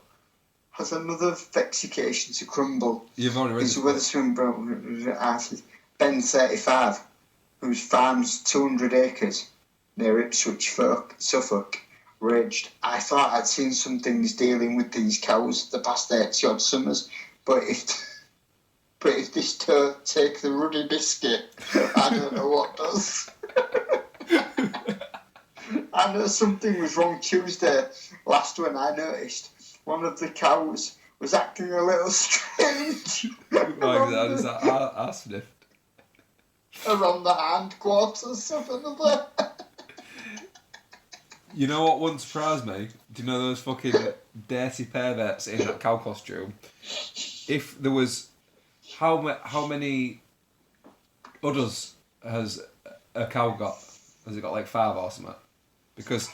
has another vexation to crumble. You've already read His this. Witherspoon brown asses. Ben 35, whose farms 200 acres near Ipswich, Suffolk, raged. I thought I'd seen some things dealing with these cows the past 80 odd summers, but if this take the ruddy biscuit, I don't know what does. I know something was wrong Tuesday last when I noticed one of the cows was acting a little strange. Is that our sniff? Around the hindquarters of another. You know what wouldn't surprise me? Do you know those fucking dirty perverts in that cow costume? If there was... How many udders has a cow got? Has it got like 5 or something? Because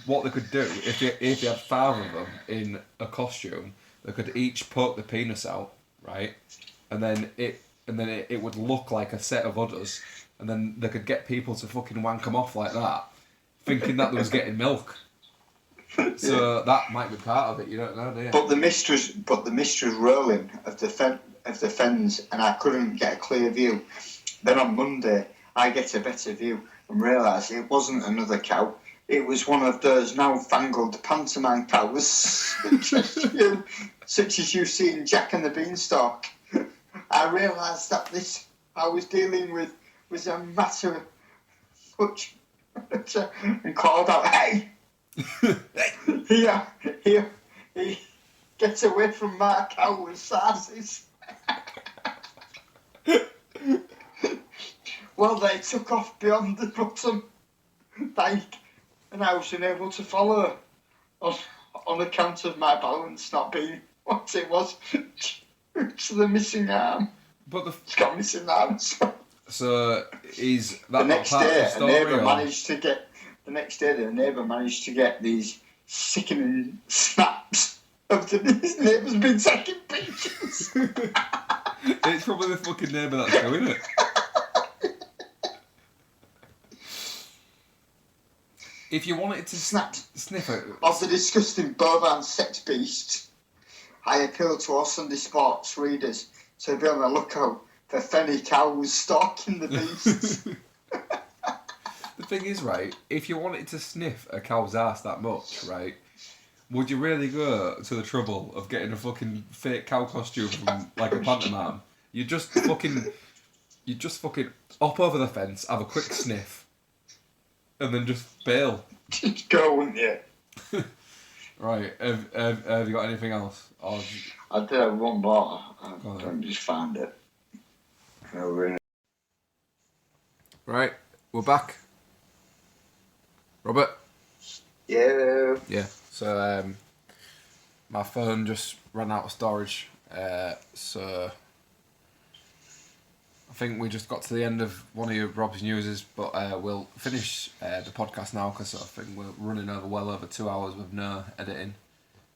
what they could do, if you had 5 of them in a costume, they could each poke the penis out, right? And then it would look like a set of udders, and then they could get people to fucking wank them off like that, thinking that they was getting milk. So that might be part of it. You don't know, do you? But the mist was rolling of the fens, and I couldn't get a clear view. Then on Monday, I get a better view and realise it wasn't another cow. It was one of those now-fangled pantomime cows, such as you see in Jack and the Beanstalk. I realised that this I was dealing with was a matter touch and called out, "Hey, here, get away from my cow with Sarses." Well, they took off beyond the bottom bank, and I was unable to follow on account of my balance not being what it was. To the missing arm. But It's got missing arms. so is that The not next part of the day, story? the neighbour managed to get these sickening snaps of his neighbour's been taking pictures. It's probably the fucking neighbour that's doing it. If you wanted to Snaps sniff it, of the disgusting bovine sex beast, I appeal to all Sunday sports readers to be on the lookout for fenny cows stalking the beasts. the thing is, right, if you wanted to sniff a cow's ass that much, right, would you really go to the trouble of getting a fucking fake cow costume from like a pantomime? You just fucking hop over the fence, have a quick sniff, and then just bail. Just go, wouldn't you? Right, have you got anything else? Or... I did have one more. Go on. I just found it. Over Right, we're back. Robert? Yeah. Yeah, so my phone just ran out of storage, so I think we just got to the end of one of your Rob's newses, but we'll finish the podcast now because I think we're running over well over 2 hours with no editing,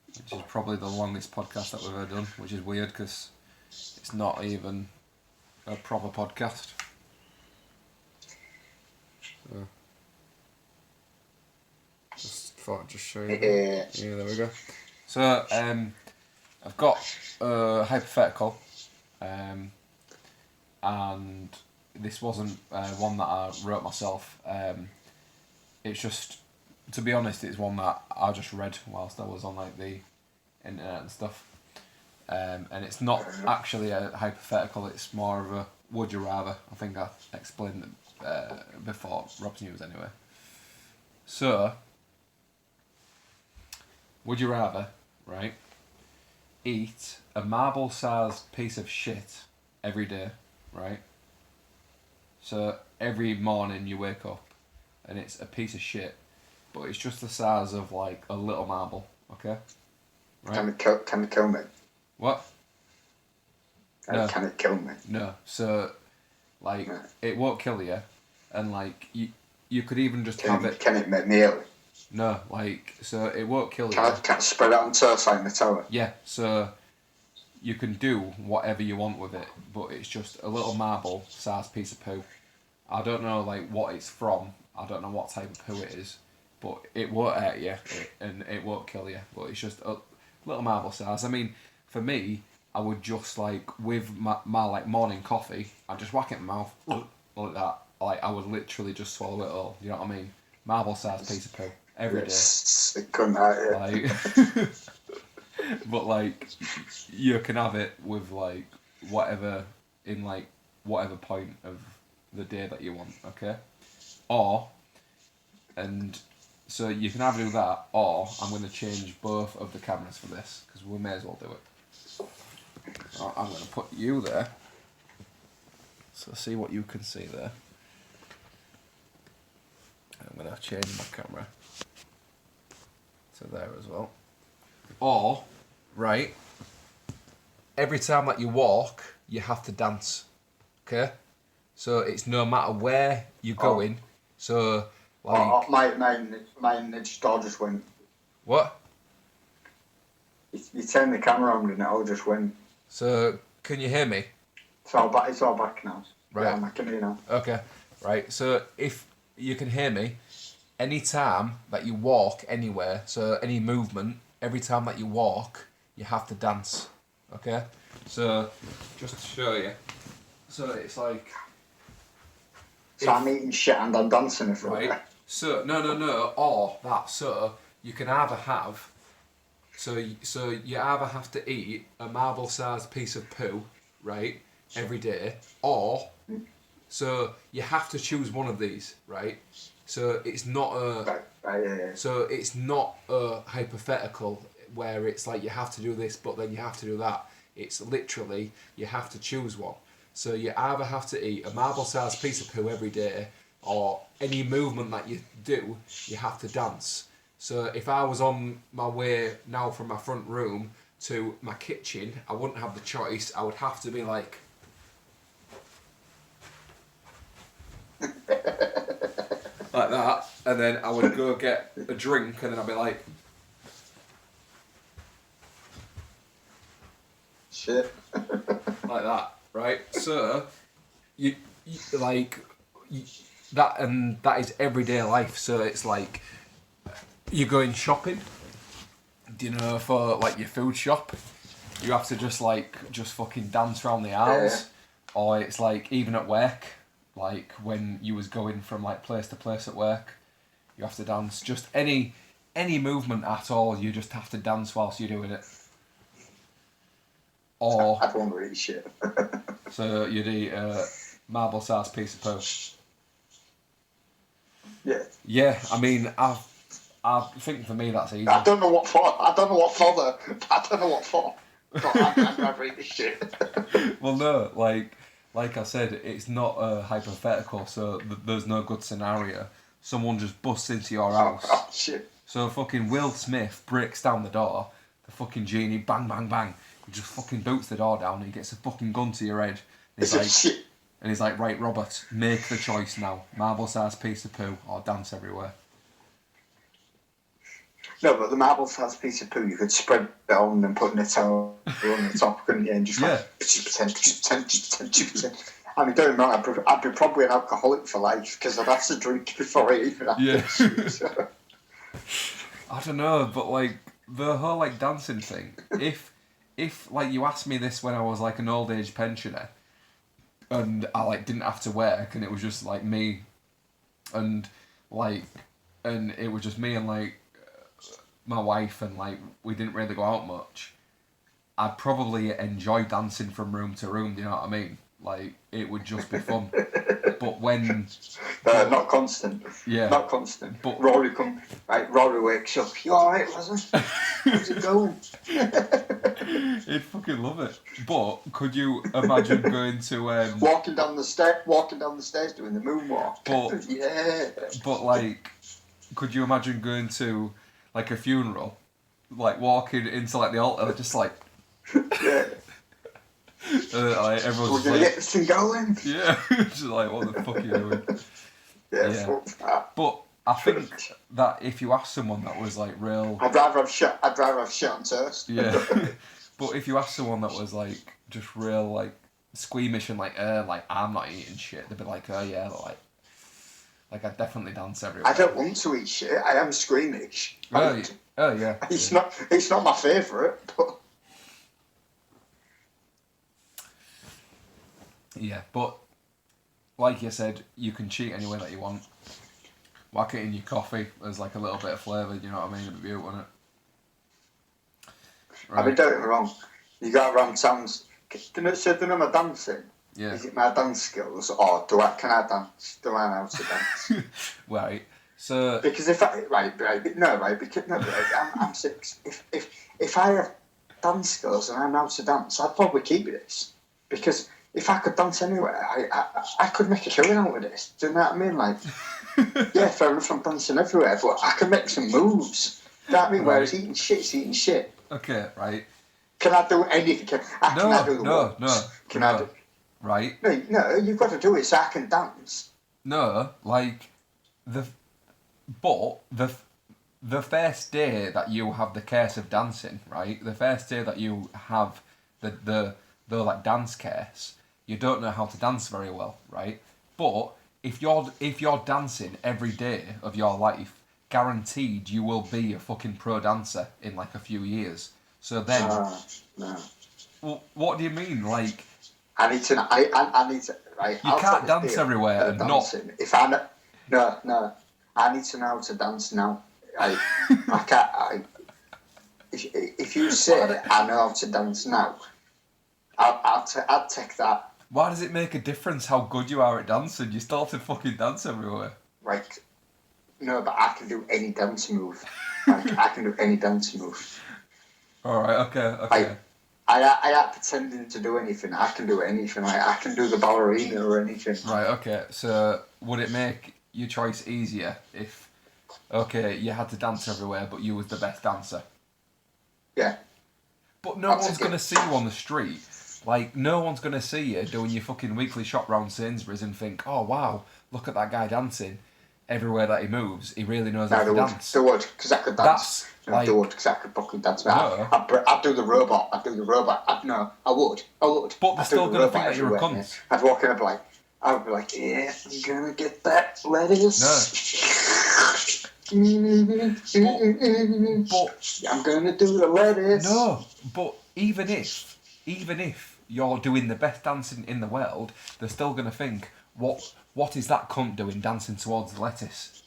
which is probably the longest podcast that we've ever done, which is weird because it's not even a proper podcast. So, just thought I'd just show you. Yeah. Yeah, there we go. So, I've got a hypothetical, and this wasn't one that I wrote myself. It's just, to be honest, it's one that I just read whilst I was on like the internet and stuff. And it's not actually a hypothetical, it's more of a would you rather. I think I explained it before Rob's News anyway. So, would you rather, right, eat a marble-sized piece of shit every day, right? So every morning you wake up and it's a piece of shit, but it's just the size of like a little marble, okay? Right? Can it kill me? What? No. Can it kill me? No. So, like, No. it won't kill you, and like you could even just have it. Can it make me ill? No, like, so it won't kill you. Can it spread out on toast like Nutella? Yeah, so you can do whatever you want with it, but it's just a little marble-sized piece of poo. I don't know, like, what it's from. I don't know what type of poo it is, but it won't hurt you, and it won't kill you, but it's just a little marble size. I mean, for me, I would just, like, with my like, morning coffee, I'd just whack it in my mouth, like that. Like, I would literally just swallow it all, you know what I mean? Marble-sized piece of poo. Every day. It couldn't hurt you. Like, but like, you can have it with like whatever in like whatever point of the day that you want, okay? Or, and so you can either do that, or I'm going to change both of the cameras for this because we may as well do it. So I'm going to put you there, so see what you can see there. I'm going to change my camera to there as well. Or, right, every time that you walk, you have to dance, okay? So it's no matter where you're going. So, like... Mine just all just went. What? You turn the camera on and it'll just went. So, can you hear me? It's all back now. Right. Yeah, I can hear you now. Okay, right, so if you can hear me, any time that you walk anywhere, so any movement, every time that you walk, you have to dance, okay? So, just to show you, so it's like... So I'm eating shit and I'm dancing in front Right, of it. so, no, or that, so, you can either have, so you either have to eat a marble-sized piece of poo, right, every day, or So you have to choose one of these, right? So it's not a so it's not a hypothetical where it's like you have to do this, but then you have to do that. It's literally you have to choose one. So you either have to eat a marble-sized piece of poo every day, or any movement that you do, you have to dance. So if I was on my way now from my front room to my kitchen, I wouldn't have the choice. I would have to be like. Like that, and then I would go get a drink, and then I'd be like, shit. like that, right? So, you like that, and that is everyday life. So it's like you're going shopping, you know, for like your food shop. You have to just fucking dance around the aisles, or it's like even at work. Like when you was going from like place to place at work, you have to dance. Just any movement at all, you just have to dance whilst you're doing it. Or I don't want to eat shit. so you'd eat a marble-sized piece of poo. Yeah. Yeah, I mean, I think for me that's easy. I don't know what for. Though. I don't know what for. But I'd rather eat the shit. Well, no, like I said, it's not a hypothetical, so there's no good scenario. Someone just busts into your house. Oh, shit. So fucking Will Smith breaks down the door, the fucking genie, bang, bang, bang. He just fucking boots the door down and he gets a fucking gun to your head. And he's like, shit. And he's like, right, Robert, make the choice now. Marble-sized piece of poo or dance everywhere. No, but the marble-sized piece of poo, you could spread it on and put a towel on the top, couldn't you? And just pretend. I mean, don't get me wrong, I'd be probably an alcoholic for life because I'd have to drink before I even have to shoot. I don't know, but like the whole like dancing thing. If like you asked me this when I was like an old age pensioner, and I like didn't have to work, and it was just like me, and it was just me and like my wife, and like we didn't really go out much, I'd probably enjoy dancing from room to room. Do you know what I mean? Like it would just be fun. But when not constant. Yeah. Not constant. But Rory wakes up. You alright, Leslie? How's it going? He'd fucking love it. But could you imagine going to walking down the stairs doing the moonwalk? But yeah. But like, could you imagine going to like a funeral, like walking into like the altar, just like yeah. Like everyone's We're gonna get this thing going. Yeah, just like what the fuck are you doing? Yeah. Fuck that. But I think that if you ask someone that was like real, I'd rather have shit on toast. Yeah. But if you ask someone that was like just real like squeamish and like I'm not eating shit, they'd be like, oh yeah, like I definitely dance everywhere. I don't want to eat shit. I am squeamish. Oh yeah. It's not my favourite, but. Yeah, but like you said, you can cheat any way that you want. Whack it in your coffee as like a little bit of flavour, you know what I mean? It'd be beautiful, wouldn't it? Right. I mean, don't get me wrong. You go around towns. Do you know my dancing? Yeah. Is it my dance skills, or can I dance? Do I know how to dance? Right. So. Because I'm 6. If I have dance skills and I know how to dance, I'd probably keep this because. If I could dance anywhere, I could make a killing out of this. Do you know what I mean? Like, yeah, fair enough, I'm dancing everywhere, but I can make some moves. Do you know what I mean? Whereas eating shit. Okay, right. Can I do anything? Can I do the walks? Can I do? Right. No, you've got to do it so I can dance. No, like the first day that you have the curse of dancing, right? The first day that you have the like dance curse. You don't know how to dance very well, right? But if you're dancing every day of your life, guaranteed you will be a fucking pro dancer in like a few years. So then, no. Well, what do you mean? Like, I need to. Right. You can't dance everywhere and dancing. If I no, I need to know how to dance now. I can't. If you say I know how to dance now, I'd take that Why does it make a difference how good you are at dancing? You still have to fucking dance everywhere. Like, no, but I can do any dance move. Like, I can do any dance move. Alright, okay. I ain't pretending to do anything. I can do anything. Like, I can do the ballerina or anything. Right, okay. So, would it make your choice easier if, okay, you had to dance everywhere, but you was the best dancer? Yeah. But no one's going to see you on the street. Like, no one's going to see you doing your fucking weekly shop round Sainsbury's and think, oh, wow, look at that guy dancing. Everywhere that he moves, he really knows how to dance. They would, because I could dance. That's They would, because I could fucking dance. No. I'd do the robot. I would. But they're still going to think that you're a cunt. Yeah. I'd walk in and I'd be like, yeah, I'm gonna get that lettuce. But I'm gonna do the lettuce. no, but even if you're doing the best dancing in the world, they're still going to think, what is that cunt doing dancing towards the lettuce?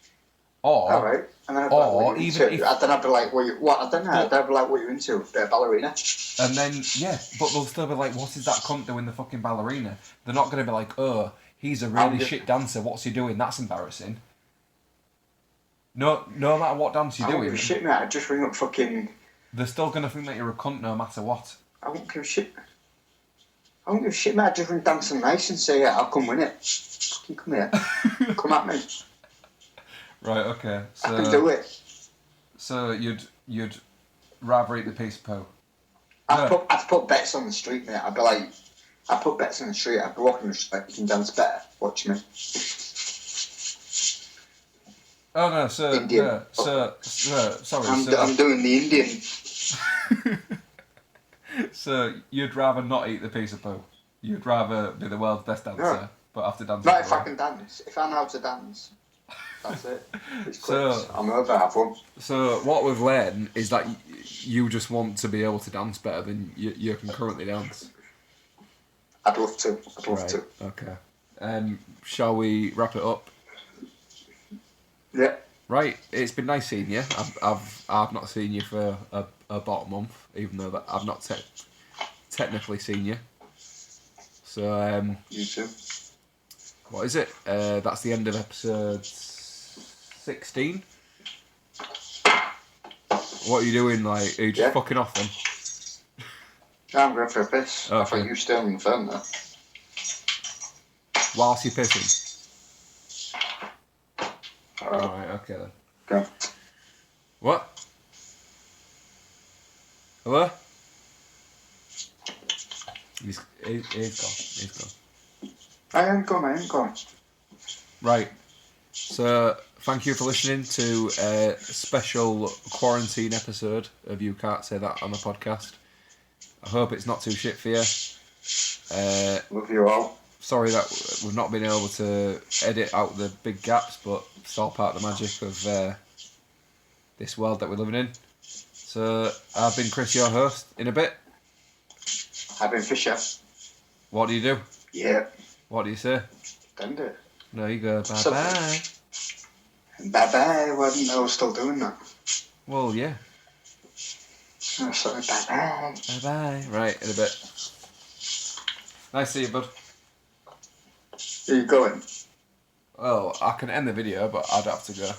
Or, alright. And then I'd be or like, what are you even into? if, Then I'd be like, what? I don't know. I'd be like, what are you into? Ballerina. and then yeah, but they'll still be like, what is that cunt doing the fucking ballerina? They're not going to be like, oh, he's a really shit dancer. What's he doing? That's embarrassing. No matter what dance you're I don't doing, give a shit, mate. I'd just ring up fucking. they're still going to think that you're a cunt no matter what. I won't give a shit. I won't give a shit, mate. I'd just ring Dancing Nice and say, yeah, I'll come win it. Fucking come here. Come at me. Right, okay. So, I can do it. So you'd rather eat the piece of poo? I'd put bets on the street, mate. I'd be like, I'd put bets on the street. I'd be walking the street. You can dance better. Watch me. Oh no, so Indian. yeah, sorry. I'm doing the Indian. So you'd rather not eat the piece of poo? You'd rather be the world's best dancer, No. but have to dance? Not if I everywhere? can dance. If I know how to dance, that's it. It's So- close. I'm over. I've won. So what we've learned is that you just want to be able to dance better than you can currently dance. I'd love to. I'd love to. Okay. Shall we wrap it up? Yeah. Right. It's been nice seeing you. I've not seen you for about a month, even though that I've not technically seen you. So You too. what is it? That's the end of episode 16. What are you doing? Like, are you just fucking off then? I'm going for a piss. I Okay. thought you were still on the phone though. Whilst you're pissing. Alright. Alright, okay then. Go. What? Hello? He's gone. He's gone. I am going. Right. So, thank you for listening to a special quarantine episode of You Can't Say That on the podcast. I hope it's not too shit for you. Love you all. Sorry that we've not been able to edit out the big gaps, but it's all part of the magic of this world that we're living in. So, I've been Chris, your host. In a bit, I've been Fisher. what do you do? Yeah. What do you say? Done it. No, you go, bye So- bye. Bye bye. Well, I didn't know I was still doing that. Well, yeah. Oh, sorry. Bye bye. Bye bye. Right, in a bit. Nice to see you, bud. Are you going? Well, I can end the video, but I'd have to go.